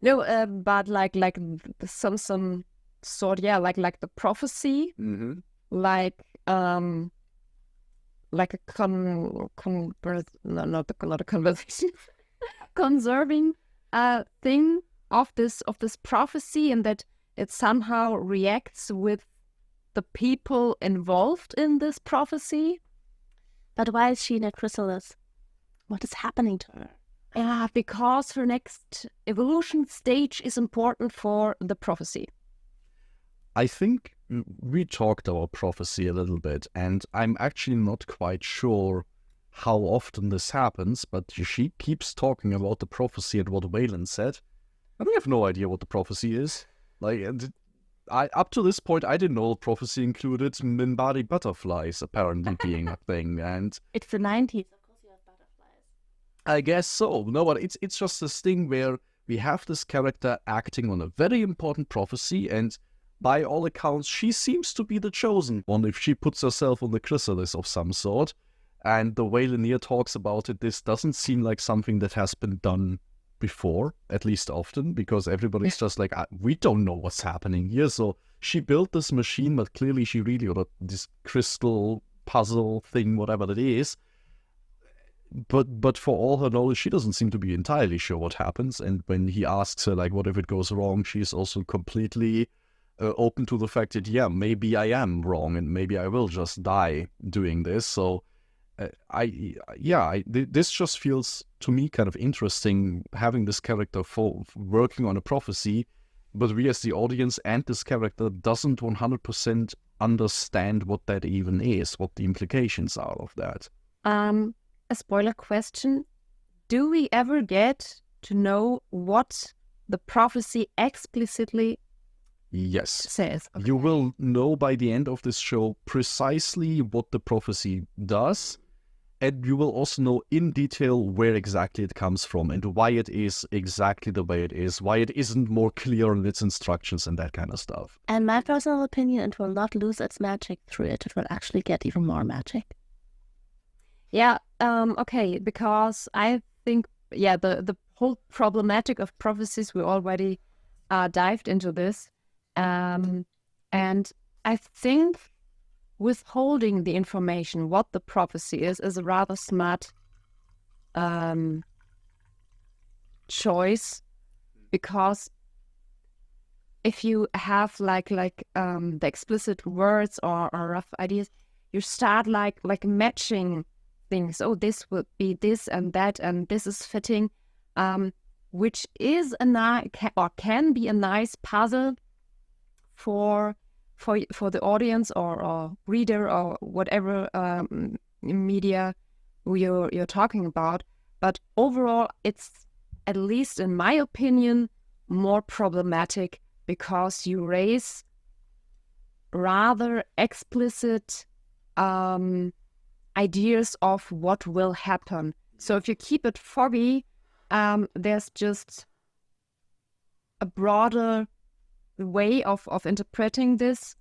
No, but like some sort, yeah, like the prophecy, Mm-hmm. like a not a conversation, conserving thing of this prophecy, and that it somehow reacts with the people involved in this prophecy. But why is she in a chrysalis? What is happening to her? Yeah, because her next evolution stage is important for the prophecy. I think we talked about prophecy a little bit, and I'm actually not quite sure how often this happens, but she keeps talking about the prophecy and what Valen said. And we have no idea what the prophecy is. Like, up to this point, I didn't know the prophecy included Minbari butterflies apparently being a thing, and It's the 90s. Of course you have butterflies. I guess so. No, but it's just this thing where we have this character acting on a very important prophecy, and by all accounts, she seems to be the chosen one if she puts herself on the Chrysalis of some sort. And the way Lanier talks about it, this doesn't seem like something that has been done before, at least often, because everybody's just like, we don't know what's happening here. So she built this machine, but clearly she really, or this crystal puzzle thing, whatever it is. But for all her knowledge, she doesn't seem to be entirely sure what happens. And when he asks her, like, what if it goes wrong, she's also completely open to the fact that, yeah, maybe I am wrong and maybe I will just die doing this. So this just feels to me kind of interesting, having this character for working on a prophecy, but we as the audience and this character doesn't 100% understand what that even is, what the implications are of that. A spoiler question. Do we ever get to know what the prophecy explicitly Yes. says? Okay. You will know by the end of this show precisely what the prophecy does, and you will also know in detail where exactly it comes from and why it is exactly the way it is, why it isn't more clear in its instructions and that kind of stuff. And my personal opinion, it will not lose its magic through it. It will actually get even more magic. Yeah, okay, because I think, the whole problematic of prophecies, we already dived into this. And I think withholding the information, what the prophecy is a rather smart choice, because if you have like the explicit words or rough ideas, you start like matching things. Oh, this would be this and that, and this is fitting, which is can be a nice puzzle for the audience or reader or whatever media you're talking about. But overall, it's, at least in my opinion, more problematic because you raise rather explicit ideas of what will happen. So if you keep it foggy, there's just a broader way of interpreting this,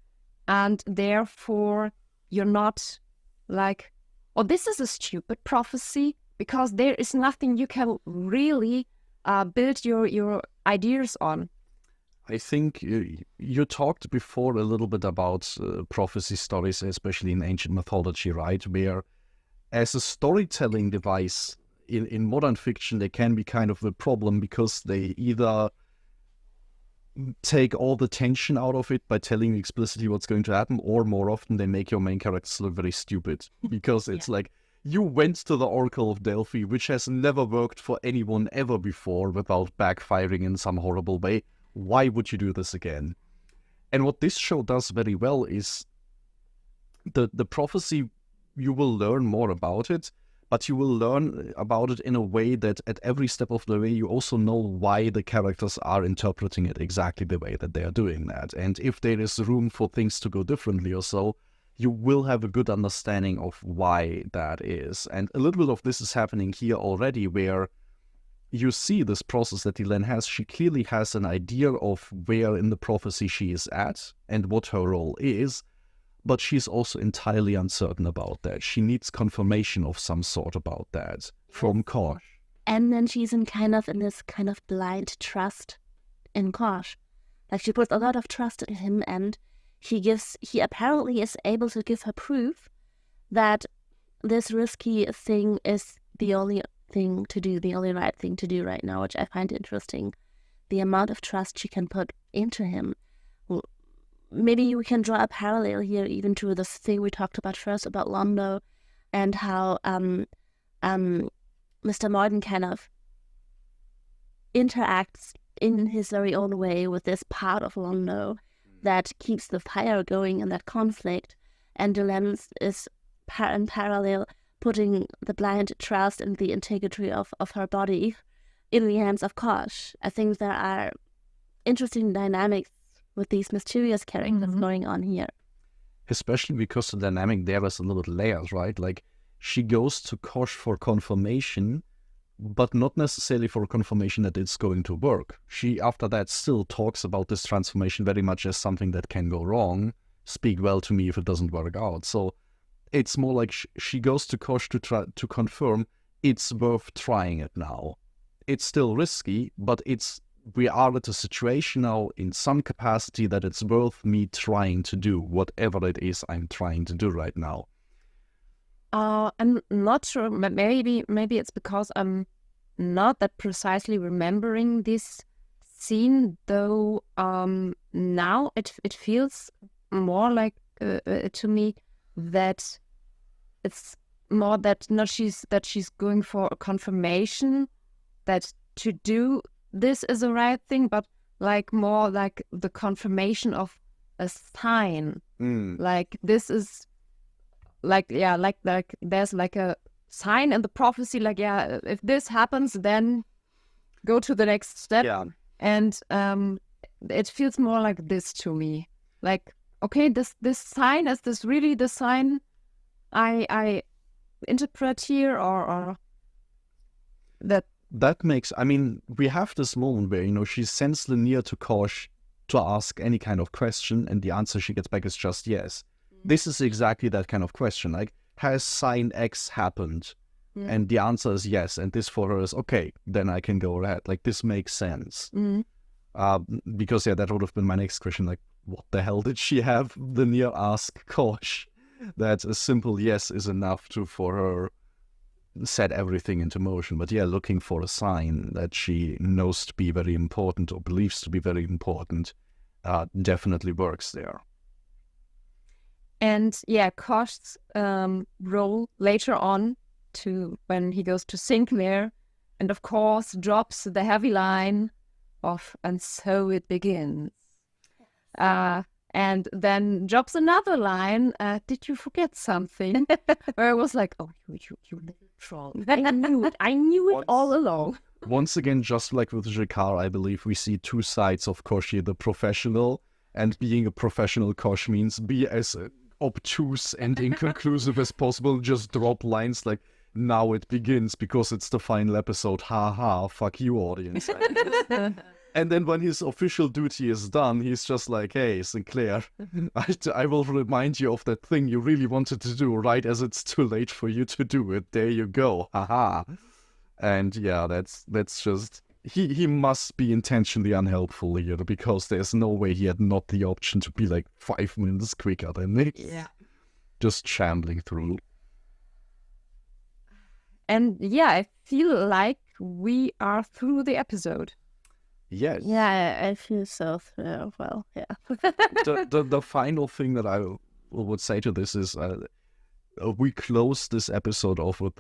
and therefore you're not like, oh, this is a stupid prophecy, because there is nothing you can really build your ideas on. I think you talked before a little bit about prophecy stories, especially in ancient mythology, right? Where as a storytelling device in modern fiction, they can be kind of a problem because they either take all the tension out of it by telling you explicitly what's going to happen, or more often they make your main characters look very stupid because it's like, you went to the Oracle of Delphi, which has never worked for anyone ever before without backfiring in some horrible way. Why would you do this again? And what this show does very well is the prophecy, you will learn more about it, but you will learn about it in a way that at every step of the way, you also know why the characters are interpreting it exactly the way that they are doing that. And if there is room for things to go differently or so, you will have a good understanding of why that is. And a little bit of this is happening here already, where you see this process that Delenn has. She clearly has an idea of where in the prophecy she is at and what her role is, but she's also entirely uncertain about that. She needs confirmation of some sort about that from Kosh. And then she's in this kind of blind trust in Kosh. Like, she puts a lot of trust in him, and he apparently is able to give her proof that this risky thing is the only thing to do, the only right thing to do right now, which I find interesting. The amount of trust she can put into him. Maybe we can draw a parallel here even to this thing we talked about first about Londo, and how Mr. Morden kind of interacts in his very own way with this part of Londo that keeps the fire going in that conflict. And Delenn is in parallel putting the blind trust in the integrity of her body in the hands of Kosh. I think there are interesting dynamics with these mysterious characters going on here. Especially because the dynamic there is a little bit layers, right? Like, she goes to Kosh for confirmation, but not necessarily for confirmation that it's going to work. She, after that, still talks about this transformation very much as something that can go wrong. Speak well to me if it doesn't work out. So it's more like she goes to Kosh to try to confirm it's worth trying it now. It's still risky, but we are at a situation now in some capacity that it's worth me trying to do whatever it is I'm trying to do right now. I'm not sure. Maybe it's because I'm not that precisely remembering this scene, though. Now it feels more like to me that it's more that she's going for a confirmation that to do this is the right thing, but like more like the confirmation of a sign. Like this is like there's like a sign in the prophecy, like if this happens, then go to the next step. Yeah. And it feels more like this to me. Like, okay, this sign, is this really the sign I interpret here, or that makes, I mean, we have this moment where, she sends Linnea to Kosh to ask any kind of question, and the answer she gets back is just yes. This is exactly that kind of question. Like, has sign X happened? And the answer is yes. And this for her is, okay, then I can go ahead. Like, this makes sense. Because, that would have been my next question. Like, what the hell did she have Linnea ask Kosh? That a simple yes is enough for her set everything into motion. But looking for a sign that she knows to be very important or believes to be very important definitely works there. And Kosh's role later on, to when he goes to Sinclair, and of course drops the heavy line of "and so it begins," and then drops another line. Did you forget something? Where I was like, "Oh, you little troll! I knew it all along." Once again, just like with Jakar, I believe we see two sides of Kosh here: the professional, and being a professional Kosh means be as obtuse and inconclusive as possible. Just drop lines like, "Now it begins because it's the final episode. Ha ha, fuck you, audience." And then when his official duty is done, he's just like, "Hey, Sinclair, I will remind you of that thing you really wanted to do right as it's too late for you to do it. There you go. Ha ha." And that's just... He must be intentionally unhelpful here, because there's no way he had not the option to be like 5 minutes quicker than this. Yeah. Just shambling through. And I feel like we are through the episode. Yes. Yeah, I feel so. Well, yeah. the final thing that I would say to this is we close this episode off with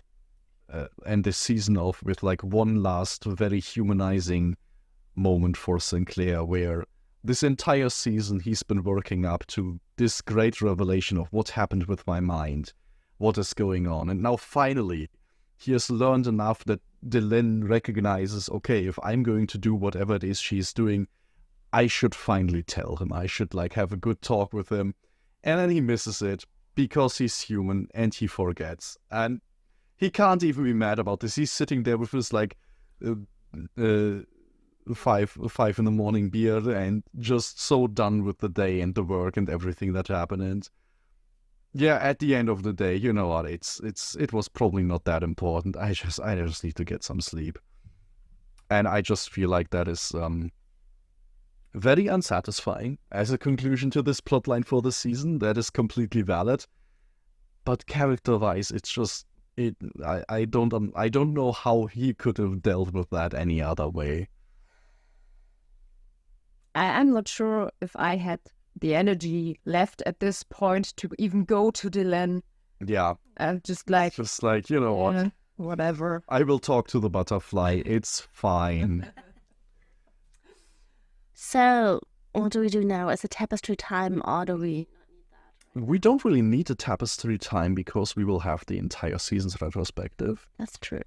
and this season off with like one last very humanizing moment for Sinclair, where this entire season he's been working up to this great revelation of what happened with my mind, what is going on, and now finally he has learned enough that Delenn recognizes, okay, if I'm going to do whatever it is she's doing, I should finally tell him. I should like have a good talk with him. And then he misses it because he's human and he forgets. And he can't even be mad about this. He's sitting there with his like 5 in the morning beer and just so done with the day and the work and everything that happened. And at the end of the day, you know what? It was probably not that important. I just need to get some sleep. And I just feel like that is very unsatisfying as a conclusion to this plotline for the season. That is completely valid. But character-wise, it's just I don't know how he could have dealt with that any other way. I'm not sure if I had the energy left at this point to even go to Delenn. Yeah. And just like, you know what? Whatever. I will talk to the butterfly. It's fine. So, what do we do now? Is it tapestry time, or do we... We don't really need a tapestry time because we will have the entire season's retrospective. That's true.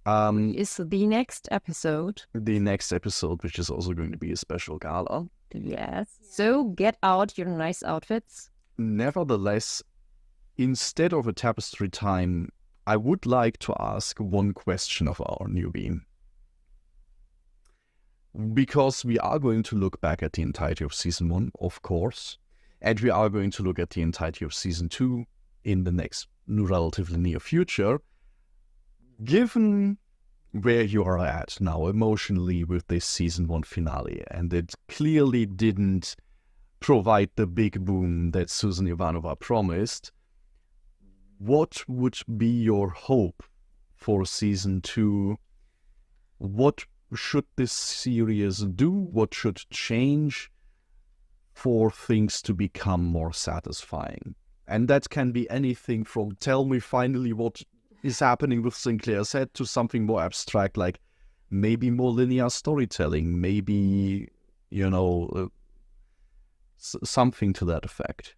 Is the next episode. The next episode, which is also going to be a special gala. Yes. So get out your nice outfits. Nevertheless, instead of a tapestry time, I would like to ask one question of our newbie. Because we are going to look back at the entirety of Season 1, of course, and we are going to look at the entirety of Season 2 in the next relatively near future. Given where you are at now emotionally with this Season 1 finale, and it clearly didn't provide the big boom that Susan Ivanova promised, what would be your hope for Season 2? What should this series do? What should change for things to become more satisfying? And that can be anything from tell me finally what is happening with Sinclair's head to something more abstract, like maybe more linear storytelling, maybe, something to that effect.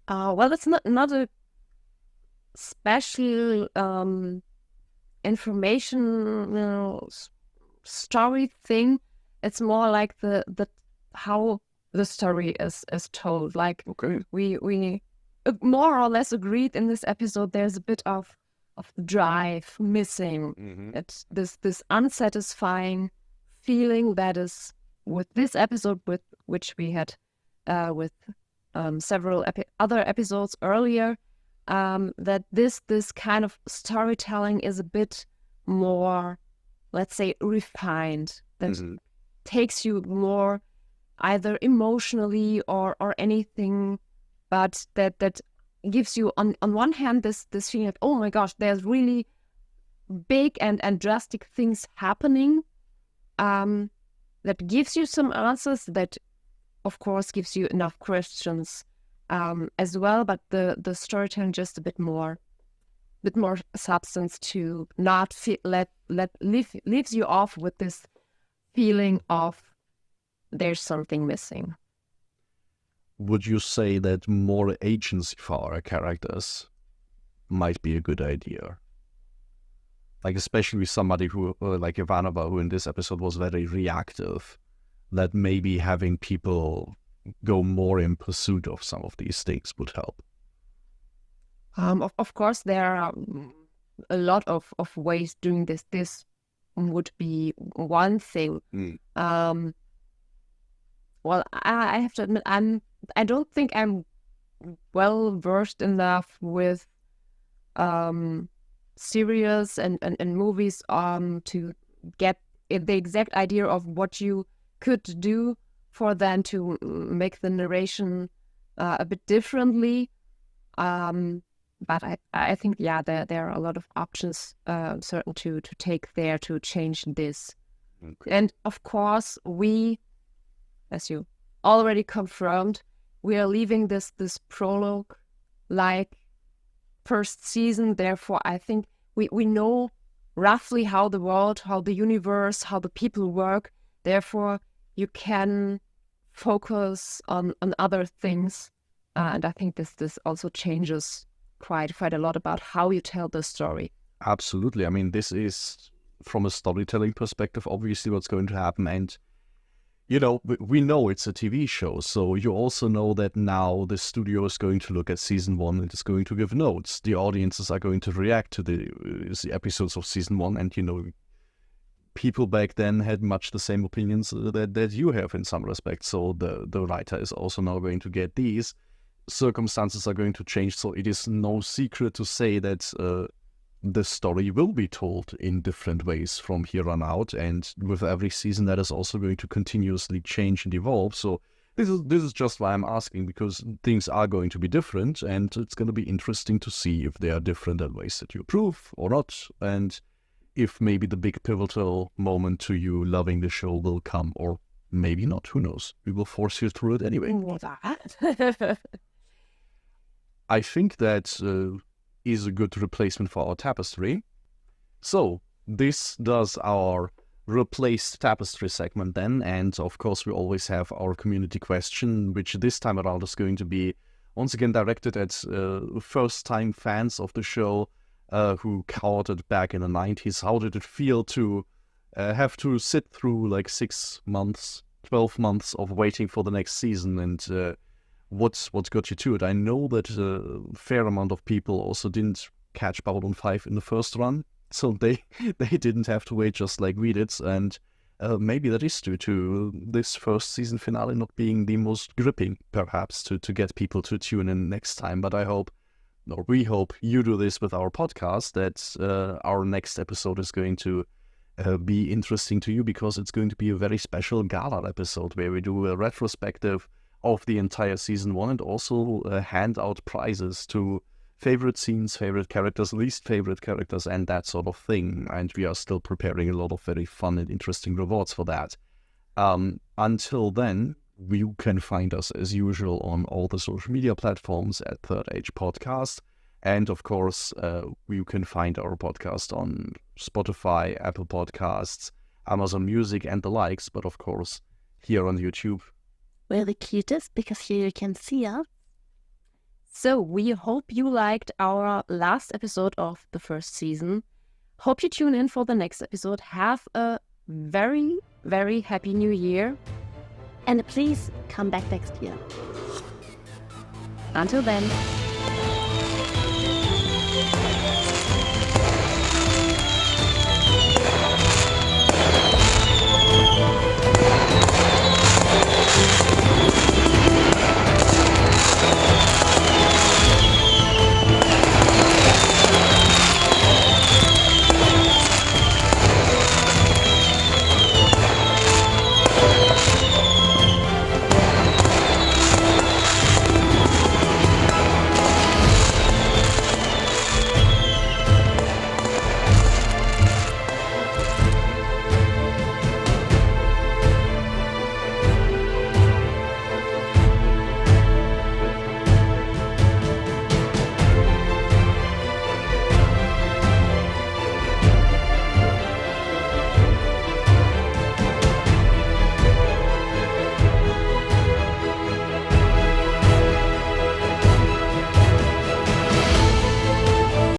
Well, it's not a special information story thing. It's more like the how the story is told. Like, Okay. we more or less agreed in this episode. There's a bit of drive missing. Mm-hmm. It's this unsatisfying feeling that is with this episode, with which we had with several other episodes earlier. That this kind of storytelling is a bit more, let's say, refined. That takes you more either emotionally or anything, but that gives you on one hand this feeling of, oh my gosh, there's really big and drastic things happening. That gives you some answers, that of course gives you enough questions as well, but the storytelling just a bit more substance to not leaves you off with this feeling of there's something missing. Would you say that more agency for our characters might be a good idea? Like, especially with somebody who, like Ivanova, who in this episode was very reactive, that maybe having people go more in pursuit of some of these things would help. Of course, there are a lot of ways doing this. This would be one thing. Well, I have to admit, I don't think I'm well versed enough with series and movies to get the exact idea of what you could do for them to make the narration a bit differently. But I think, yeah, there are a lot of options certain to take there to change this. Okay. And of course, we, as you already confirmed, we are leaving this prologue like first season. Therefore, I think we know roughly how the world, how the universe, how the people work. Therefore, you can focus on other things. And I think this also changes quite a lot about how you tell the story. Absolutely. I mean, this is, from a storytelling perspective, obviously what's going to happen. And, we know it's a TV show. So you also know that now the studio is going to look at Season 1 and is going to give notes. The audiences are going to react to the episodes of Season 1. And, people back then had much the same opinions that you have in some respects. So the writer is also now going to get these. Circumstances are going to change, so it is no secret to say that the story will be told in different ways from here on out, and with every season that is also going to continuously change and evolve. So this is just why I'm asking, because things are going to be different, and it's going to be interesting to see if they are different in ways that you approve or not, and if maybe the big pivotal moment to you loving the show will come, or maybe not. Who knows? We will force you through it anyway. I think that is a good replacement for our tapestry. So this does our replaced Tapestry segment then. And of course, we always have our community question, which this time around is going to be once again directed at first-time fans of the show who caught it back in the 90s. How did it feel to have to sit through like 6 months, 12 months of waiting for the next season, and what got you to it? I know that a fair amount of people also didn't catch Babylon 5 in the first run, so they didn't have to wait just like we did, and maybe that is due to this first season finale not being the most gripping, perhaps, to get people to tune in next time. But I hope, or we hope, you do this with our podcast, that our next episode is going to be interesting to you, because it's going to be a very special gala episode where we do a retrospective of the entire season 1 and also hand out prizes to favorite scenes, favorite characters, least favorite characters, and that sort of thing. And we are still preparing a lot of very fun and interesting rewards for that. Until then, you can find us as usual on all the social media platforms at Third Age Podcast. And of course, you can find our podcast on Spotify, Apple Podcasts, Amazon Music, and the likes. But of course, here on YouTube, We're the cutest because here you can see us. So we hope you liked our last episode of the first season. Hope you tune in for the next episode. Have a very, very happy new year. And please come back next year. Until then.